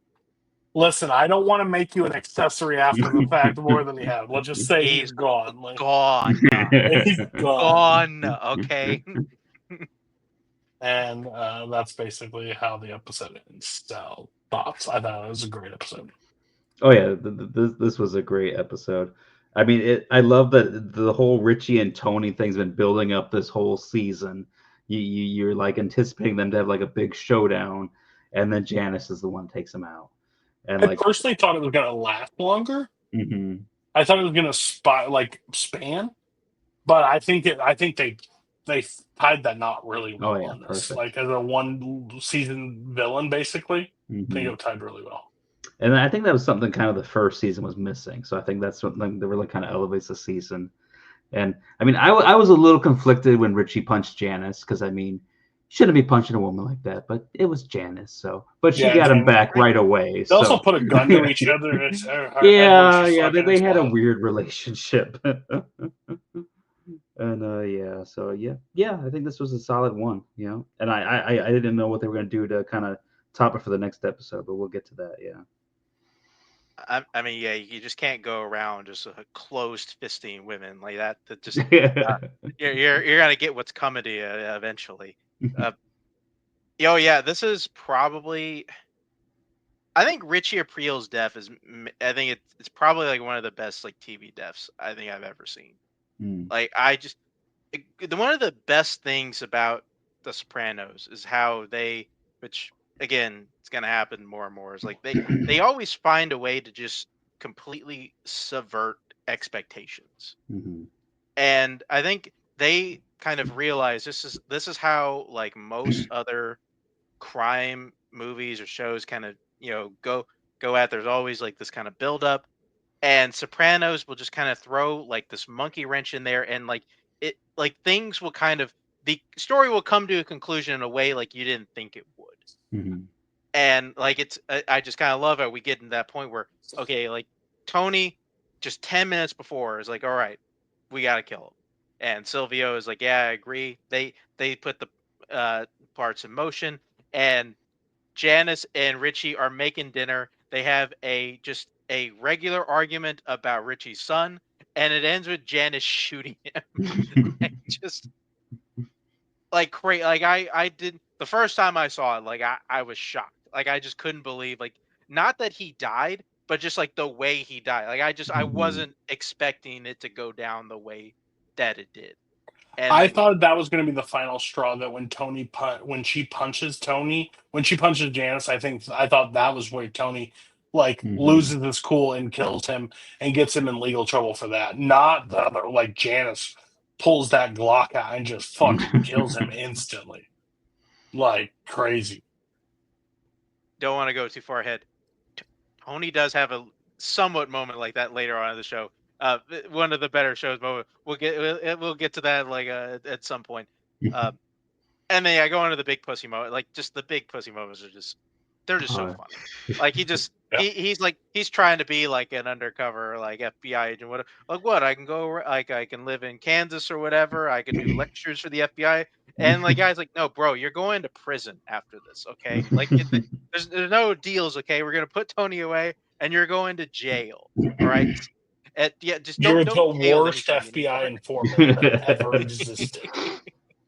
Listen, I don't want to make you an accessory after the fact more than you have. Let's just say he's gone. Like, Gone. he's gone. Gone. Okay. And that's basically how the episode ends. So, thoughts? I thought it was a great episode. Oh yeah, this was a great episode. I mean, I love that the whole Richie and Tony thing's been building up this whole season. You're like anticipating them to have like a big showdown, and then Janice is the one who takes them out. And I personally thought it was gonna last longer. Mm-hmm. I thought it was gonna span, but I think they tied that knot really well on this. Perfect. Like, as a one season villain, basically, Mm-hmm. I think it tied really well. And I think that was something kind of the first season was missing. So I think that's something that really kind of elevates the season. And I mean, I was a little conflicted when Richie punched Janice because I mean, shouldn't be punching a woman like that, but it was Janice. So, but she got him back right away. They also put a gun to each other. They had a weird relationship. And I think this was a solid one, you know. And I didn't know what they were going to do to kind of top it for the next episode, but we'll get to that. Yeah. I mean, yeah, you just can't go around just closed fisting women like that. That just you're gonna get what's coming to you eventually. This is probably. I think Richie April's death is. I think it's probably like one of the best like TV deaths I think I've ever seen. Like, one of the best things about The Sopranos is how which again, it's gonna happen more and more. Is like they always find a way to just completely subvert expectations, and I think they kind of realize this is how like most other crime movies or shows kind of go at. There's always like this kind of build up, and Sopranos will just kind of throw like this monkey wrench in there, and like things will the story will come to a conclusion in a way like you didn't think it would. And like I just kind of love it. We get to that point where like Tony just 10 minutes before is like, all right, we got to kill him, and Silvio is like, yeah, I agree. They put the parts in motion, and Janice and Richie are making dinner. They have a regular argument about Richie's son, and it ends with Janice shooting him. Just like crazy. Like I did the first time I saw it, like I was shocked. Like I just couldn't believe, like, not that he died, but just like the way he died. Like I wasn't expecting it to go down the way that it did. And I thought that was going to be the final straw, that when she punches Janice, I thought that was where Tony loses his cool and kills him and gets him in legal trouble for that. Not the other, like Janice pulls that Glock out and just fucking kills him instantly. Like crazy. Don't want to go too far ahead. Tony does have a somewhat moment like that later on in the show. One of the better shows moment. We'll get to that like at some point. And then I go into the big pussy moment. Like, just the big pussy moments are they're just so funny. Like, he just he's trying to be like an undercover like FBI agent. What I can go like I can live in Kansas or whatever. I can do lectures for the FBI. And like guys like, no, bro, you're going to prison after this. Okay, like there's no deals. Okay, we're gonna put Tony away, and you're going to jail. All right. Yeah, just You're don't the jail worst anybody FBI anymore. informant that ever existed.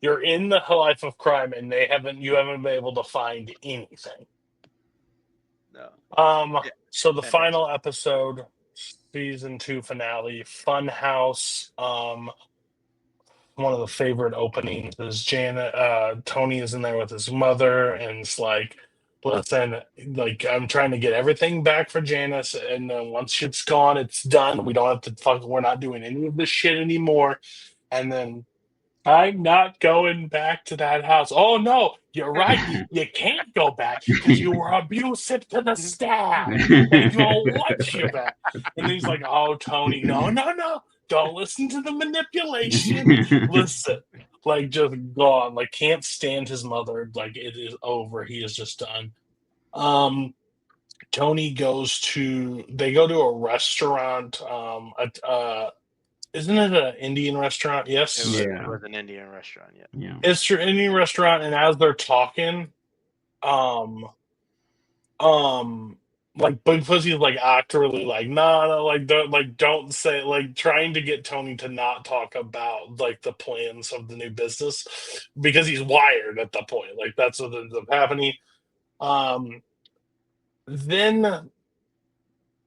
You're in the life of crime, and you haven't been able to find anything. No. Yeah, So the fantastic. final episode, season 2 finale, Funhouse. One of the favorite openings is Tony is in there with his mother, and it's like, listen, like I'm trying to get everything back for Janice, and then once shit's gone, it's done. We don't have to we're not doing any of this shit anymore. And then I'm not going back to that house. Oh no, you're right. You can't go back because you were abusive to the staff. They don't want you back. And he's like, oh, Tony, no. Don't listen to the manipulation. Listen, like just gone. Like can't stand his mother. Like it is over. He is just done. Tony they go to a restaurant. Isn't it an Indian restaurant? Yes. It was an Indian restaurant. Yeah. It's your Indian restaurant, and as they're talking, like Big Pussy's like actively like no, like don't say, like trying to get Tony to not talk about like the plans of the new business because he's wired at that point. Like that's what ends up happening. Then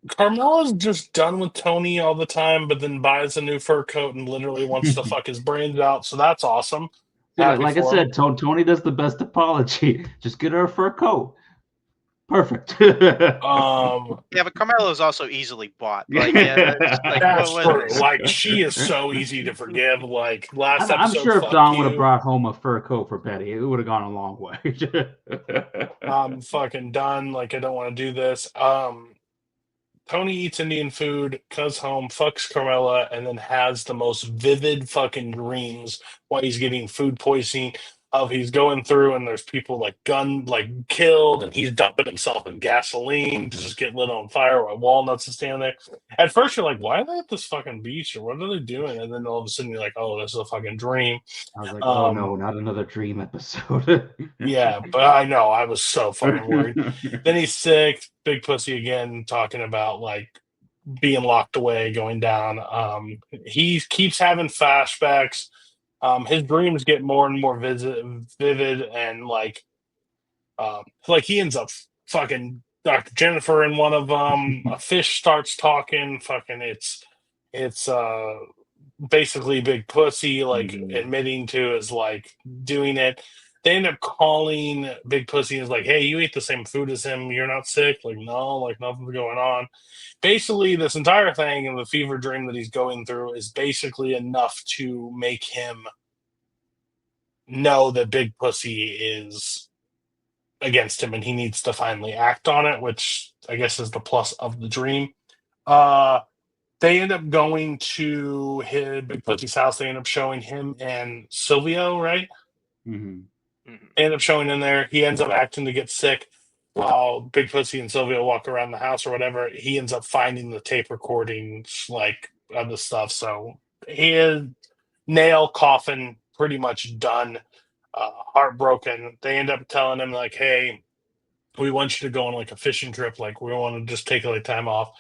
Carmela's just done with Tony all the time, but then buys a new fur coat and literally wants to fuck his brains out. So that's awesome. Like I said, Tony does the best apology. Just get her a fur coat. Perfect. Yeah, but Carmelo is also easily bought. Like, that's true. Like, she is so easy to forgive. Like last episode, I'm sure if Don would have brought home a fur coat for Betty, it would have gone a long way. I'm fucking done. Like, I don't want to do this. Tony eats Indian food, comes home, fucks Carmela, and then has the most vivid fucking dreams while he's getting food poisoning. He's going through and there's people like killed, and he's dumping himself in gasoline to just get lit on fire while Walnuts is standing there. At first, you're like, why are they at this fucking beach or what are they doing? And then all of a sudden, you're like, oh, this is a fucking dream. I was like, oh no, not another dream episode. Yeah, but I know, I was so fucking worried. Then he's sick, Big Pussy again, talking about like being locked away, going down. He keeps having flashbacks. His dreams get more and more vivid, and like he ends up fucking Dr. Jennifer in one of them. A fish starts talking. Fucking, it's basically Big Pussy like admitting to is like doing it. They end up calling Big Pussy and is like, hey, you eat the same food as him. You're not sick. Like, no, like nothing's going on. Basically, this entire thing and the fever dream that he's going through is basically enough to make him know that Big Pussy is against him and he needs to finally act on it, which I guess is the plus of the dream. They end up going to Big Pussy's house. They end up showing him and Silvio, right? Mm-hmm. They end up showing in there. He ends up acting to get sick while Big Pussy and Silvio walk around the house or whatever. He ends up finding the tape recordings like of the stuff. So his nail coffin pretty much done, heartbroken. They end up telling him like, hey, we want you to go on like a fishing trip. Like we want to just take like time off.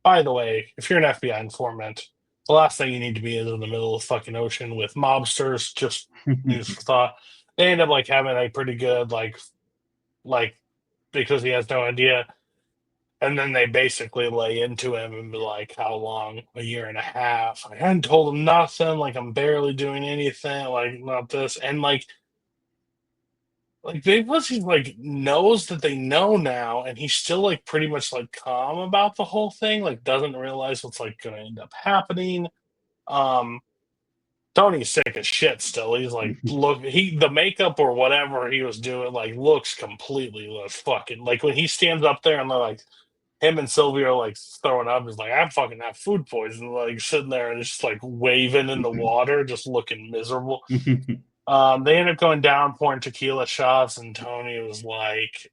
By the way, if you're an FBI informant, the last thing you need to be is in the middle of the fucking ocean with mobsters. Just news for thought. They end up like having a pretty good like because he has no idea. And then they basically lay into him and be like, how long? A year and a half. I hadn't told him nothing. Like I'm barely doing anything. Like not this. And like Big Pussy like knows that they know now, and he's still like pretty much like calm about the whole thing. Like doesn't realize what's like going to end up happening. Tony's sick as shit still. He's like, look, the makeup or whatever he was doing like looks completely fucking like when he stands up there and they're like him and Sylvia are like throwing up. He's like, I'm fucking have food poisoning, like sitting there and just like waving in the water, just looking miserable. They end up going down, pouring tequila shots, and Tony was like,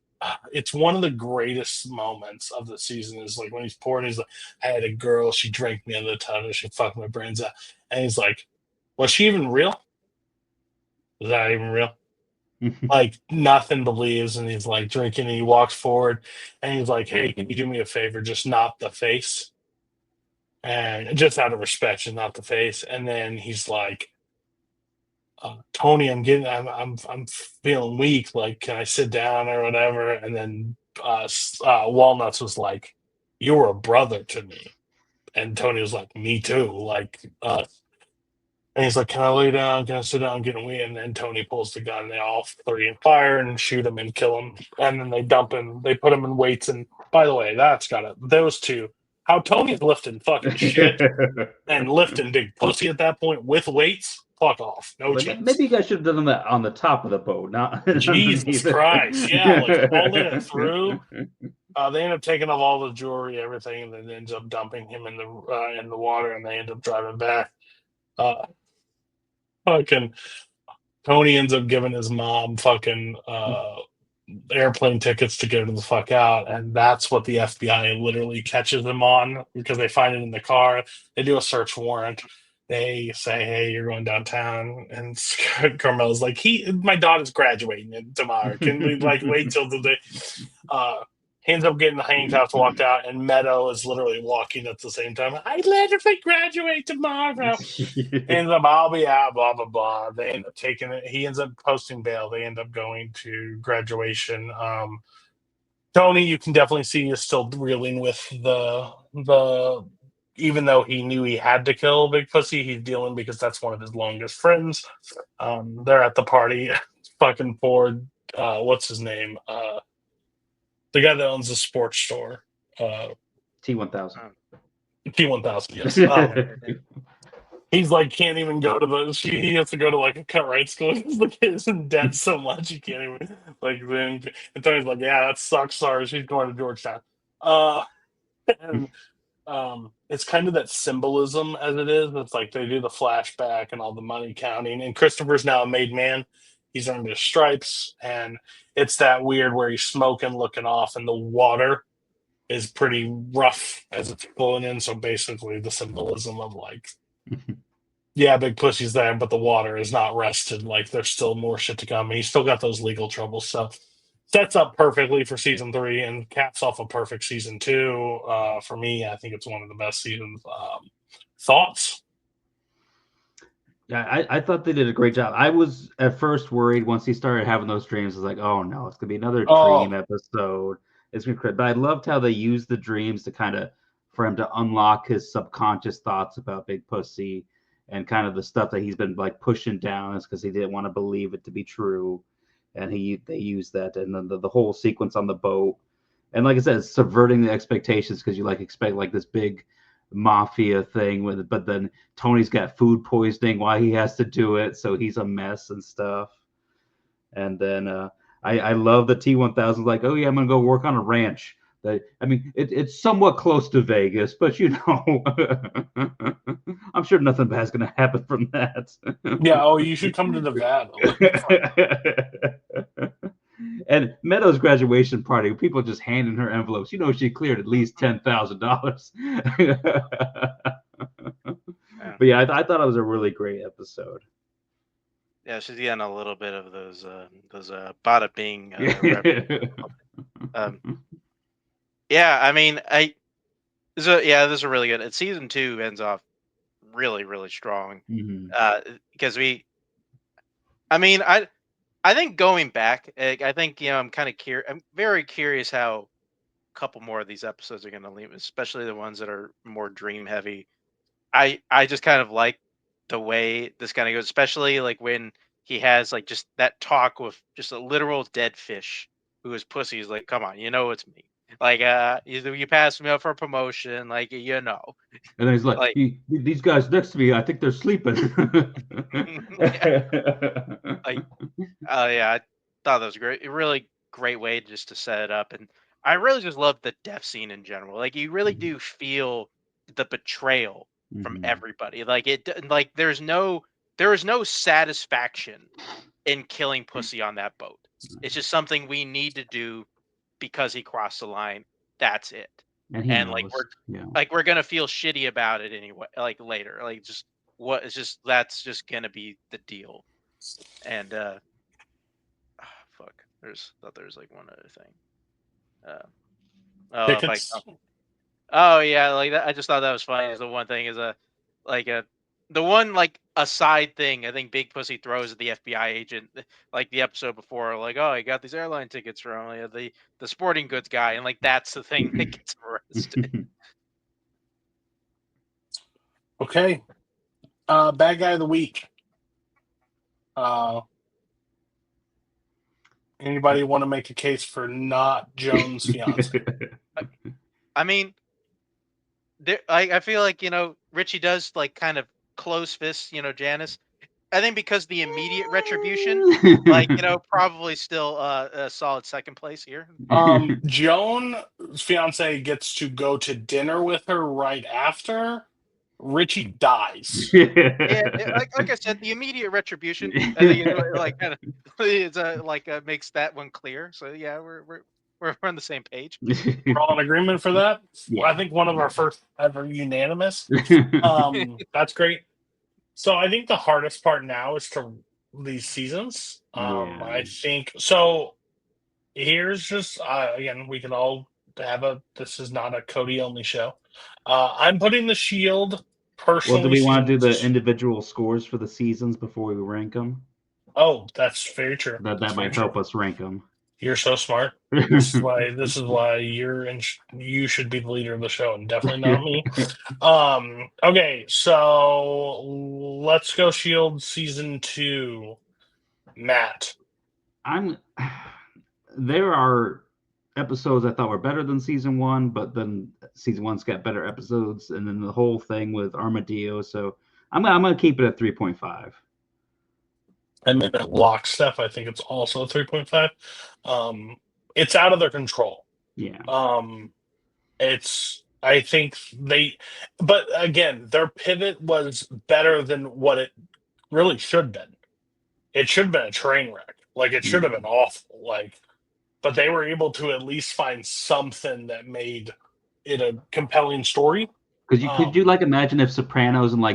it's one of the greatest moments of the season. Is like when he's pouring. He's like, "I had a girl. She drank me under the tongue. She fucked my brains out." And he's like, "Was she even real? Was that even real?" Like nothing believes, and he's like drinking. And he walks forward, and he's like, "Hey, can you do me a favor? Just not the face." And just out of respect, just not the face. And then he's like, Tony, I'm feeling weak. Like, can I sit down or whatever? And then Walnuts was like, "You were a brother to me." And Tony was like, "Me too." Like, and he's like, "Can I lay down? Can I sit down? Get away?" And then Tony pulls the gun. They all three fire and shoot him and kill him. And then they dump him. They put him in weights. And by the way, that's got it. Those two. How Tony's lifting fucking shit and lifting big pussy at that point with weights. Fuck off. No Like, chance. maybe you guys should have done that on the top of the boat, not Jesus underneath Christ. it. Yeah, like holding it through. They end up taking off all the jewelry, everything, and then ends up dumping him in the water, and they end up driving back. Uh, fucking Tony ends up giving his mom fucking airplane tickets to get him the fuck out, and that's what the FBI literally catches him on because they find it in the car. They do a search warrant. They say, "Hey, you're going downtown," and Carmel's like, my daughter's graduating tomorrow. Can we like wait till the day?" He ends up getting the handcuffs, walked out, and Meadow is literally walking at the same time. "I literally graduate tomorrow." Ends up, "I'll be out, blah, blah, blah." They end up taking it. He ends up posting bail. They end up going to graduation. Tony, you can definitely see, is still reeling with the even though he knew he had to kill Big Pussy, he's dealing because that's one of his longest friends. They're at the party. Fucking Ford, what's his name? The guy that owns the sports store. T1000. T1000, yes. He's like can't even go to he has to go to like a cut right school because the kid is in debt so much he can't even like then and Tony's like, "Yeah, that sucks, sorry, she's going to Georgetown." And it's kind of that symbolism as it is. It's like they do the flashback and all the money counting, and Christopher's now a made man. He's earned his stripes, and it's that weird where he's smoking, looking off, and the water is pretty rough as it's flowing in. So basically, the symbolism of like, yeah, Big Pussy's there, but the water is not rested. Like there's still more shit to come, and he's still got those legal troubles. So sets up perfectly for season 3 and caps off a perfect season 2. For me, I think it's one of the best seasons. Thoughts? Yeah, I thought they did a great job. I was at first worried once he started having those dreams. I was like, "Oh no, it's gonna be another dream episode." It's gonna crazy. But I loved how they used the dreams to kind of for him to unlock his subconscious thoughts about Big Pussy and kind of the stuff that he's been like pushing down is because he didn't want to believe it to be true, and they used that, and then the whole sequence on the boat, and like I said, it's subverting the expectations because you like expect like this big mafia thing with it, but then Tony's got food poisoning while he has to do it, so he's a mess and stuff. And then I love the T1000 like, "Oh yeah, I'm gonna go work on a ranch." I mean, it's somewhat close to Vegas, but you know, I'm sure nothing bad's gonna happen from that. Yeah. Oh, you should come to Nevada. And Meadow's graduation party, people just handing her envelopes. You know, she cleared at least $10,000. But yeah, I thought it was a really great episode. Yeah, she's getting a little bit of those bada bing. Yeah, I mean, this is really good. And season 2 ends off really, really strong. Because I think going back, I think I'm kind of curious. I'm very curious how a couple more of these episodes are going to leave, especially the ones that are more dream heavy. I just kind of like the way this kind of goes, especially like when he has like just that talk with just a literal dead fish who is pussy. He's like, "Come on, you know it's me. Like, you passed me up for a promotion, like And then he's like, "These guys next to me, I think they're sleeping." Like, yeah, I thought that was great. A really great way just to set it up, and I really just love the death scene in general. Like, you really do feel the betrayal from everybody. Like there is no satisfaction in killing Pussy on that boat. It's just something we need to do because he crossed the line. That's it. And he And knows. Yeah. we're gonna feel shitty about it anyway. Like later, like just what it's just that's just gonna be the deal. And fuck, there's like one other thing. If I Tickets. oh yeah, like that. I just thought that was funny. Is the one thing is like a the one like aside thing I think Big Pussy throws at the FBI agent, like the episode before, like oh I got these airline tickets from the sporting goods guy, and like that's the thing that gets arrested. Okay. Bad guy of the week. Anybody want to make a case for not Joan's fiance? I mean, I feel like Richie does like kind of close fists, Janice. I think because the immediate retribution, like probably still a solid second place here. Joan's fiance gets to go to dinner with her right after. Richie dies. Yeah, like I said, the immediate retribution, I think like kind of it's makes that one clear. So yeah, we're on the same page. We're all in agreement for that. Yeah. I think one of our first ever unanimous. That's great. So I think the hardest part now is to these seasons. Yeah. I think so. Here's just again, we can all have this is not a Cody only show. I'm putting the Shield personally. Well, do we want to do the individual scores for the seasons before we rank them? Oh, that's very true. That might help us rank them. You're so smart. This is why you should be the leader of the show, and definitely not me. Okay, so let's go Shield season 2. Matt. There are episodes I thought were better than season 1, but then season 1's got better episodes, and then the whole thing with Armadillo. So I'm gonna keep it at 3.5. And then Lockstep, I think it's also a 3.5. It's out of their control. Yeah. I think but again, their pivot was better than what it really should have been. It should have been a train wreck. Like it should have been awful. But they were able to at least find something that made it a compelling story. Because could you imagine if Sopranos in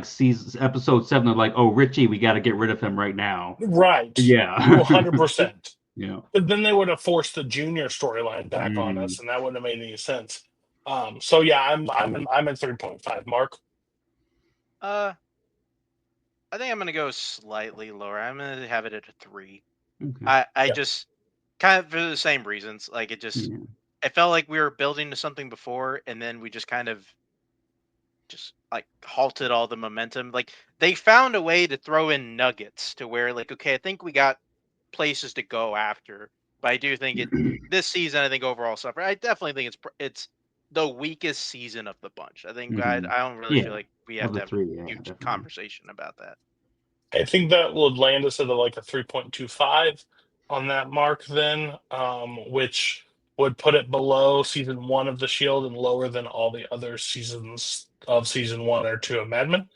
episode 7 are like, oh Richie, we got to get rid of him right now. Right. Yeah. 100%. Yeah. But then they would have forced the junior storyline back on us, and that wouldn't have made any sense. So yeah, I'm at 3.5. Mark. I think I'm gonna go slightly lower. I'm gonna have it at a 3. Okay. I just kind of for the same reasons. Like it just it felt like we were building to something before, and then we just kind of just halted all the momentum. Like they found a way to throw in nuggets to where okay, I think we got places to go after. But I do think this season, I think overall suffer. I definitely think it's the weakest season of the bunch. I think I don't really feel like we have to have a huge conversation about that. I think that would land us at a 3.25 on that mark then, which would put it below season 1 of The Shield and lower than all the other seasons of season 1 or 2 of Mad Men.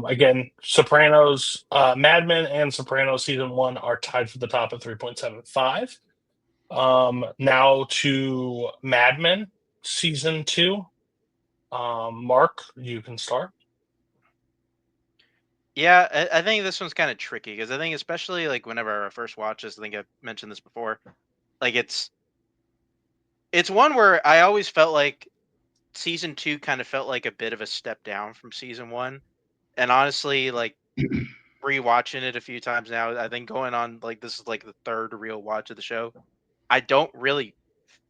Again, Sopranos, Mad Men and Sopranos season 1 are tied for the top at 3.75. Now to Mad Men season 2. Mark, you can start. Yeah, I think this one's kind of tricky because I think especially whenever I first watched this, I think I've mentioned this before. It's one where I always felt like season 2 kind of felt like a bit of a step down from season 1. And honestly, rewatching it a few times now, I think going on this is the third real watch of the show. I don't really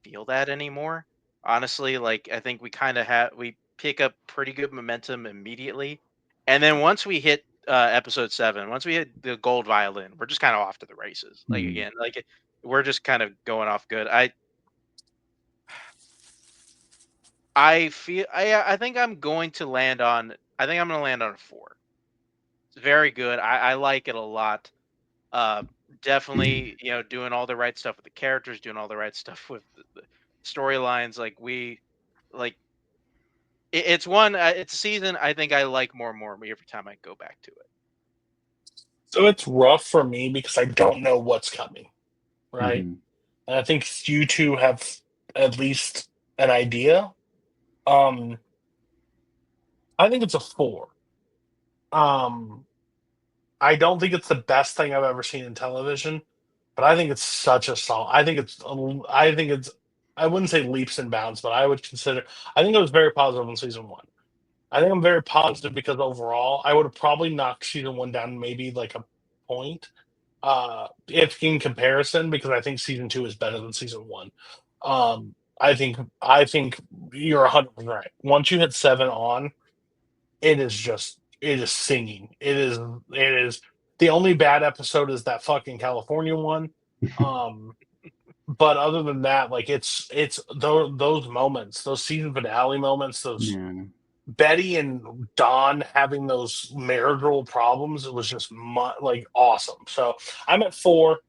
feel that anymore. Honestly, I think we kind of we pick up pretty good momentum immediately. And then once we hit episode 7, once we hit the gold violin, we're just kind of off to the races. Again, we're just kind of going off good. I think I'm going to land on. I think I'm going to land on a 4. It's very good. I like it a lot. Definitely, doing all the right stuff with the characters, doing all the right stuff with the storylines. It's one. It's a season I think I like more and more every time I go back to it. So it's rough for me because I don't know what's coming, right? and I think you two have at least an idea. Um, I think it's a 4. Um, I don't think it's the best thing I've ever seen in television, but I think it's such a solid. I think it's. I wouldn't say leaps and bounds, but I would consider. I think it was very positive in season 1. I think I'm very positive because overall, I would have probably knocked season 1 down maybe like a point, if in comparison, because I think season 2 is better than season 1. I think you're 100% right. Once you hit 7 on, it is singing. It is the only bad episode is that fucking California one. Um, but other than that, like it's those moments, those season finale moments, those Yeah. Betty and Don having those marital problems, it was just like awesome. So I'm at 4.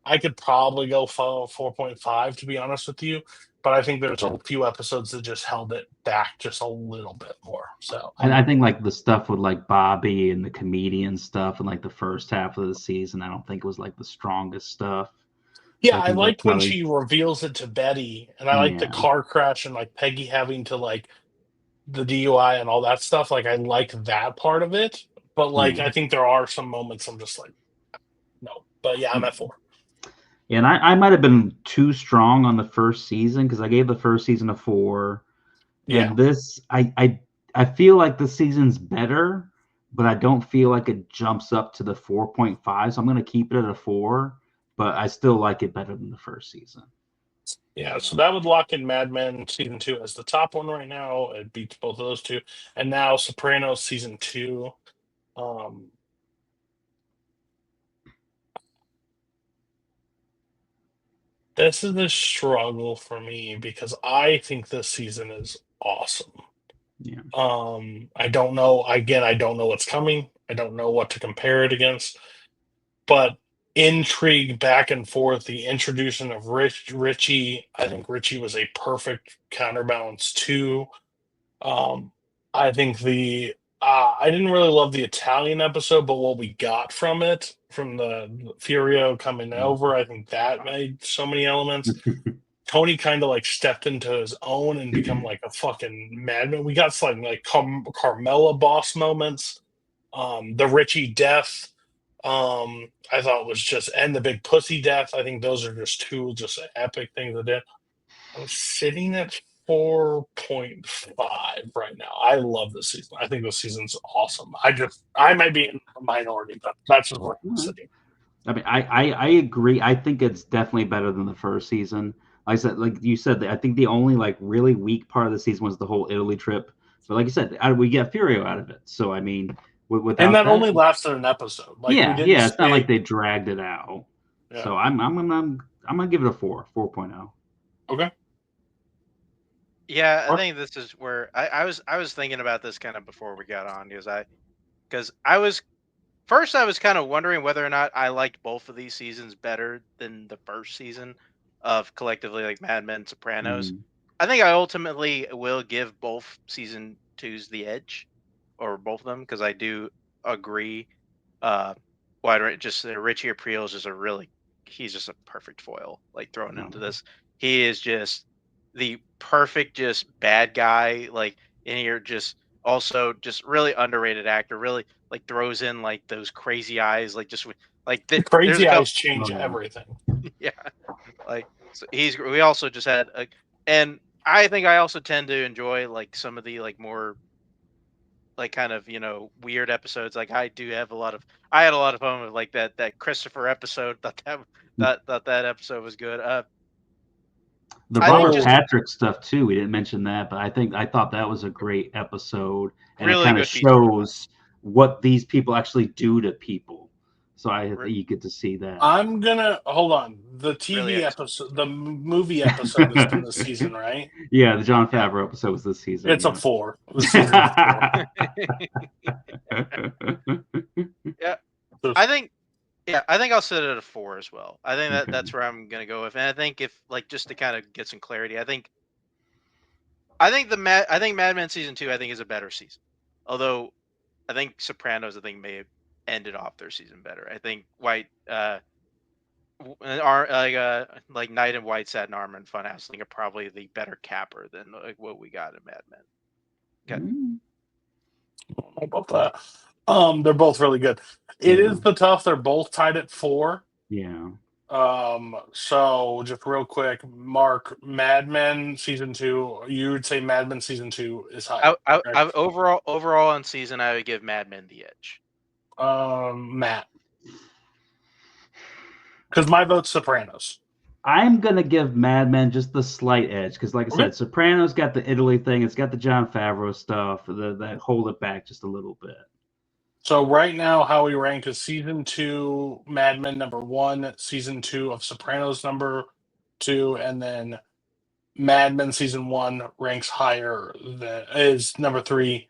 I could probably go 4.5 to be honest with you, but I think there's a few episodes that just held it back just a little bit more. So I think like the stuff with like Bobby and the comedian stuff and like the first half of the season, I don't think it was like the strongest stuff. So yeah, I I think that's liked when probably she reveals it to Betty, and I like the yeah. car crash and like Peggy having to like the DUI and all that stuff. Like I like that part of it, but like Yeah. I think there are some moments I'm just like no. But yeah, I'm at 4. And I might have been too strong on the first season because I gave the first season a 4. Yeah. And this I feel like the season's better, but I don't feel like it jumps up to the 4.5. So I'm gonna keep it at a 4, but I still like it better than the first season. Yeah, so that would lock in Mad Men season 2 as the top one right now. It beats both of those two, and now Sopranos season 2. Um, this is a struggle for me because I think this season is awesome. Yeah. I don't know. Again, I don't know what's coming. I don't know what to compare it against. But intrigue back and forth, the introduction of Richie. I think Richie was a perfect counterbalance too. Um, I think I didn't really love the Italian episode, but what we got from it, from the Furio coming over, I think that made so many elements. Tony kind of like stepped into his own and become like a fucking madman. We got some like Carmela boss moments. The Richie death, I thought was just, and the big pussy death. I think those are just two just epic things that did. I'm sitting at 4.5 right now. I love this season. I think this season's awesome. I might be in a minority, but that's just where I'm sitting. I mean, I agree. I think it's definitely better than the first season. Like I said, like you said, I think the only like really weak part of the season was the whole Italy trip. But like you said, we get Furio out of it. So I mean, And without that that, only lasted an episode. Like we yeah, didn't yeah, it's not stay. like they dragged it out. Yeah. So I'm gonna give it a 4.0. Okay. Yeah, I Or- think this is where I was thinking about this kind of before we got on because I was first I was kind of wondering whether or not I liked both of these seasons better than the first season of collectively like Mad Men, Sopranos. Mm. I think I ultimately will give both season twos the edge, or both of them, because I do agree. Uh, just Richie Aprile is just he's just a perfect foil, like thrown into this. He is just the perfect, just bad guy, like, and you're just also just really underrated actor. Really like throws in like those crazy eyes, like just The there's a crazy couple, eyes change Oh, yeah. everything. yeah, like so we also just had and I think I also tend to enjoy like some of the like more like kind of weird episodes. Like I had a lot of fun with like that Christopher episode. Thought that episode was good. The I think Robert just Patrick stuff too. We didn't mention that, but I thought that was a great episode, and it really kind of good piece of work. shows what these people actually do to people. So I Re- think you get to see that. I'm gonna hold on. The really TV excellent. episode, the movie episode is from this season, right? Yeah, the John Yeah. Favreau episode was this season. It's a Yeah. 4. The season's a 4. Yeah, There's- I think. Yeah, I think I'll set it at a 4 as well. I think that's where I'm gonna go with. And I think if like just to kind of get some clarity, I think Mad Men season 2 I think is a better season. Although I think Sopranos may have ended off their season better. I think White Are like Knight and White, Satin Armor, and Funhouse, I think are probably the better capper than like what we got in Mad Men. Okay. I don't know about that. They're both really good. It is the tough. They're both tied at 4. Yeah. So just real quick, Mark, Mad Men season 2. You would say Mad Men season 2 is high. I overall on season, I would give Mad Men the edge. Matt, because my vote's Sopranos. I'm gonna give Mad Men just the slight edge because, like I Okay. said, Sopranos got the Italy thing. It's got the Jon Favreau stuff that hold it back just a little bit. So right now, how we rank is season 2 Mad Men number 1, season 2 of Sopranos number 2, and then Mad Men season 1 ranks higher than is number 3.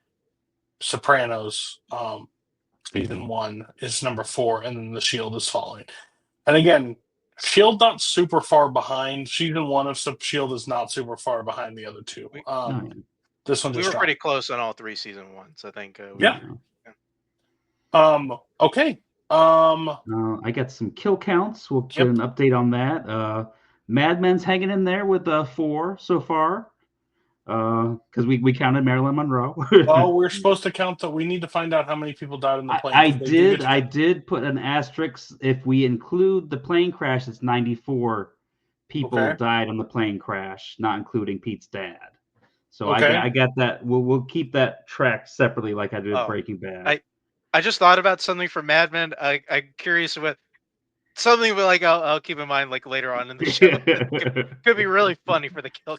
Sopranos season 1 is number 4, and then The Shield is following. And again, Shield not super far behind. Season 1 of Shield is not super far behind the other two. This one We just were dropped. pretty close on all 3 season 1s, I think. Yeah. Okay. I got some kill counts. We'll get an update on that. Mad Men's hanging in there with 4 so far. Because we counted Marilyn Monroe. Well, we're supposed to count that. We need to find out how many people died in the plane. I did put an asterisk. If we include the plane crash, it's 94 people died on the plane crash, not including Pete's dad. So I got that. We'll keep that tracked separately, like I did with Breaking Bad. I just thought about something from Mad Men. I'm curious what something like I'll keep in mind like later on in the show. could be really funny for the kill.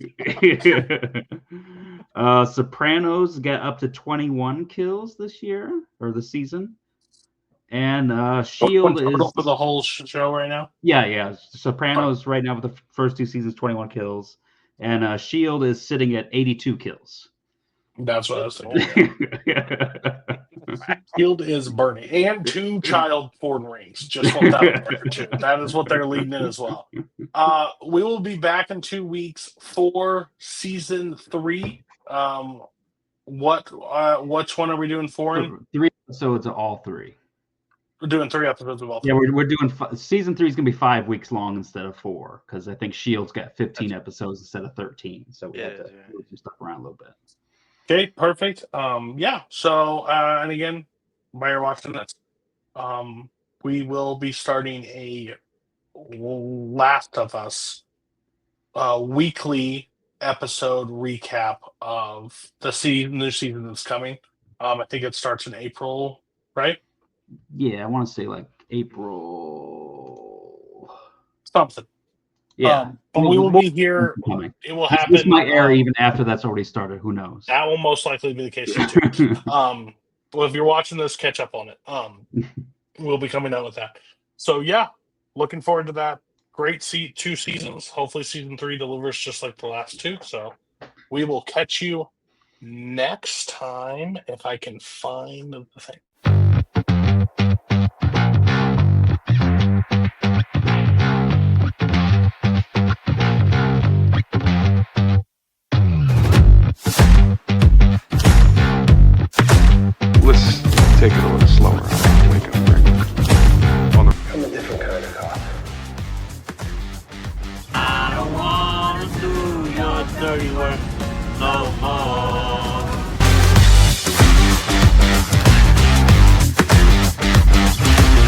Sopranos got up to 21 kills this year or the season, and Shield is for the whole show right now. Yeah. Sopranos right now with the first 2 seasons 21 kills, and Shield is sitting at 82 kills. That's what I was thinking. Shield is burning, and 2 child porn rings. Just want that too. That is what they're leading in as well. We will be back in 2 weeks for season 3. Which one are we doing 4 in? 3 episodes of all 3. We're doing 3 episodes of all 3. Yeah, we're doing season 3 is gonna be 5 weeks long instead of 4 because I think Shield's got 15 episodes instead of 13. So we have to move some stuff around a little bit. Okay, perfect. Yeah. So, and again, while you're watching this, we will be starting a Last of Us weekly episode recap of the new season that's coming. I think it starts in April, right? Yeah, I want to say like April something. Yeah, but we will be here. It will happen. This might air even after that's already started. Who knows? That will most likely be the case too. Well, if you're watching this, catch up on it. We'll be coming out with that. So yeah, looking forward to that. Great 2 seasons. Hopefully, season 3 delivers just like the last 2. So we will catch you next time if I can find the thing. Let's take it a little slower. Wake up, Breakpoint. I'm a different kind of cop. I don't wanna do your dirty work.